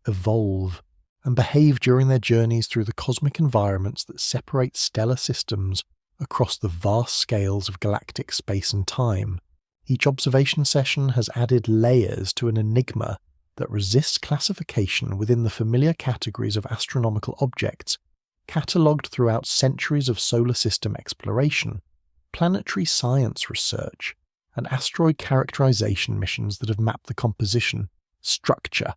S1: evolve, and behave during their journeys through the cosmic environments that separate stellar systems across the vast scales of galactic space and time. Each observation session has added layers to an enigma that resists classification within the familiar categories of astronomical objects, catalogued throughout centuries of solar system exploration, planetary science research, and asteroid characterization missions that have mapped the composition, structure,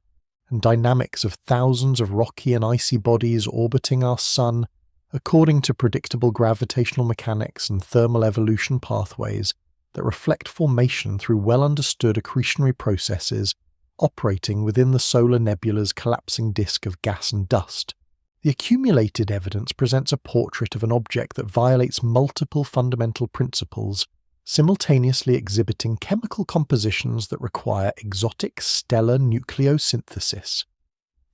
S1: and dynamics of thousands of rocky and icy bodies orbiting our Sun according to predictable gravitational mechanics and thermal evolution pathways that reflect formation through well-understood accretionary processes operating within the solar nebula's collapsing disk of gas and dust. The accumulated evidence presents a portrait of an object that violates multiple fundamental principles, simultaneously exhibiting chemical compositions that require exotic stellar nucleosynthesis,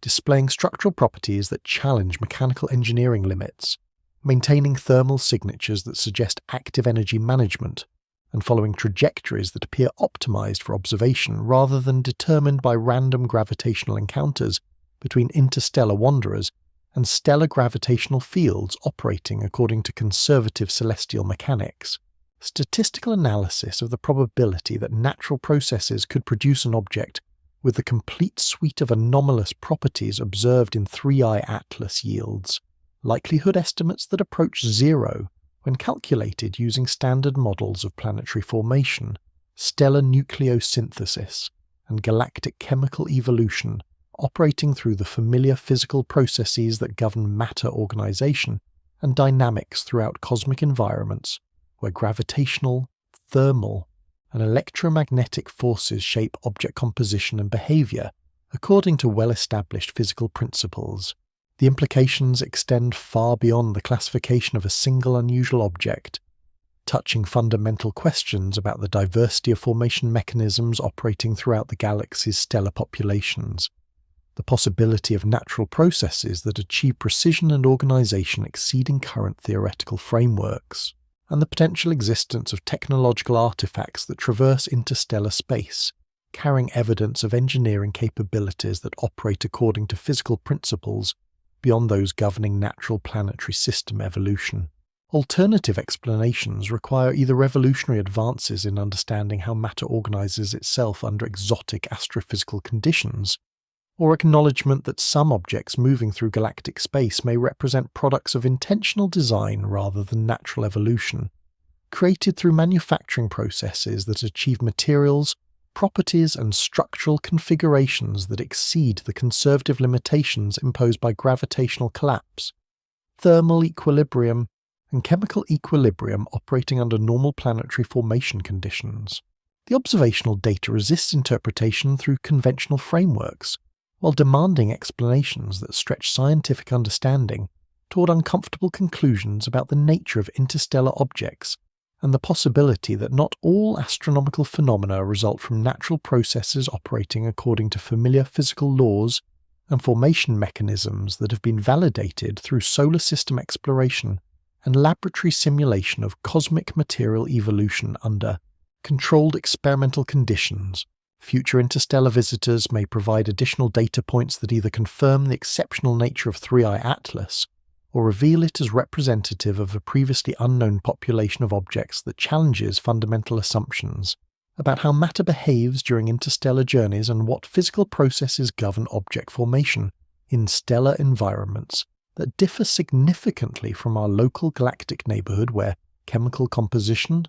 S1: displaying structural properties that challenge mechanical engineering limits, maintaining thermal signatures that suggest active energy management, and following trajectories that appear optimized for observation rather than determined by random gravitational encounters between interstellar wanderers and stellar gravitational fields operating according to conservative celestial mechanics. Statistical analysis of the probability that natural processes could produce an object with the complete suite of anomalous properties observed in 3I Atlas yields likelihood estimates that approach zero when calculated using standard models of planetary formation, stellar nucleosynthesis, and galactic chemical evolution, operating through the familiar physical processes that govern matter organization and dynamics throughout cosmic environments, where gravitational, thermal, and electromagnetic forces shape object composition and behavior according to well-established physical principles. The implications extend far beyond the classification of a single unusual object, touching fundamental questions about the diversity of formation mechanisms operating throughout the galaxy's stellar populations, the possibility of natural processes that achieve precision and organization exceeding current theoretical frameworks, and the potential existence of technological artifacts that traverse interstellar space, carrying evidence of engineering capabilities that operate according to physical principles beyond those governing natural planetary system evolution. Alternative explanations require either revolutionary advances in understanding how matter organizes itself under exotic astrophysical conditions, or acknowledgement that some objects moving through galactic space may represent products of intentional design rather than natural evolution, created through manufacturing processes that achieve materials, properties, and structural configurations that exceed the conservative limitations imposed by gravitational collapse, thermal equilibrium, and chemical equilibrium operating under normal planetary formation conditions. The observational data resists interpretation through conventional frameworks, while demanding explanations that stretch scientific understanding toward uncomfortable conclusions about the nature of interstellar objects and the possibility that not all astronomical phenomena result from natural processes operating according to familiar physical laws and formation mechanisms that have been validated through solar system exploration and laboratory simulation of cosmic material evolution under controlled experimental conditions. Future interstellar visitors may provide additional data points that either confirm the exceptional nature of 3I Atlas or reveal it as representative of a previously unknown population of objects that challenges fundamental assumptions about how matter behaves during interstellar journeys and what physical processes govern object formation in stellar environments that differ significantly from our local galactic neighborhood where chemical composition,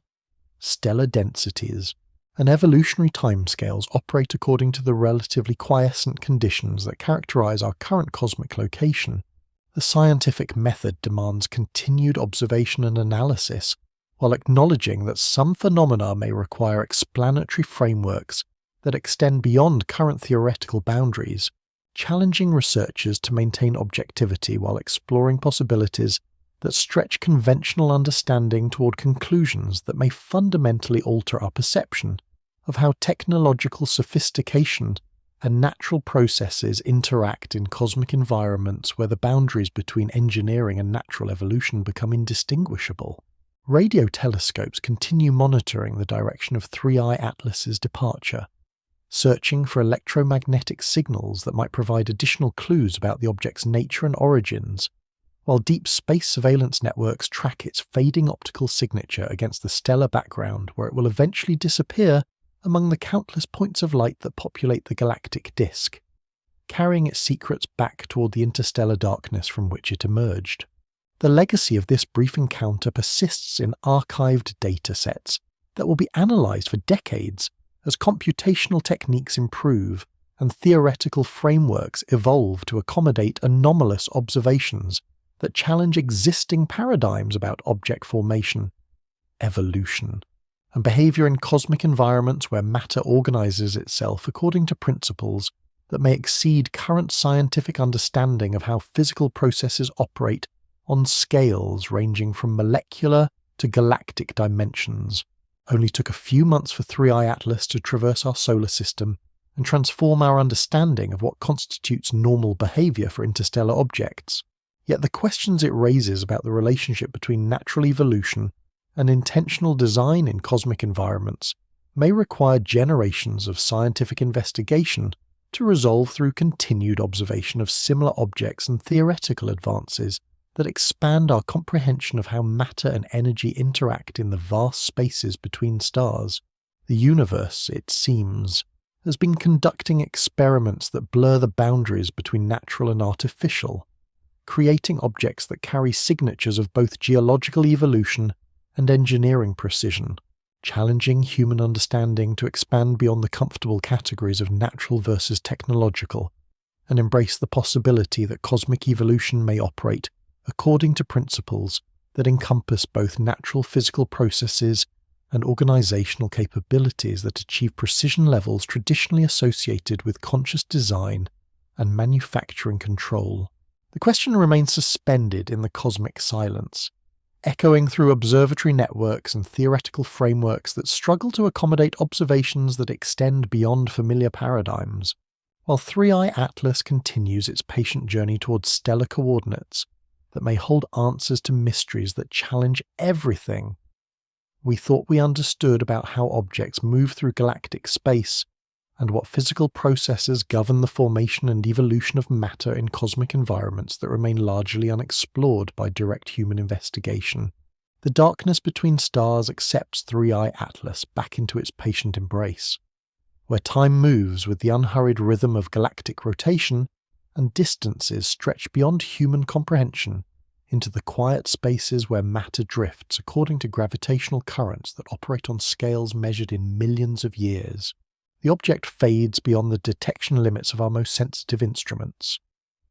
S1: stellar densities, and evolutionary timescales operate according to the relatively quiescent conditions that characterize our current cosmic location. The scientific method demands continued observation and analysis, while acknowledging that some phenomena may require explanatory frameworks that extend beyond current theoretical boundaries, challenging researchers to maintain objectivity while exploring possibilities that stretch conventional understanding toward conclusions that may fundamentally alter our perception of how technological sophistication and natural processes interact in cosmic environments where the boundaries between engineering and natural evolution become indistinguishable. Radio telescopes continue monitoring the direction of 3I Atlas's departure, searching for electromagnetic signals that might provide additional clues about the object's nature and origins, while deep space surveillance networks track its fading optical signature against the stellar background where it will eventually disappear among the countless points of light that populate the galactic disk, carrying its secrets back toward the interstellar darkness from which it emerged. The legacy of this brief encounter persists in archived data sets that will be analyzed for decades as computational techniques improve and theoretical frameworks evolve to accommodate anomalous observations that challenge existing paradigms about object formation, evolution, and behavior in cosmic environments where matter organizes itself according to principles that may exceed current scientific understanding of how physical processes operate on scales ranging from molecular to galactic dimensions. Only took a few months for 3I Atlas to traverse our solar system and transform our understanding of what constitutes normal behavior for interstellar objects. Yet the questions it raises about the relationship between natural evolution and intentional design in cosmic environments may require generations of scientific investigation to resolve through continued observation of similar objects and theoretical advances that expand our comprehension of how matter and energy interact in the vast spaces between stars. The universe, it seems, has been conducting experiments that blur the boundaries between natural and artificial, creating objects that carry signatures of both geological evolution and engineering precision, challenging human understanding to expand beyond the comfortable categories of natural versus technological, and embrace the possibility that cosmic evolution may operate according to principles that encompass both natural physical processes and organizational capabilities that achieve precision levels traditionally associated with conscious design and manufacturing control. The question remains suspended in the cosmic silence, echoing through observatory networks and theoretical frameworks that struggle to accommodate observations that extend beyond familiar paradigms. While 3i Atlas continues its patient journey towards stellar coordinates that may hold answers to mysteries that challenge everything we thought we understood about how objects move through galactic space and what physical processes govern the formation and evolution of matter in cosmic environments that remain largely unexplored by direct human investigation, the darkness between stars accepts 3i Atlas back into its patient embrace, where time moves with the unhurried rhythm of galactic rotation and distances stretch beyond human comprehension into the quiet spaces where matter drifts according to gravitational currents that operate on scales measured in millions of years. The object fades beyond the detection limits of our most sensitive instruments,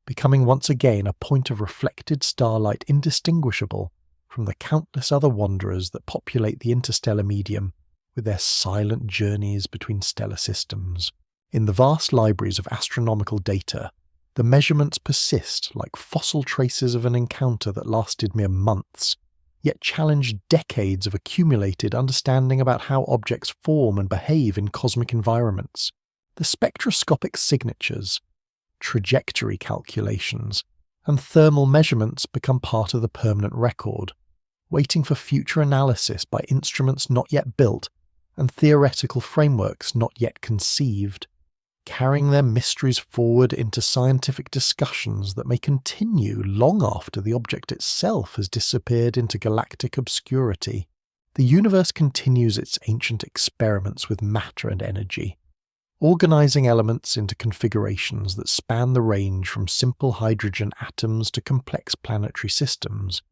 S1: becoming once again a point of reflected starlight indistinguishable from the countless other wanderers that populate the interstellar medium with their silent journeys between stellar systems. In the vast libraries of astronomical data, the measurements persist like fossil traces of an encounter that lasted mere months, yet challenge decades of accumulated understanding about how objects form and behave in cosmic environments. The spectroscopic signatures, trajectory calculations, and thermal measurements become part of the permanent record, waiting for future analysis by instruments not yet built and theoretical frameworks not yet conceived, carrying their mysteries forward into scientific discussions that may continue long after the object itself has disappeared into galactic obscurity. The universe continues its ancient experiments with matter and energy, organizing elements into configurations that span the range from simple hydrogen atoms to complex planetary systems,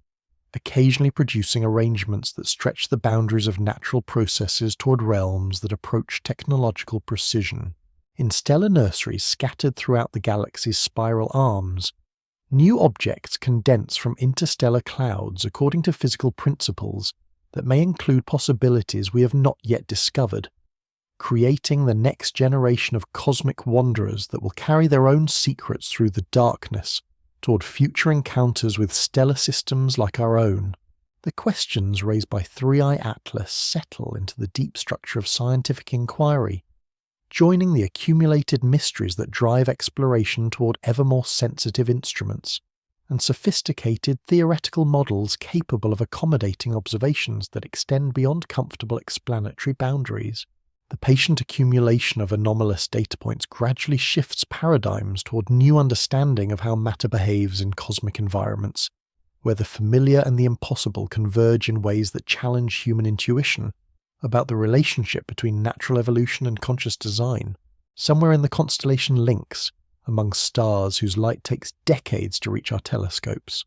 S1: occasionally producing arrangements that stretch the boundaries of natural processes toward realms that approach technological precision. In stellar nurseries scattered throughout the galaxy's spiral arms, new objects condense from interstellar clouds according to physical principles that may include possibilities we have not yet discovered, creating the next generation of cosmic wanderers that will carry their own secrets through the darkness toward future encounters with stellar systems like our own. The questions raised by 3i Atlas settle into the deep structure of scientific inquiry, joining the accumulated mysteries that drive exploration toward ever more sensitive instruments and sophisticated theoretical models capable of accommodating observations that extend beyond comfortable explanatory boundaries. The patient accumulation of anomalous data points gradually shifts paradigms toward new understanding of how matter behaves in cosmic environments, where the familiar and the impossible converge in ways that challenge human intuition about the relationship between natural evolution and conscious design, somewhere in the constellation Lynx, among stars whose light takes decades to reach our telescopes.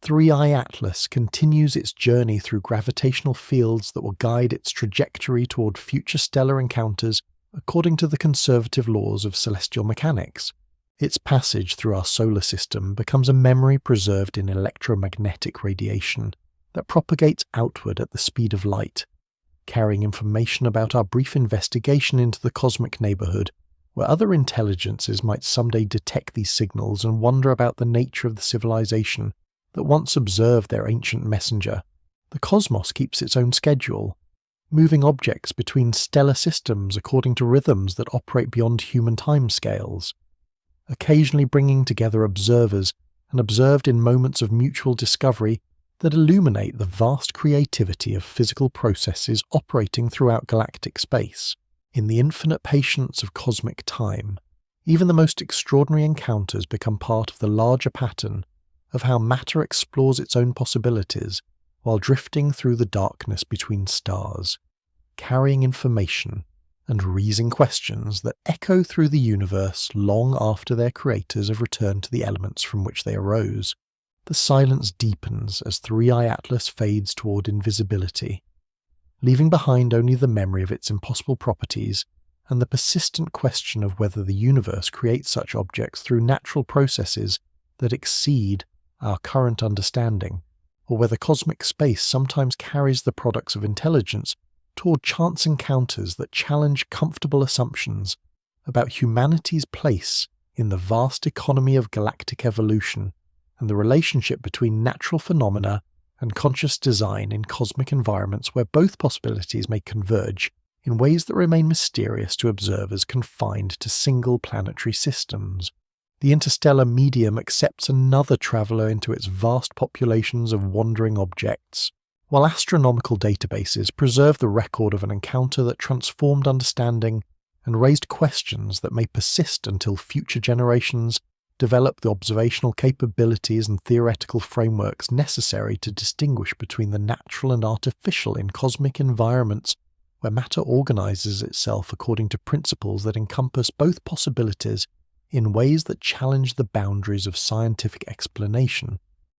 S1: 3i Atlas continues its journey through gravitational fields that will guide its trajectory toward future stellar encounters according to the conservative laws of celestial mechanics. Its passage through our solar system becomes a memory preserved in electromagnetic radiation that propagates outward at the speed of light, carrying information about our brief investigation into the cosmic neighborhood, where other intelligences might someday detect these signals and wonder about the nature of the civilization that once observed their ancient messenger. The cosmos keeps its own schedule, moving objects between stellar systems according to rhythms that operate beyond human timescales, occasionally bringing together observers and observed in moments of mutual discovery that illuminate the vast creativity of physical processes operating throughout galactic space. In the infinite patience of cosmic time, even the most extraordinary encounters become part of the larger pattern of how matter explores its own possibilities while drifting through the darkness between stars, carrying information and raising questions that echo through the universe long after their creators have returned to the elements from which they arose. The silence deepens as 3i Atlas fades toward invisibility, leaving behind only the memory of its impossible properties and the persistent question of whether the universe creates such objects through natural processes that exceed our current understanding, or whether cosmic space sometimes carries the products of intelligence toward chance encounters that challenge comfortable assumptions about humanity's place in the vast economy of galactic evolution and the relationship between natural phenomena and conscious design in cosmic environments where both possibilities may converge in ways that remain mysterious to observers confined to single planetary systems. The interstellar medium accepts another traveller into its vast populations of wandering objects, while astronomical databases preserve the record of an encounter that transformed understanding and raised questions that may persist until future generations develop the observational capabilities and theoretical frameworks necessary to distinguish between the natural and artificial in cosmic environments where matter organizes itself according to principles that encompass both possibilities in ways that challenge the boundaries of scientific explanation.